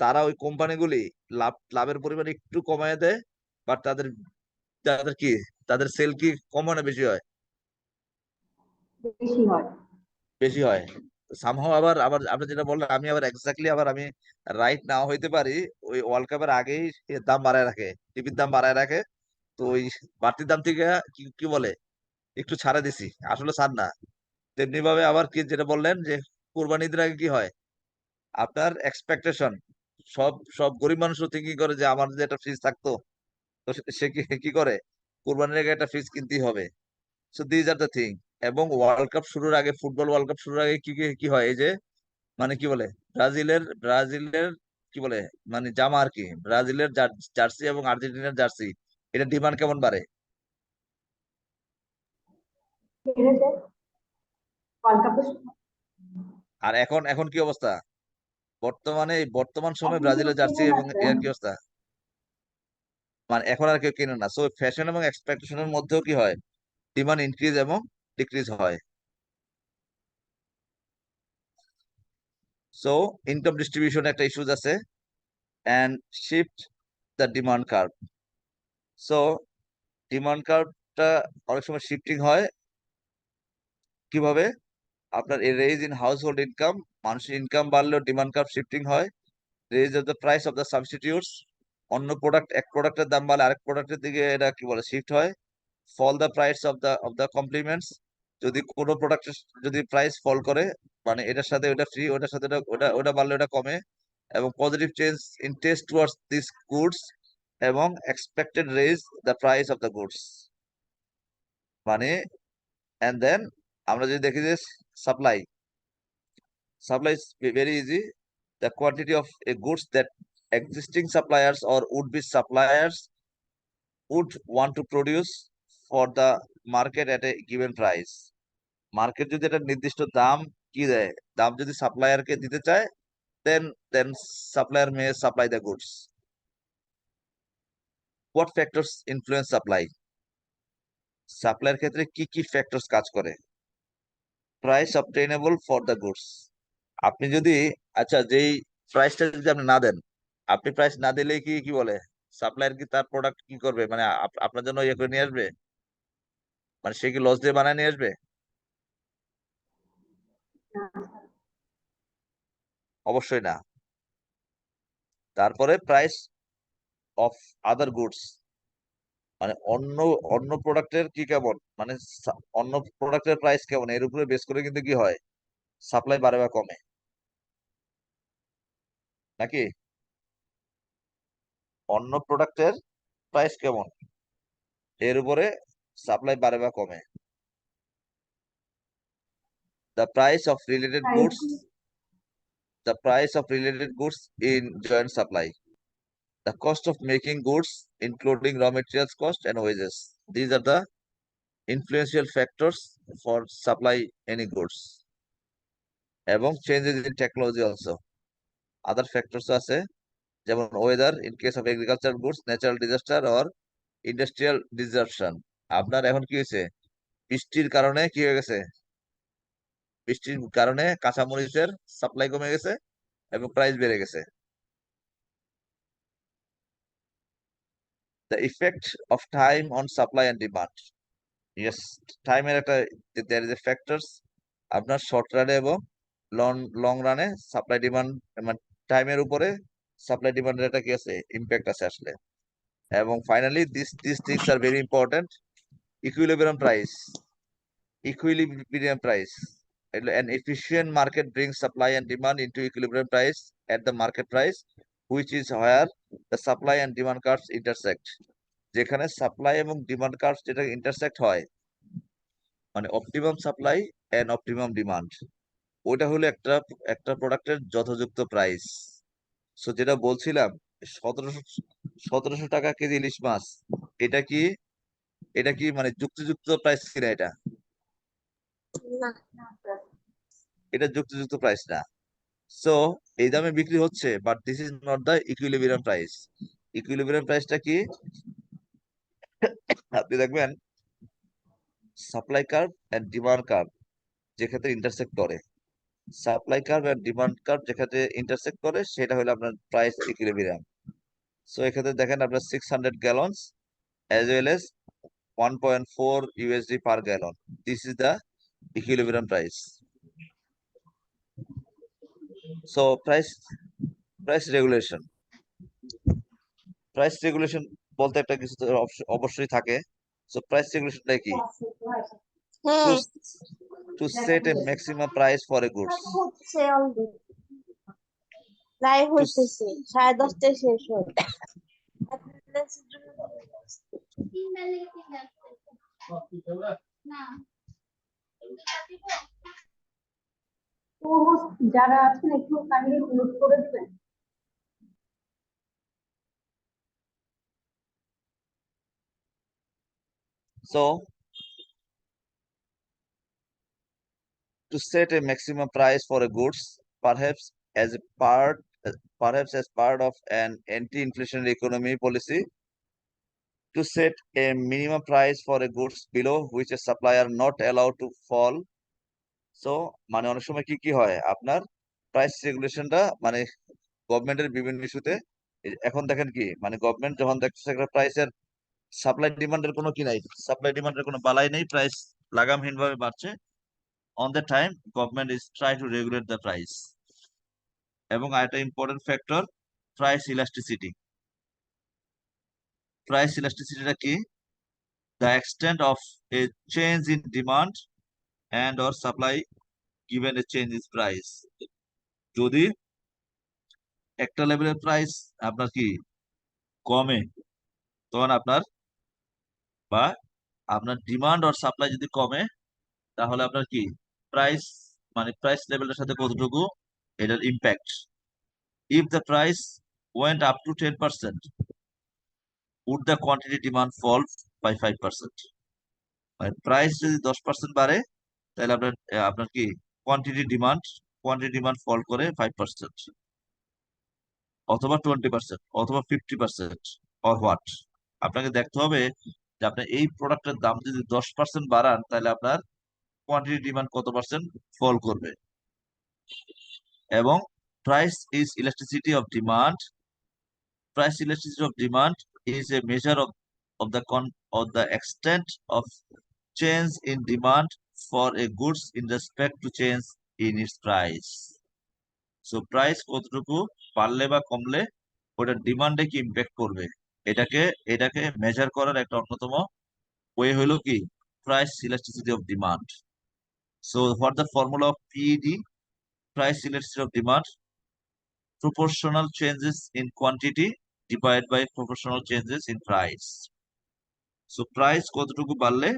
তারা ওই কোম্পানিগুলি লাভের পরিমাণ একটু কমায় দেয়, বাট তাদের তাদের কি তাদের সেল কি কম হয় না বেশি হয়? বেশি হয়। বেশি হয়। সামহাও আবার আবার আপনি যেটা বললেন, আমি আবার এক্স্যাক্টলি আবার আমি রাইট নাও হইতে পারি। ওই ওয়ার্ল্ড কাপের আগেই এর দাম বাড়ায় রাখে, টিভির দাম বাড়ায় রাখে। তো ওই বাড়তি দাম থেকে কি কি বলে একটু ছাড়ে দিছি, আসলে ছাড় না। তেমনি ভাবে আবার কি যেটা বললেন যে কুরবানি ঈদের আগে কি হয়, আপনার এক্সপেকটেশন, সব সব গরিব মানুষও থিঙ্কিং করে যে আমার যদি একটা ফ্রিজ থাকতো, তো সে কি কি করে, কুরবানির আগে একটা ফ্রিজ কিনতেই হবে। So these are the thing. এবং ওয়ার্ল্ড কাপ শুরুর আগে, ফুটবল ওয়ার্ল্ড কাপ শুরুর আগে কি কি কি হয়, এই যে মানে কি বলে ব্রাজিলের কি বলে মানে জামা আর কি, ব্রাজিলের জার্সি এবং আর্জেন্টিনার জার্সি, এটা ডিমান্ড কেমন বাড়ে? বেড়ে যায় ওয়ার্ল্ড কাপের সময়। আর এখন এখন কি অবস্থা? বর্তমানে এই বর্তমান সময় এখন কেউ ব্রাজিলের জার্সি কেনে না এবং স্যার। এর কি অবস্থা, মানে এখন আর কেউ কিনে না। সো ফ্যাশন এবং এক্সপেকটেশনের মধ্যেও কি হয়, ডিমান্ড ইনক্রিজ এবং ডিক্রিজ হয়। সো ইনকাম ডিস্ট্রিবিউশন একটা ইস্যুজ আছে, and shift the demand curve. So demand কার্ভটা অনেক সময় শিফটিং হয় কিভাবে, আপনার এই raise in household income, মানুষের ইনকাম বাড়লেও ডিমান্ড কার্ভ শিফটিং হয়। Raise of the price of the substitutes, অন্য প্রোডাক্ট এক প্রোডাক্টের দাম বাড়লে আরেক প্রোডাক্টের দিকে এটা কি বলে শিফট হয়। Fall the price of the complements, যদি কোনো প্রোডাক্টের যদি প্রাইস ফল করে, মানে এটার সাথে ওটা ফ্রি, ওটার সাথে ওটা ওটা ওটা বাড়লে ওটা কমে। এবং positive change in taste towards this goods, এবং expected raise the price of the goods, মানে এন্ড দেন আমরা যদি দেখি যে supply, supply is very easy. The quantity of a goods that existing suppliers or would be suppliers would want to produce for the market at a given price. Market যদি একটা নির্দিষ্ট দাম কি দেয়, দাম যদি সাপ্লায়ারকে দিতে চায়, then then supplier may supply the goods. What factors influence supply? সাপ্লাইয়ের ক্ষেত্রে কি কি ফ্যাক্টরস কাজ করে? প্রাইস অবটেইনেবল ফর দ্য গুডস, আপনি যদি আচ্ছা যেই প্রাইসটা যদি আপনি না দেন, আপনি প্রাইস না দিলে কি কি বলে সাপ্লায়ার কি তার প্রোডাক্ট কি করবে, মানে আপনার জন্য ইয়ে করে নিয়ে আসবে, মানে সে কি লস দিয়ে বানায় নিয়ে আসবে? অবশ্যই না। তারপরে প্রাইস অফ আদার গুডস, মানে অন্য অন্য প্রোডাক্টের কি কেমন, মানে অন্য প্রোডাক্টের প্রাইস কেমন, এর উপরে বেস করে কিন্তু কি হয় সাপ্লাই বাড়ে বা কমে, নাকি? অন্য প্রোডাক্টের প্রাইস কেমন, এর উপরে সাপ্লাই বাড়ে বা কমে। The price of related goods, the price of related goods in joint supply, the cost of making goods, including raw materials cost and wages. These are the influential factors for supply any goods. এবং changes in technology also. Other factors আছে, যেমন weather in case of agriculture goods, natural disaster or industrial disruption. আপনার এখন কি হয়েছে, বৃষ্টির কারণে কি হয়ে গেছে, বৃষ্টির কারণে কাঁচামরিচের সাপ্লাই কমে গেছে এবং প্রাইস বেড়ে গেছে। the effect of time on supply and demand. Yes, টাইমের একটা there is a factors আপনার শর্ট রানে এবং লং রানে সাপ্লাই ডিমান্ড মানে টাইমের উপরে সাপ্লাই ডিমান্ডের একটা কি আছে ইম্প্যাক্ট আছে আসলে। এবং finally this things are very important. Equilibrium price. An efficient market brings supply and demand into equilibrium price at the market price, which is where the supply and demand curves intersect. যেখানে supply এবং demand curve যেটা intersect হয় মানে optimum supply and optimum demand, ওইটা হলো একটা প্রোডাক্টের যথাযুক্ত price. So যেটা বলছিলাম 1700 টাকা কেজি ইলিশ মাছ, এটা কি মানে যুক্তিযুক্ত প্রাইস কিনা? এটা যুক্তিযুক্ত প্রাইস না। সো এই দামে বিক্রি হচ্ছে, but this is not the equilibrium price. Equilibrium প্রাইসটা কি? আপনি দেখবেন supply curve and demand curve যেক্ষেত্রে ইন্টারসেক্ট করে, supply curve and demand curve যেক্ষেত্রে ইন্টারসেক্ট করে সেটা হলো আপনার প্রাইস ইকুইলিব্রিয়াম। সো এক্ষেত্রে দেখেন আপনার 600 গ্যালনস as well as 1.4 USD per gallon. This is the equilibrium price. So price regulation বলতে একটা কিছু তো অবশ্যই থাকে। সো প্রাইস রেগুলেশনটা কি? To set a maximum price for a goods. Live হচ্ছে 10:30 শেষ হয়। যারা আছেন একটু কাইন্ডলি মিউট করেছেন। So to set a maximum price for a goods, perhaps as part of an anti-inflationary economy policy, to set a minimum price for a goods below which a supplier not allowed to fall. So মানে অনেক সময় কি হয় আপনার price রেগুলেশনটা মানে গভর্নমেন্টের বিভিন্ন ইস্যুতে এখন দেখেন কি মানে গভর্নমেন্ট যখন দেখছে একটা প্রাইসের সাপ্লাই ডিমান্ডের কোনো কি নাই, সাপ্লাই ডিমান্ডের কোনো বালাই নেই, প্রাইস লাগামহীন ভাবে বাড়ছে, on the time government is try to regulate the price. এবং আরেকটা ইম্পর্টেন্ট ফ্যাক্টর প্রাইস ইলাস্টিসিটিটা কি? the extent of a change in demand and or supply given a change in price. যদি একটা লেভেলের প্রাইস আপনার কি কমে তখন আপনার ডিমান্ড আর সাপ্লাই যদি কমে তাহলে আপনার কি প্রাইস মানে প্রাইস লেভেলের সাথে কতটুকু এটার impact. If the price went up to 10%, would the quantity demand fall by 5%? মানে প্রাইস যদি 10% বাড়ে তাহলে আপনার কি কোয়ান্টিটি ডিমান্ড ফল করে 5% অথবা 20% অথবা 50% অর হোয়াট। আপনাকে দেখতে হবে যে আপনার এই প্রোডাক্টের দাম যদি 10% বাড়ান তাহলে আপনার কোয়ান্টিটি ডিমান্ড কত পার্সেন্ট ফল করবে। এবং price elasticity of demand is a measure of the extent of change in demand for a goods in respect to change in its price. So price কতটুকু বাড়লে বা কমলে ওটা ডিমান্ডে কি ইম্প্যাক্ট করবে, এটাকে মেজার করার একটা অন্যতম ওয়ে হলো কি price elasticity of demand. So what the formula of PED, price elasticity of demand, proportional changes in quantity divided by proportional changes in price. So price কতটুকু বাড়লে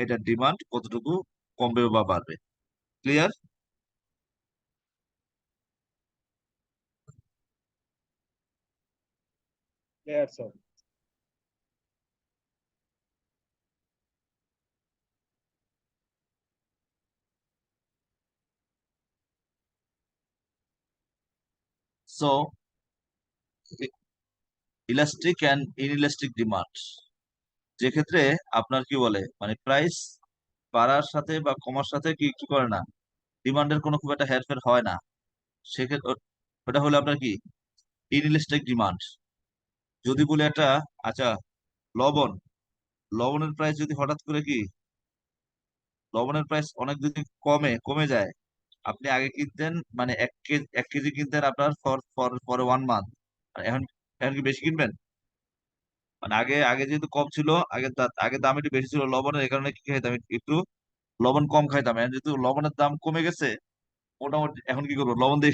এটা ডিমান্ড কতটুকু কমবে বা বাড়বে। Clear? Clear sir. So elastic and inelastic demand, যে ক্ষেত্রে আপনার কি বলে মানে প্রাইস বাড়ার সাথে বা কমার সাথে কি করে না, ডিমান্ডের কোনো খুব একটা হেরফের হয় না, সেক্ষেত্রে ওটা হলো আপনার কি ইনইলাস্টিক ডিমান্ড। যদি বলে একটা আচ্ছা লবণ, লবণের প্রাইস যদি হঠাৎ করে কি লবণের প্রাইস অনেক যদি কমে যায়, আপনি আগে কিনতেন মানে 1 কেজি কিনতেন আপনার ফর 1 মান্থ, এখন এখন কি বেশি কিনবেন? মানে আগে আগে যেহেতু কম ছিল, আগে দাম একটু বেশি ছিল লবণের, এই কারণে কি খাইতাম একটু লবণ কম খাইতাম। এখন যেহেতু লবণের দাম কমে গেছে, মোটামুটি এখন কি করবো, লবণ দিয়ে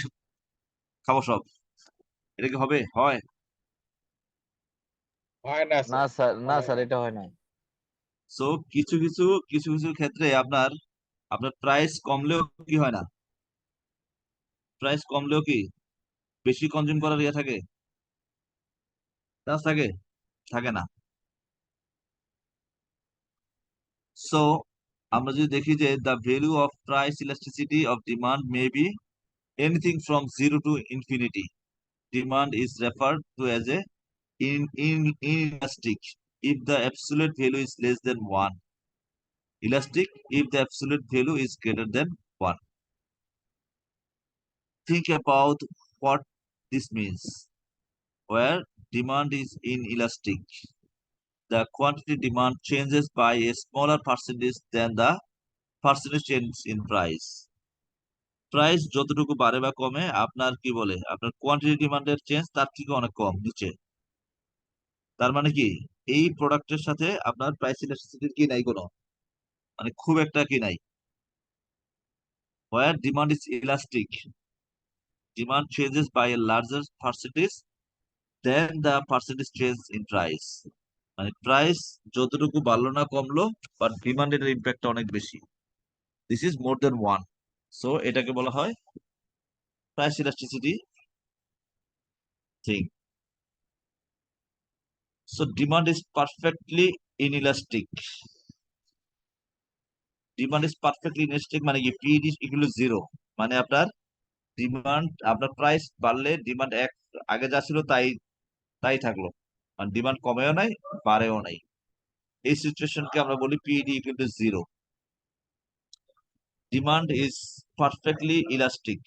খাবো সব। এটা কি হবে? হয়? হয় না না স্যার, স্যার, না মানে স্যার, এটা হয় না। সো কিছু কিছু কিছু কিছু ক্ষেত্রে আপনার আপনার প্রাইস কমলেও কি হয় না, প্রাইস কমলেও কি বেশি কনজিউম করার ইয়ে থাকে, চান্স থাকে, থাকে না। সো আমরা যদি দেখি যে the value of price elasticity of demand may be anything from 0 to infinity. Demand is referred to as a inelastic if the absolute value is less than 1, elastic if the absolute value is greater than 1. Think about what this means. Where demand is inelastic, the quantity demand changes by a smaller percentage than the percentage change in price. Price যতটুকু বাড়ে বা কমে, আপনার কি বলে, আপনার quantity ডিমান্ডের change তার থেকে অনেক কম নিচে। তার মানে কি, এই প্রোডাক্টের সাথে আপনার প্রাইস ইলাস্টিসিটির কি নাই কোনো, মানে খুব একটা কি নাই। Where demand is elastic, demand changes by a larger percentage than the percentage change in price. মানে প্রাইস যতটুকু বাড়লো না কমলো, বাট ডিমান্ডের ইম্প্যাক্টটা অনেক বেশি। This is more than 1। So এটাকে বলা হয় price elasticity thing. So demand is perfectly inelastic. Demand is perfectly inelastic মানে কি, পি ইজ ইকুয়াল টু 0। মানে আপনার ডিমান্ড, আপনার প্রাইস বাড়লে ডিমান্ড এক আগে যা ছিল তাই তাই থাকলো, মানে ডিমান্ড কমেও নাই বাড়েও নাই। এই সিচুয়েশনকে আমরা বলি PD equal to 0। Demand is perfectly elastic.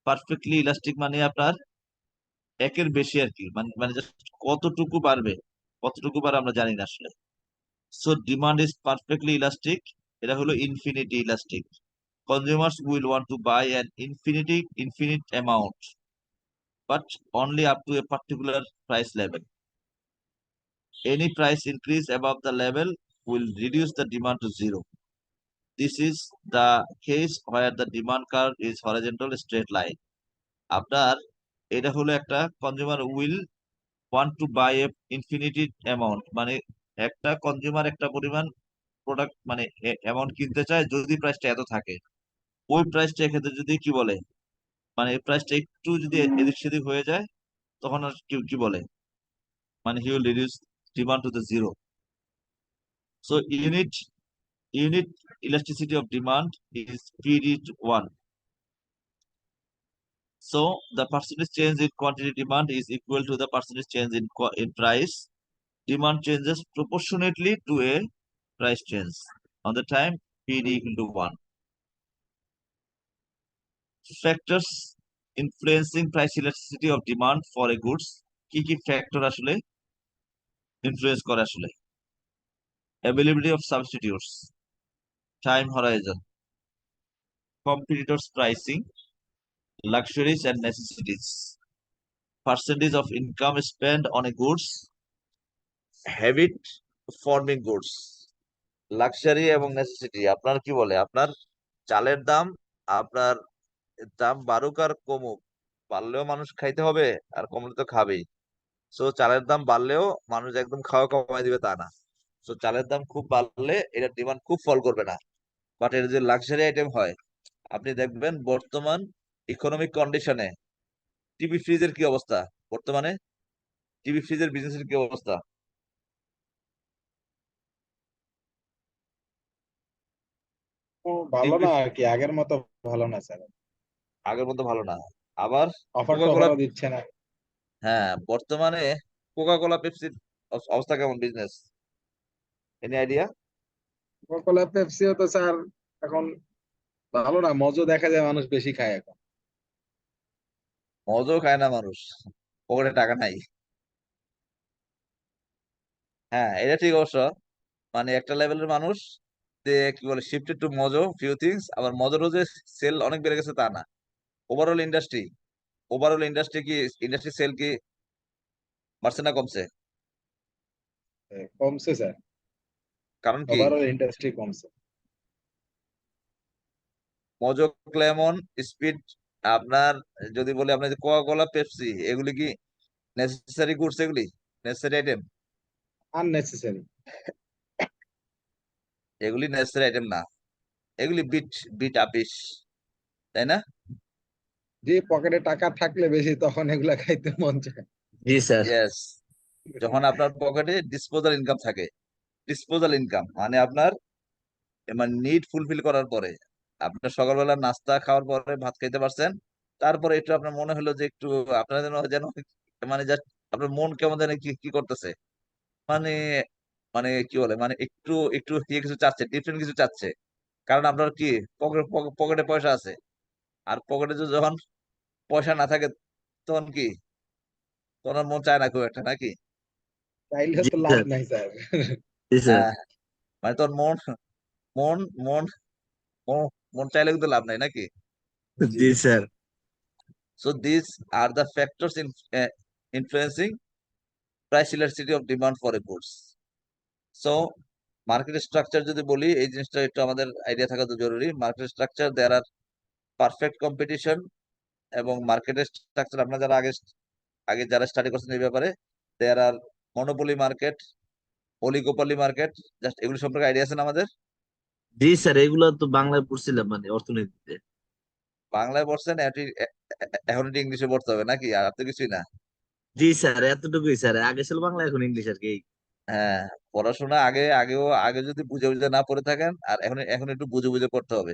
Perfectly elastic মানে আপনার একের বেশি আর কি, মানে মানে just কতটুকু বাড়বে, কতটুকু বাড়ে আমরা জানি না আসলে। So demand is perfectly elastic, এটা হলো infinity elastic. Consumers will want to buy an infinite amount, but only up to a particular price level. Any price increase above the level will reduce the demand to 0. This is the case where the demand curve is horizontal straight line. আপনার এটা হলো একটা consumer will want to buy a infinity amount, মানে একটা consumer একটা পরিমাণ product মানে amount কিনতে চায় যদি প্রাইসটা এত থাকে। ওই প্রাইসটা এক্ষেত্রে যদি কি বলে, মানে এই প্রাইসটা একটু যদি এদিক সেদিক হয়ে যায়, তখন আর কি কি বলে, মানে he will reduce demand to the 0. So unit elasticity of demand is PD1. So the percentage change in quantity demand is equal to the percentage change in price. Demand changes proportionately to a price change on the time PD equal to 1. Factors influencing price elasticity of demand for a goods, কি factor আসলে influence করে আসলে? Availability of substitutes, time horizon, competitors pricing, luxuries and necessities, percentage of income spent on a goods, habit forming goods, luxury এবং necessity. আপনার কি বলে, আপনার চালের দাম, আপনার দাম বাড়ুক আর কমুক, বাড়লেও মানুষ খাইতে হবে আর কমলে তো খাবেই। সো চালের দাম বাড়লেও মানুষ একদম খাওয়া কমাই দিবে তা না। সো চালের দাম খুব বাড়লে এটার ডিমান্ড খুব ফল করবে না, বাট এটা যে লাক্সারি আইটেম হয়, আপনি দেখবেন বর্তমান ইকোনমিক কন্ডিশনে টিভি ফ্রিজের কি অবস্থা, বর্তমানে টিভি ফ্রিজের বিজনেসের কি অবস্থা? ভালো টিভি না আর কি, আগের মতো ভালো না স্যার। আগের মতো ভালো না। আবার অফার কোকা কোলা, টফারও দিচ্ছে না। হ্যাঁ বর্তমানে কোকা কোলা পেপসির অবস্থা কেমন বিজনেস, এনি আইডিয়া? কোকা-কোলা পেপসিও তো স্যার এখন ভালো না, মজো দেখা যায় মানুষ বেশি খায় এখন। মজাও খায় না মানুষ, পকেটে টাকা নাই। হ্যাঁ, এটা ঠিক অবশ্য। মানে একটা লেভেলের মানুষ যে কি বলে শিফটেড টু মজো ফিউ থিংস, আবার মজোরও যে সেল অনেক বেড়ে গেছে তা না। ওভারঅল ইন্ডাস্ট্রি কি ইন্ডাস্ট্রি সেল কি বাড়ছে না কমছে? কমছে স্যার, কারণ কি? ওভারঅল ইন্ডাস্ট্রি কমছে। মজো, ক্লেমন, স্পিড, আপনার যদি বলি আপনার কোকা কোলা, পেপসি, এগুলি কি নেসেসারি গুডস? এগুলি নেসেসারি আইটেম? আননেসেসারি। এগুলি নেসেসারি আইটেম না, এগুলি বিট বিট আপিস, তাই না? যে পকেটে টাকা থাকলে বেশি তখন এগুলা খাইতে মন চায়। জি স্যার। ইয়েস, যখন আপনার পকেটে ডিসপোজাল ইনকাম থাকে। ডিসপোজাল ইনকাম মানে আপনার মানে নিড ফুলফিল করার পরে, আপনার সকালবেলা নাস্তা খাওয়ার পরে ভাত খাইতে পারছেন, তারপরে একটু আপনার মনে হলো যে একটু আপনার যেন যেন মানে জাস্ট আপনার মন কেমন জানি কি কি করতেছে, মানে মানে কি বলে মানে একটু একটু ইয়ে কিছু চাচ্ছে, ডিফারেন্ট কিছু চাচ্ছে। কারণ আপনার কি পকেটে পয়সা আছে, আর পকেটে যখন পয়সা না থাকে তখন কি, তখন আর মন চায় না খুব একটা, নাকি? চাইলে জি তো লাভ স্যার। নাই স্যার। জি স্যার। হ্যাঁ, মানে তোর মন মন মন মন মন চাইলে কিন্তু লাভ নাই, নাকি? জি। জি sir. So these are the factors influencing price elasticity of demand for a goods. So market structure যদি বলি, এই জিনিসটা একটু আমাদের আইডিয়া থাকা তো জরুরি। মার্কেট স্ট্রাকচার, দেয়ার আর পারফেক্ট কম্পিটিশন, এবং মার্কেটের স্ট্রাকচার আপনারা যারা আগে আগে যারা স্টাডি করছেন এই ব্যাপারে, there are monopoly market, oligopoly market, just এগুলো সম্পর্কে আইডিয়া আছে না আমাদের? জি স্যার, এগুলো তো বাংলায় পড়ছিলাম মানে অর্থনীতিতে। বাংলায় পড়ছেন, এখন এটি ইংলিশে পড়তে হবে নাকি? আর তো কিছুই না। জি স্যার, এতটুকুই স্যার, আগে ছিল বাংলা এখন ইংলিশ আর কি। হ্যাঁ, পড়াশোনা আগে যদি বুঝে বুঝে না পড়ে থাকেন, আর এখন এখন একটু বুঝে বুঝে পড়তে হবে।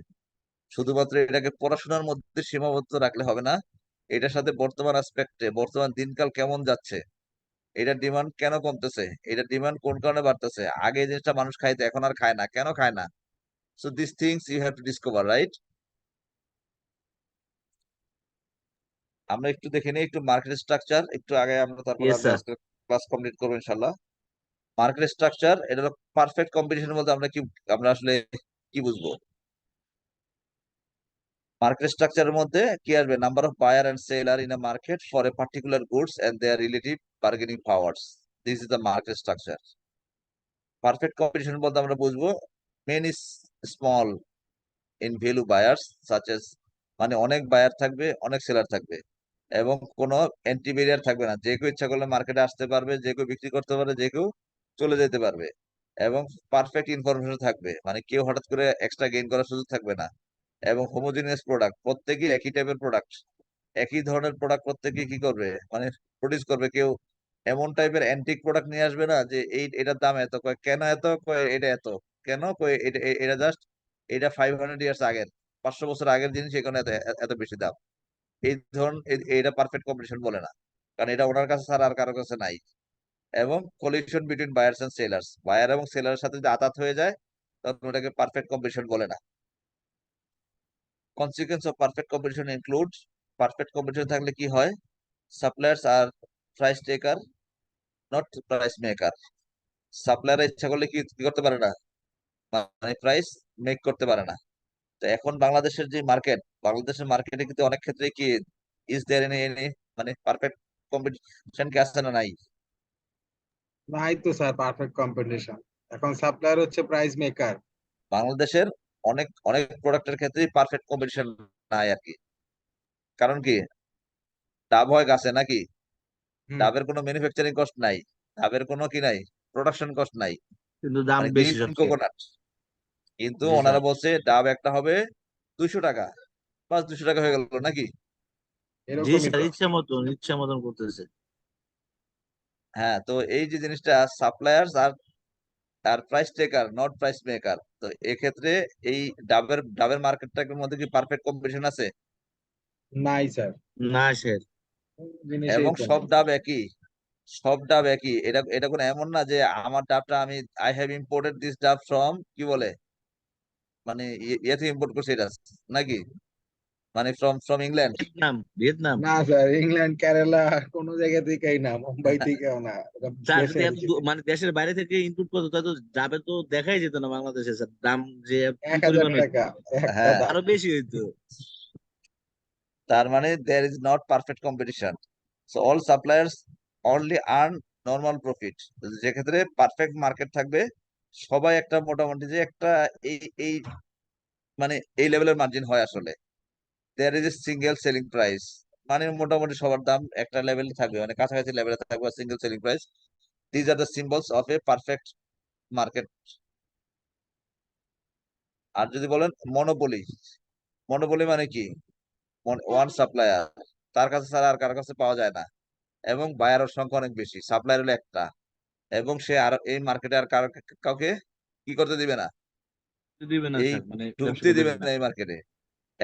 শুধুমাত্র এটাকে পড়াশোনার মধ্যে সীমাবদ্ধ রাখলে হবে না, এটার সাথে বর্তমান আসপেক্টে বর্তমান দিনকাল কেমন যাচ্ছে, এটার ডিমান্ড কেন কমতেছে, এটার ডিমান্ড কোন কারণে বাড়তেছে, আগে এই জিনিসটা মানুষ খাইতো এখন আর খায় না, কেন খায় না? So this things you have to discover, right? আমরা একটু দেখে নিই একটু মার্কেট স্ট্রাকচার একটু আগে, আমরা তারপর ইয়েস আমরা স্যার। আজকে ক্লাস কমপ্লিট করবো ইনশাল্লাহ। মার্কেট স্ট্রাকচার এটা হলো পারফেক্ট কম্পিটিশন বলতে আমরা কি, আমরা আসলে কি বুঝবো? মার্কেট স্ট্রাকচারের মধ্যে কি আসবে? Number of buyer and seller in a market for a particular goods and their relative bargaining powers, this is the market structure. Perfect competition বলতে আমরা বুঝবো many small in value buyers such as, মানে অনেক buyer থাকবে, অনেক seller থাকবে, এবং কোনো এন্ট্রি ব্যারিয়ার থাকবে না, যে কেউ ইচ্ছা করলে মার্কেটে আসতে পারবে, যে কেউ বিক্রি করতে পারবে, যে কেউ চলে যেতে পারবে, এবং পারফেক্ট ইনফরমেশন থাকবে, মানে কেউ হঠাৎ করে এক্সট্রা গেইন করার সুযোগ থাকবে না, এবং হোমোজিনিয়াস প্রোডাক্ট, প্রত্যেকই একই টাইপের প্রোডাক্ট, একই ধরনের প্রোডাক্ট প্রত্যেকেই কি করবে মানে প্রডিউস করবে। কেউ এমন টাইপের অ্যান্টিক প্রোডাক্ট নিয়ে আসবে না যে এটার দাম এত, কয় কেন এত, কয় এটা এত কেন, কয় এটা জাস্ট এটা 500 ইয়ার্স আগের, 500 বছর আগের জিনিস, এখানে এত এত বেশি দাম। এই ধরুন এটা পারফেক্ট কম্পিটিশন বলে না, কারণ এটা ওনার কাছে ছাড়া আর কারোর কাছে নাই। এবং collusion between buyers and sellers, buyer এবং সেলারের সাথে যদি আঘাত হয়ে যায় তখন ওটাকে পারফেক্ট কম্পিটিশন বলে না। Consequence of perfect competition include, perfect competition থাকলে কি হয়? Suppliers are price taker, not price maker. Supplier ইচ্ছা করলে কি কি করতে পারে না, মানে প্রাইস মেক করতে পারে না। তো এখন বাংলাদেশের যে মার্কেট, বাংলাদেশের মার্কেটে কিন্তু অনেক ক্ষেত্রে কি ইজ দেয়ার এনি মানে পারফেক্ট কম্পিটিশন কি আছে না নাই? নাই তো স্যার পারফেক্ট কম্পিটিশন, এখন সাপ্লায়ার হচ্ছে প্রাইস মেকার। বাংলাদেশের অনেক অনেক প্রোডাক্টের ক্ষেত্রে পারফেক্ট কম্পিটিশন নাই আর কি। কারণ কি? ডাব হয় গাছে নাকি? হুম। ডাবের কোনো ম্যানুফ্যাকচারিং কস্ট নাই, ডাবের কোনো কি নাই, প্রোডাকশন কস্ট নাই, কিন্তু দাম মানে বেশি গ্রিন সবচেয়ে। কোকোনাট। কিন্তু জি স্যার। ওনারা বলছে ডাব একটা হবে 200 টাকা, বাস 200 টাকা হয়ে গেল নাকি? জি এরকমই স্যার, তো। ইচ্ছা মতন করতেছে। হ্যাঁ, তো এই যে জিনিসটা suppliers are are price taker not price maker, তো এক্ষেত্রে এই ডাবের মার্কেটটার মধ্যে কি পারফেক্ট কম্পিটিশন আছে? নাই স্যার, না স্যার। জিনিসেই এবং তো সব নাই। ডাব একই, সব ডাব একই, এটা এটা কোনো এমন না যে আমার ডাবটা আমি আই হ্যাভ ইম্পোর্টেড দিস ডাব ফ্রম কি বলে মানে ইয়ে থেকে ইম্পোর্ট করছি এটা, নাকি? মানে from England? ভিয়েতনাম না স্যার, ইংল্যান্ড কেরালা কোনো জায়গা থেকেই না, মুম্বাই থেকেও না, এটা স্যার যদি দেশের এত মানে দেশের বাইরে থেকে ইনপুট করতো তাহলে তো যাবে তো দেখাই যেত না বাংলাদেশে স্যার দাম যে কি 1000 পরিমাণ হইতো টাকা একটা হ্যাঁ, দাম। আরো বেশি হইতো তার মানে there is not perfect competition, so all suppliers only earn normal profit. যে ক্ষেত্রে পারফেক্ট মার্কেট থাকবে, সবাই একটা মোটামুটি যে একটা এই এই মানে এই লেভেলের মার্জিন হয় আসলে। There is a single selling price, মানে মোটামুটি সবার দাম একটা লেভেলে থাকবে, মানে কাছাকাছি লেভেলে থাকবে, single selling price. These are the symbols of a perfect market. আর যদি বলেন মনোপলি, মনোপলি মানে কি? ওয়ান সাপ্লায়ার, তার কাছে ছাড়া আর কারো কাছে পাওয়া যায় না, এবং বায়ারের সংখ্যা অনেক বেশি, সাপ্লায়ার হলো একটা, এবং সে আর এই মার্কেটে আর কাউকে কি করতে দিবে না, দিবে না এই স্যার মানে ব্যবসা ঢুকতে করতে দিবে দিবে না না এই মার্কেটে। জি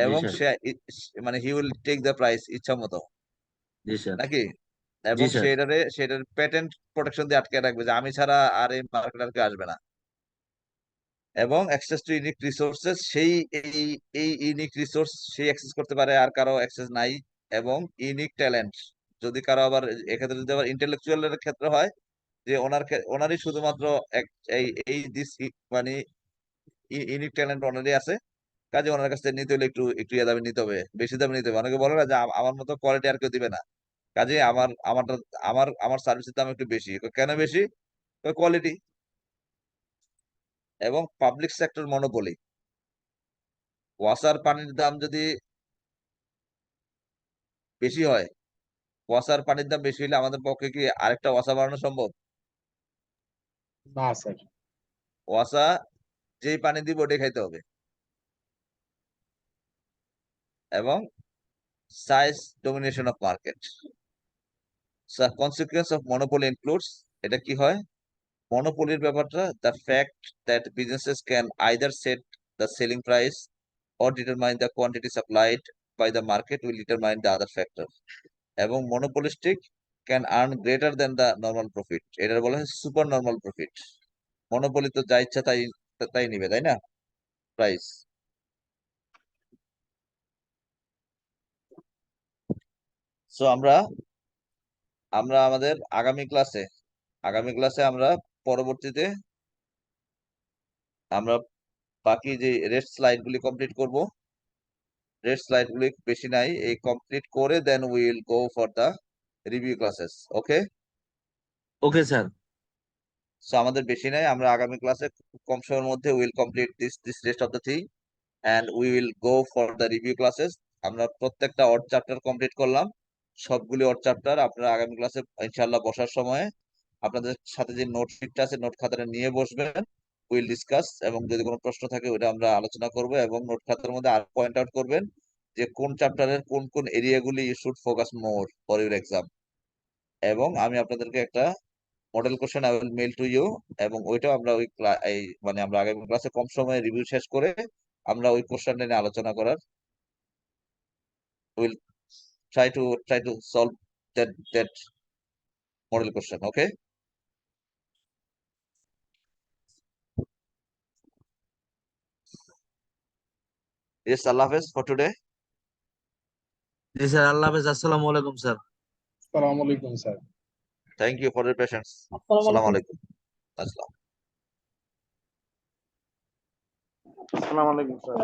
এবং স্যার সে মানে he will take the price ইচ্ছা মতো, জি স্যার নাকি? জি এবং স্যার সেটার প্যাটেন্ট প্রোটেকশন দিয়ে আটকে রাখবে যে আমি ছাড়া আর এই মার্কেট আর কেউ আসবে না। এবং অ্যাক্সেস টু ইউনিক রিসোর্সেস, সেই এই ইউনিক রিসোর্স সেই অ্যাক্সেস করতে পারে, আর কারো অ্যাক্সেস নাই। এবং ইউনিক ট্যালেন্ট, যদি কারো আবার এক্ষেত্রে যদি আবার ইন্টেলেকচুয়ালের ক্ষেত্রে হয় যে ওনারই শুধুমাত্র এই এই দিস মানে ইউনিক ট্যালেন্ট ওনারই আছে, কাজে ওনার কাছ থেকে নিতে হলে একটু একটু ইয়ে দামে নিতে হবে, বেশি দামে নিতে হবে। অনেকে বলে না যে আমার মতো কোয়ালিটি আর কেউ দিবে না, কাজে আমার সার্ভিসের দাম একটু বেশি। কেন বেশি? কোয়ালিটি। এবং পাবলিক সেক্টর মনোপলি, ওয়াসার পানির দাম যদি বেশি হয়, ওয়াসার পানির দাম বেশি হলে আমাদের পক্ষে কি আরেকটা ওয়াসা বানানো সম্ভব? না স্যার। ওয়াসা যেই পানি দিব ওটাই খাইতে হবে। এবং size domination of market, consequence of monopoly includes, এটা কি হয় মনোপলির ব্যাপারটা? The fact that businesses can either set the selling price or determine the quantity supplied by the market will determine the other factor. এবং monopolistic can earn greater than the normal profit, এটা বলা হয় super normal profit. Monopoly তো যা ইচ্ছা তাই তাই নিবে, তাই না, প্রাইস। সো আমরা আমরা আমাদের আগামী ক্লাসে আমরা পরবর্তীতে আমরা বাকি যে রেস্ট স্লাইড গুলি কমপ্লিট করব। রেস্ট স্লাইড গুলি বেশি নাই, এই কমপ্লিট করে দেন will go for the review classes. Okay okay sir so আমাদের বেশি নাই, আমরা আগামী ক্লাসে খুব কম সময়ের মধ্যে will complete this rest of the thing and we will go for the review classes. আমরা প্রত্যেকটা অড চ্যাপ্টার কমপ্লিট করলাম, সবগুলি অড চ্যাপ্টার। আপনারা আগামী ক্লাসে ইনশাআল্লাহ বসার সময় আপনাদের সাথে যে নোট শিটটা আছে নোট খাতাটা নিয়ে বসবেন, উইল ডিসকাস, এবং যদি কোনো প্রশ্ন থাকে ওটা আমরা আলোচনা করব। এবং নোট খাতার মধ্যে আর পয়েন্ট আউট করবেন যে কোন চ্যাপ্টারের কোন কোন এরিয়াগুলি you should focus more for your exam. এবং আমি আপনাদেরকে একটা model question I will mail to you, এবং ওইটাও আমরা এই মানে আমরা আগামী ক্লাসে কম সময়ে রিভিউ শেষ করে আমরা ওই কোশ্চেনটা নিয়ে আলোচনা করার will try to solve that model question. Okay, yes, Allah Hafiz for today. জি স্যার আল্লাহ হাফেজ আসসালামু আলাইকুম স্যার আসসালামু আলাইকুম sir. Thank you for your patience. আসসালামু Assalamu আলাইকুম। alaikum. Assalam. আসসালামু আলাইকুম স্যার।